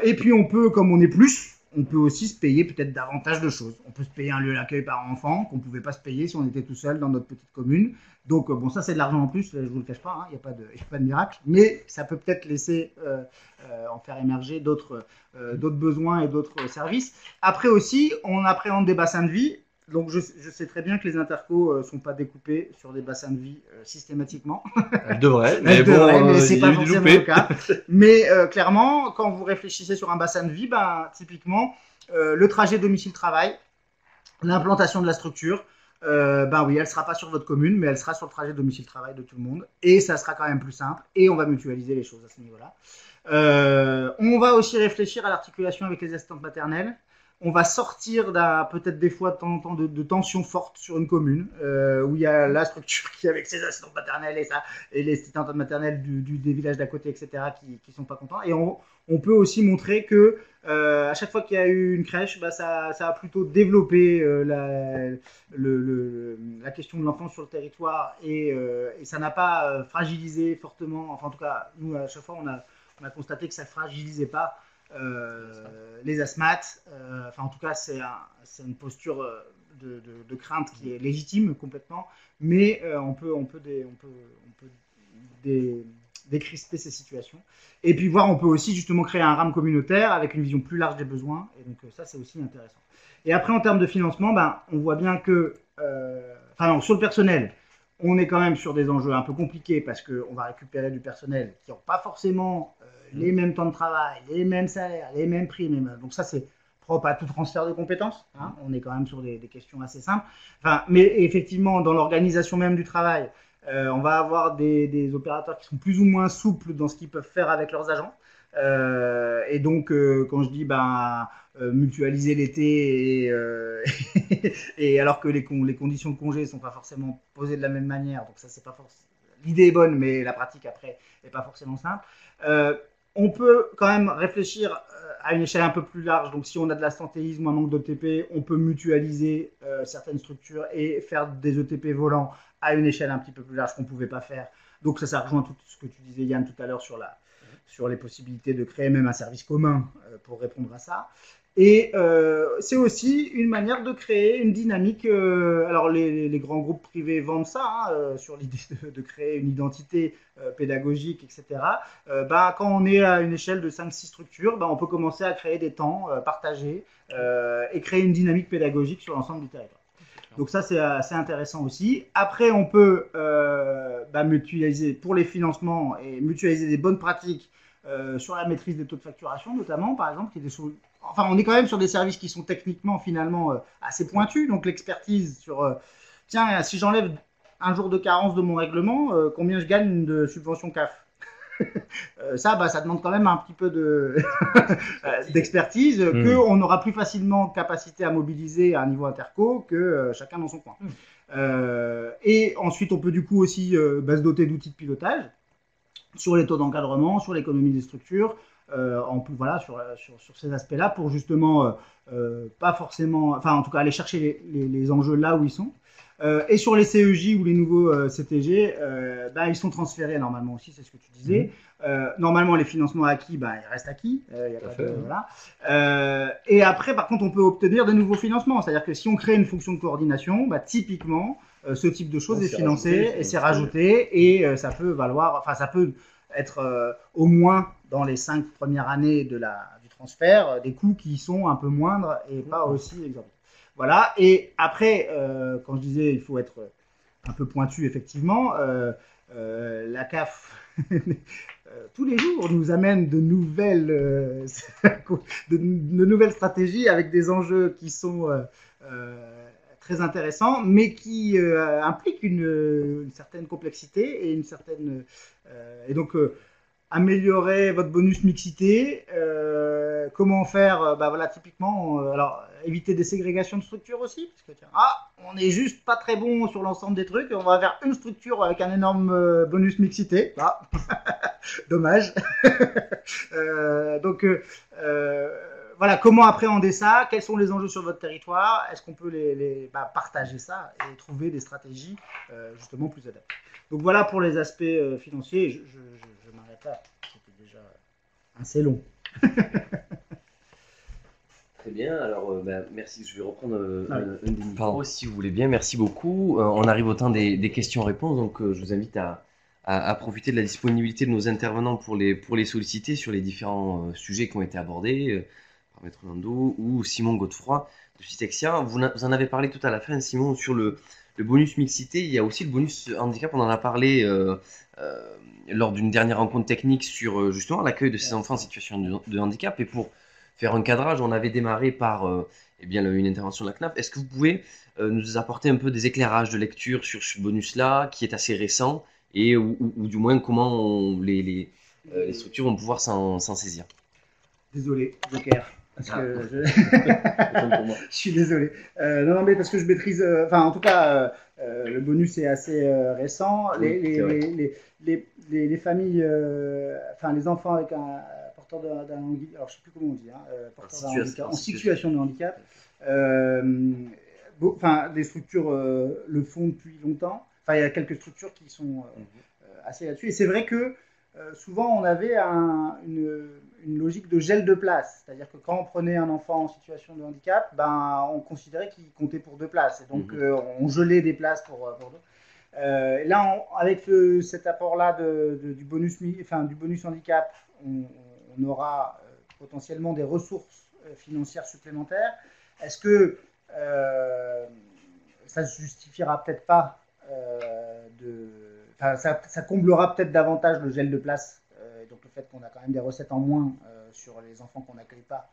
Et puis, on peut, comme on est plus, on peut aussi se payer peut-être davantage de choses. On peut se payer un lieu d'accueil par enfant qu'on ne pouvait pas se payer si on était tout seul dans notre petite commune. Donc, bon, ça, c'est de l'argent en plus, je ne vous le cache pas, il n'y a pas de miracle, mais ça peut peut-être laisser en faire émerger d'autres besoins et d'autres services. Après aussi, on appréhende des bassins de vie. Donc, je sais très bien que les intercos ne sont pas découpés sur des bassins de vie systématiquement. Elles devraient, mais ce n'est pas forcément le cas. Mais clairement, quand vous réfléchissez sur un bassin de vie, typiquement, le trajet domicile-travail, l'implantation de la structure, oui, elle ne sera pas sur votre commune, mais elle sera sur le trajet domicile-travail de tout le monde. Et ça sera quand même plus simple. Et on va mutualiser les choses à ce niveau-là. On va aussi réfléchir à l'articulation avec les assistantes maternelles. On va sortir peut-être des fois de temps en temps de tensions fortes sur une commune où il y a la structure qui est avec ses assistantes maternelles et les assistantes maternelles des villages d'à côté, etc., qui sont pas contents. Et on peut aussi montrer que à chaque fois qu'il y a eu une crèche, ça a plutôt développé la question de l'enfant sur le territoire et ça n'a pas fragilisé fortement. Enfin, en tout cas, nous, à chaque fois, on a constaté que ça ne fragilisait pas les asthmates. En tout cas, c'est une posture de crainte qui est légitime complètement, mais on peut décrisper ces situations. Et puis on peut aussi justement créer un RAM communautaire avec une vision plus large des besoins. Et donc ça, c'est aussi intéressant. Et après, en termes de financement, on voit bien que, sur le personnel, on est quand même sur des enjeux un peu compliqués parce qu'on va récupérer du personnel qui n'ont pas forcément les mêmes temps de travail, les mêmes salaires, les mêmes primes. Donc ça, c'est propre à tout transfert de compétences. On est quand même sur des questions assez simples. Mais effectivement, dans l'organisation même du travail, on va avoir des opérateurs qui sont plus ou moins souples dans ce qu'ils peuvent faire avec leurs agents. Et donc, quand je dis mutualiser l'été et alors que les conditions de congé ne sont pas forcément posées de la même manière, donc ça, c'est pas forcément... L'idée est bonne, mais la pratique après n'est pas forcément simple. On peut quand même réfléchir à une échelle un peu plus large. Donc, si on a de l'absentéisme ou un manque d'ETP, on peut mutualiser certaines structures et faire des ETP volants à une échelle un petit peu plus large qu'on ne pouvait pas faire. Donc, ça rejoint tout ce que tu disais, Yann, tout à l'heure sur les possibilités de créer même un service commun pour répondre à ça. Et c'est aussi une manière de créer une dynamique. Alors, les grands groupes privés vendent ça sur l'idée de créer une identité pédagogique, etc. Quand on est à une échelle de 5-6 structures, on peut commencer à créer des temps partagés et créer une dynamique pédagogique sur l'ensemble du territoire. Donc ça, c'est assez intéressant aussi. Après, on peut mutualiser pour les financements et mutualiser des bonnes pratiques sur la maîtrise des taux de facturation, notamment, par exemple, on est quand même sur des services qui sont techniquement, finalement, assez pointus. Donc, l'expertise sur, tiens, si j'enlève un jour de carence de mon règlement, combien je gagne de subvention CAF ça demande quand même un petit peu d'expertise qu'on aura plus facilement capacité à mobiliser à un niveau interco que chacun dans son coin. Et ensuite, on peut du coup aussi se doter d'outils de pilotage sur les taux d'encadrement, sur l'économie des structures, sur ces aspects-là pour justement pas forcément, en tout cas aller chercher les enjeux là où ils sont. Et sur les CEJ ou les nouveaux CTG, ils sont transférés normalement aussi, c'est ce que tu disais. Normalement, les financements acquis, ils restent acquis. Y a pas de, voilà. Et après, par contre, on peut obtenir de nouveaux financements. C'est-à-dire que si on crée une fonction de coordination, typiquement, ce type de choses est financé et c'est rajouté. Et ça peut valoir, enfin, ça peut être au moins dans les 5 premières années du transfert, des coûts qui sont un peu moindres et pas aussi exorbitants. Voilà. Et après, quand je disais il faut être un peu pointu, effectivement, la CAF tous les jours nous amène de nouvelles stratégies avec des enjeux qui sont très intéressants, mais qui impliquent une certaine complexité et une certaine et donc améliorer votre bonus mixité. Comment faire voilà, typiquement, alors éviter des ségrégations de structures aussi, parce que tiens, on est juste pas très bon sur l'ensemble des trucs, on va faire une structure avec un énorme bonus mixité. Dommage. Donc voilà, comment appréhender ça, quels sont les enjeux sur votre territoire, est-ce qu'on peut partager ça et trouver des stratégies justement plus adaptées. Donc voilà pour les aspects financiers, je m'arrête là, c'était déjà assez long. Très bien, alors merci, je vais reprendre un des micros si vous voulez bien, merci beaucoup. On arrive au temps des questions-réponses, donc je vous invite à profiter de la disponibilité de nos intervenants pour les solliciter sur les différents sujets qui ont été abordés par Maître Lando ou Simon Godefroy de Citexia. Vous en avez parlé tout à la fin, Simon, sur le bonus mixité. Il y a aussi le bonus handicap, on en a parlé lors d'une dernière rencontre technique sur justement l'accueil de ces enfants en situation de handicap. Et pour faire un cadrage, on avait démarré par une intervention de la CNAF. Est-ce que vous pouvez nous apporter un peu des éclairages de lecture sur ce bonus-là, qui est assez récent, et ou du moins comment les structures vont pouvoir s'en saisir? Désolé, Joker. Parce que je suis désolé. Non, mais parce que je maîtrise. En tout cas, le bonus est assez récent. Les familles, les enfants avec un porteur d'un handicap, alors je ne sais plus comment on dit, porteur d'un handicap, en situation de handicap. Les structures le font depuis longtemps. Il y a quelques structures qui sont assez là-dessus. Et c'est vrai que souvent, on avait une logique de gel de place. C'est-à-dire que quand on prenait un enfant en situation de handicap, on considérait qu'il comptait pour 2 places. Et donc, on gelait des places pour deux. Là, avec cet apport-là du bonus handicap, on aura potentiellement des ressources financières supplémentaires. Est-ce que ça ne justifiera peut-être pas ça comblera peut-être davantage le gel de place, donc le fait qu'on a quand même des recettes en moins sur les enfants qu'on n'accueille pas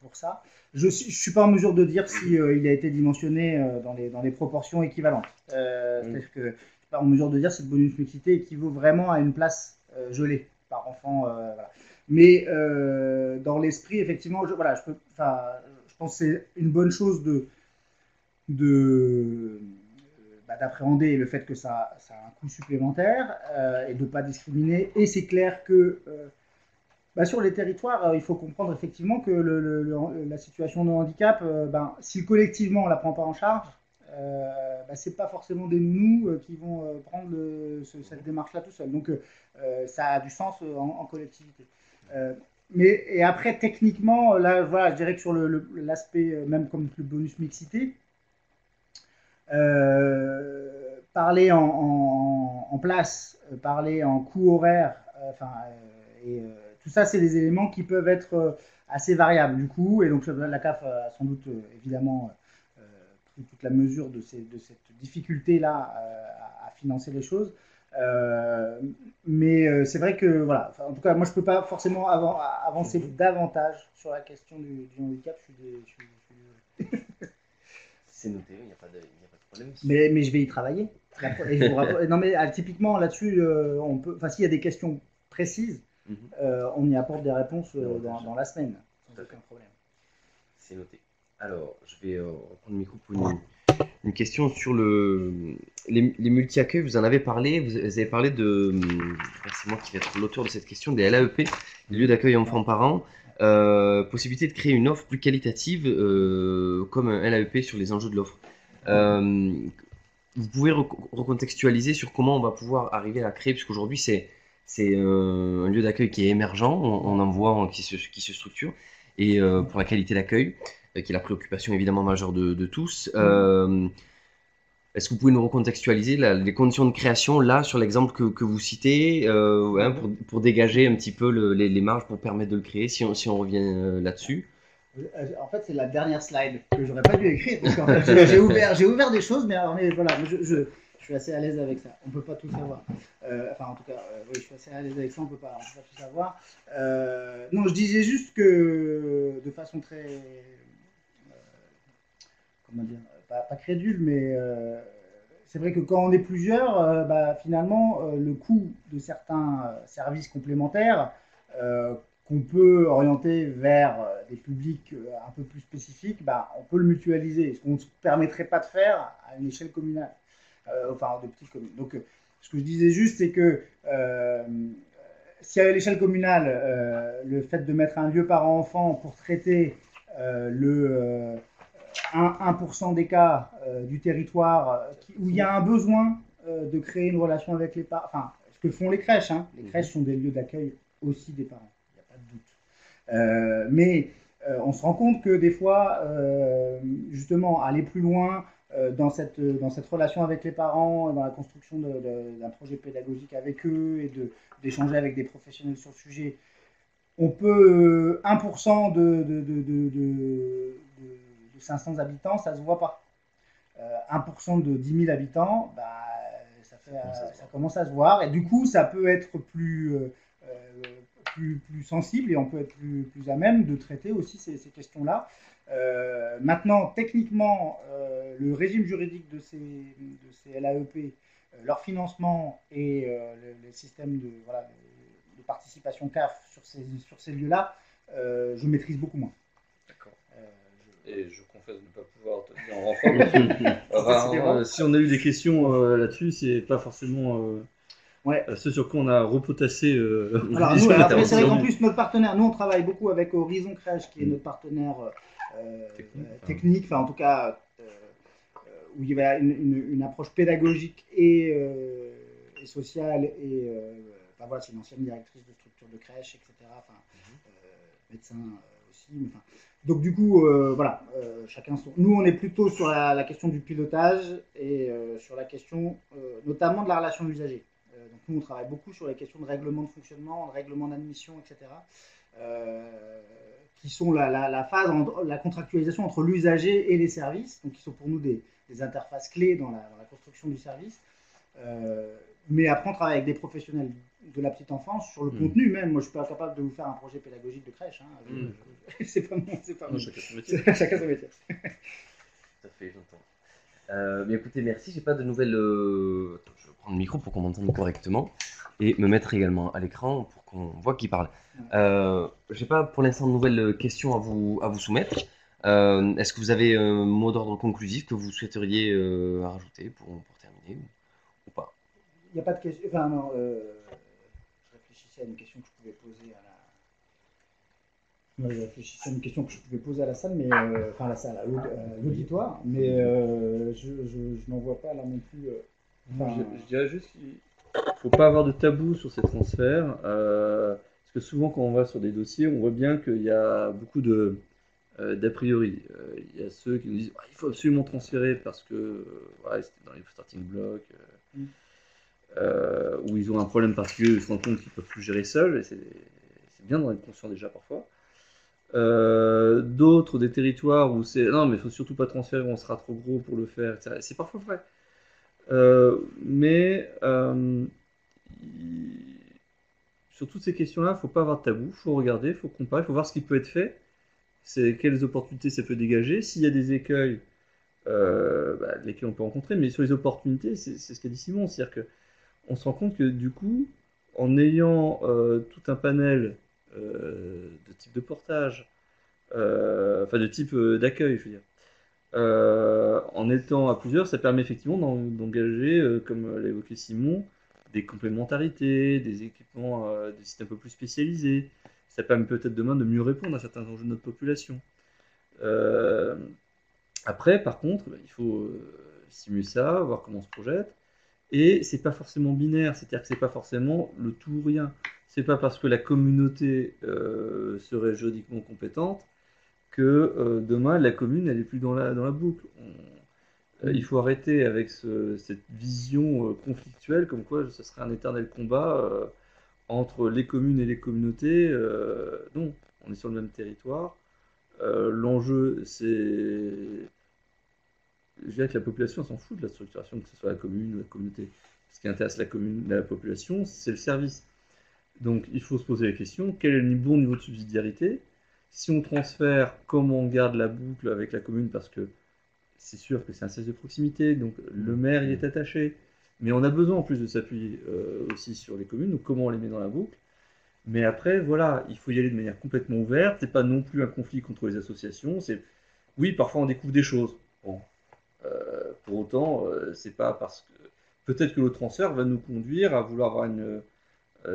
pour ça. Je ne suis pas en mesure de dire si il a été dimensionné dans les proportions équivalentes. C'est-à-dire que je ne suis pas en mesure de dire si le bonus mixité équivaut vraiment à une place gelée par enfant. Voilà. Mais dans l'esprit, effectivement, je pense que c'est une bonne chose d'appréhender le fait que ça a un coût supplémentaire et de ne pas discriminer. Et c'est clair que sur les territoires, il faut comprendre effectivement que la situation de handicap, si collectivement on ne la prend pas en charge, ce n'est pas forcément des nounous qui vont prendre cette démarche-là tout seul. Donc ça a du sens en collectivité. Et après, techniquement, là, voilà, je dirais que sur l'aspect, même comme le bonus mixité, parler en place, parler en coût horaire, tout ça, c'est des éléments qui peuvent être assez variables du coup. Et donc la CAF a sans doute évidemment pris toute la mesure de cette difficulté-là à financer les choses. Mais c'est vrai que voilà. En tout cas, moi, je peux pas forcément avancer davantage sur la question du handicap. Je suis C'est noté, il n'y a pas de problème. Mais je vais y travailler. Et je vous non, mais typiquement là-dessus, on peut. Enfin, s'il y a des questions précises, on y apporte des réponses dans la semaine, sans aucun problème. C'est noté. Alors, je vais reprendre le micro pour une question sur les multi-accueils. Vous en avez parlé. Vous avez parlé de. C'est moi qui vais être l'auteur de cette question, des LAEP, les lieux d'accueil enfants-parents. Possibilité de créer une offre plus qualitative comme un LAEP sur les enjeux de l'offre. vous pouvez recontextualiser sur comment on va pouvoir arriver à créer, puisqu'aujourd'hui c'est un lieu d'accueil qui est émergent, on en voit qui se structure, et pour la qualité d'accueil, qui est la préoccupation évidemment majeure de tous. Est-ce que vous pouvez nous recontextualiser les conditions de création là sur l'exemple que vous citez hein, pour dégager un petit peu les marges pour permettre de le créer si on revient là-dessus? En fait, c'est la dernière slide que j'aurais pas dû écrire parce qu'en fait, j'ai ouvert des choses, mais voilà, je suis assez à l'aise avec ça. On peut pas tout savoir. Enfin, en tout cas, oui, je suis assez à l'aise avec ça. On peut pas tout savoir. Non, je disais juste que de façon très, comment dire, pas crédule, mais c'est vrai que quand on est plusieurs, finalement, le coût de certains services complémentaires qu'on peut orienter vers des publics un peu plus spécifiques, on peut le mutualiser, ce qu'on ne se permettrait pas de faire à une échelle communale, enfin de petites communes. Donc, ce que je disais juste, c'est que si à l'échelle communale, le fait de mettre un lieu par enfant pour traiter le 1% des cas du territoire où il y a un besoin de créer une relation avec les parents, enfin, ce que font les crèches. Hein. Les crèches sont des lieux d'accueil aussi des parents, il n'y a pas de doute. Mais on se rend compte que des fois, justement, aller plus loin dans cette relation avec les parents, dans la construction d'un projet pédagogique avec eux et d'échanger avec des professionnels sur le sujet, on peut 1% de 500 habitants, ça ne se voit pas. 1% de 10 000 habitants, ça commence à se voir. Et du coup, ça peut être plus sensible et on peut être plus à même de traiter aussi ces questions-là. Maintenant, techniquement, le régime juridique de ces LAEP, leur financement et les systèmes de participation CAF sur ces lieux-là, je maîtrise beaucoup moins. D'accord. Et je confesse ne pas pouvoir te dire en renfort. Si on a eu des questions là-dessus, c'est pas forcément ce sur quoi on a repotassé. Alors, c'est vrai qu'en plus, notre partenaire, nous on travaille beaucoup avec Horizon Crèche, qui est notre partenaire technique, enfin en tout cas, où il y a une approche pédagogique et sociale, et voilà, c'est une ancienne directrice de structure de crèche, etc. Enfin, médecin aussi. Enfin, donc du coup, voilà, chacun son. Nous, on est plutôt sur la question du pilotage et sur la question notamment de la relation usager. Donc nous, on travaille beaucoup sur les questions de règlement de fonctionnement, de règlement d'admission, etc. Qui sont la phase, la contractualisation entre l'usager et les services, donc qui sont pour nous des interfaces clés dans la construction du service. Mais après, on travaille avec des professionnels de la petite enfance sur le contenu même. Moi, je suis pas capable de vous faire un projet pédagogique de crèche. Hein. C'est pas mon. Chacun son métier. Chacun son métier. Tout à fait, j'entends. Mais écoutez, merci. J'ai pas de nouvelles. Je vais prendre le micro pour qu'on m'entende correctement et me mettre également à l'écran pour qu'on voit qui parle. J'ai pas pour l'instant de nouvelles questions à vous soumettre. Est-ce que vous avez un mot d'ordre conclusif que vous souhaiteriez rajouter pour terminer ou pas? Il n'y a pas de question. Enfin, non. Je réfléchissais à une question que je pouvais poser je réfléchissais à une question que je pouvais poser à la salle, mais enfin à la salle, à l'auditoire, mais je n'en vois pas là non plus. Je dirais juste qu'il ne faut pas avoir de tabou sur ces transferts, parce que souvent quand on va sur des dossiers, on voit bien qu'il y a beaucoup d'a priori. Il y a ceux qui nous disent il faut absolument transférer parce que c'était dans les starting blocks, où ils ont un problème parce qu'ils se rendent compte qu'ils ne peuvent plus gérer seuls, et c'est bien d'en être conscient déjà parfois. D'autres, des territoires où c'est non mais il faut surtout pas transférer, on sera trop gros pour le faire, etc. C'est parfois vrai. Mais sur toutes ces questions-là, il ne faut pas avoir de tabou, il faut regarder, il faut comparer, il faut voir ce qui peut être fait, quelles opportunités ça peut dégager. S'il y a des écueils, lesquels on peut rencontrer, mais sur les opportunités, c'est ce qu'a dit Simon, c'est-à-dire qu'on se rend compte que du coup, en ayant tout un panel de type de portage, enfin de type d'accueil, je veux dire, en étant à plusieurs, ça permet effectivement d'engager, comme l'a évoqué Simon, des complémentarités, des équipements, des sites un peu plus spécialisés. Ça permet peut-être demain de mieux répondre à certains enjeux de notre population. Après, par contre, il faut, simuler ça, voir comment on se projette. Et c'est pas forcément binaire, c'est-à-dire que c'est pas forcément le tout ou rien. C'est pas parce que la communauté serait juridiquement compétente que demain la commune elle est plus dans la boucle. Il faut arrêter avec cette vision conflictuelle comme quoi ce serait un éternel combat entre les communes et les communautés. Non, on est sur le même territoire. L'enjeu, c'est. Je dirais que la population s'en fout de la structuration, que ce soit la commune ou la communauté. Ce qui intéresse la population, c'est le service. Donc il faut se poser la question, quel est le bon niveau de subsidiarité? Si on transfère, comment on garde la boucle avec la commune? Parce que c'est sûr que c'est un service de proximité, donc le maire y est attaché. Mais on a besoin en plus de s'appuyer aussi sur les communes, donc comment on les met dans la boucle. Mais après, voilà, il faut y aller de manière complètement ouverte. C'est pas non plus un conflit contre les associations. Oui, parfois on découvre des choses. Bon. Pour autant, c'est pas parce que peut-être que le transfert va nous conduire à vouloir avoir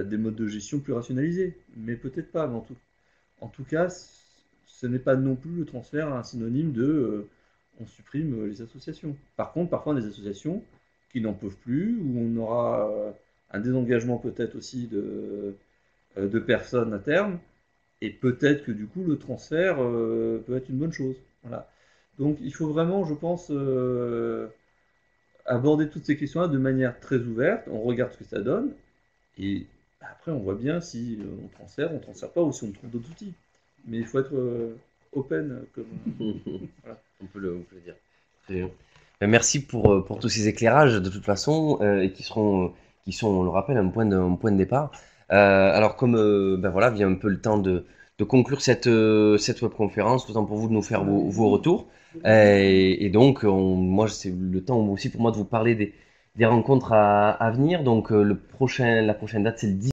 des modes de gestion plus rationalisés, mais peut-être pas. Mais en tout cas, ce n'est pas non plus le transfert un synonyme de on supprime les associations. Par contre, parfois des associations qui n'en peuvent plus, où on aura un désengagement peut-être aussi de personnes à terme, et peut-être que du coup le transfert peut être une bonne chose. Voilà. Donc il faut vraiment, je pense, aborder toutes ces questions-là de manière très ouverte. On regarde ce que ça donne, et après on voit bien si on transfère pas, ou si on trouve d'autres outils. Mais il faut être open. Voilà. On peut le dire. Très bien. Merci pour tous ces éclairages, de toute façon, et qui sont, on le rappelle, un point de départ. Alors, comme voilà, vient un peu le temps de conclure cette webconférence, le temps pour vous de nous faire vos retours. Et donc, moi, c'est le temps aussi pour moi de vous parler des rencontres à venir. Donc, la prochaine date, c'est le 10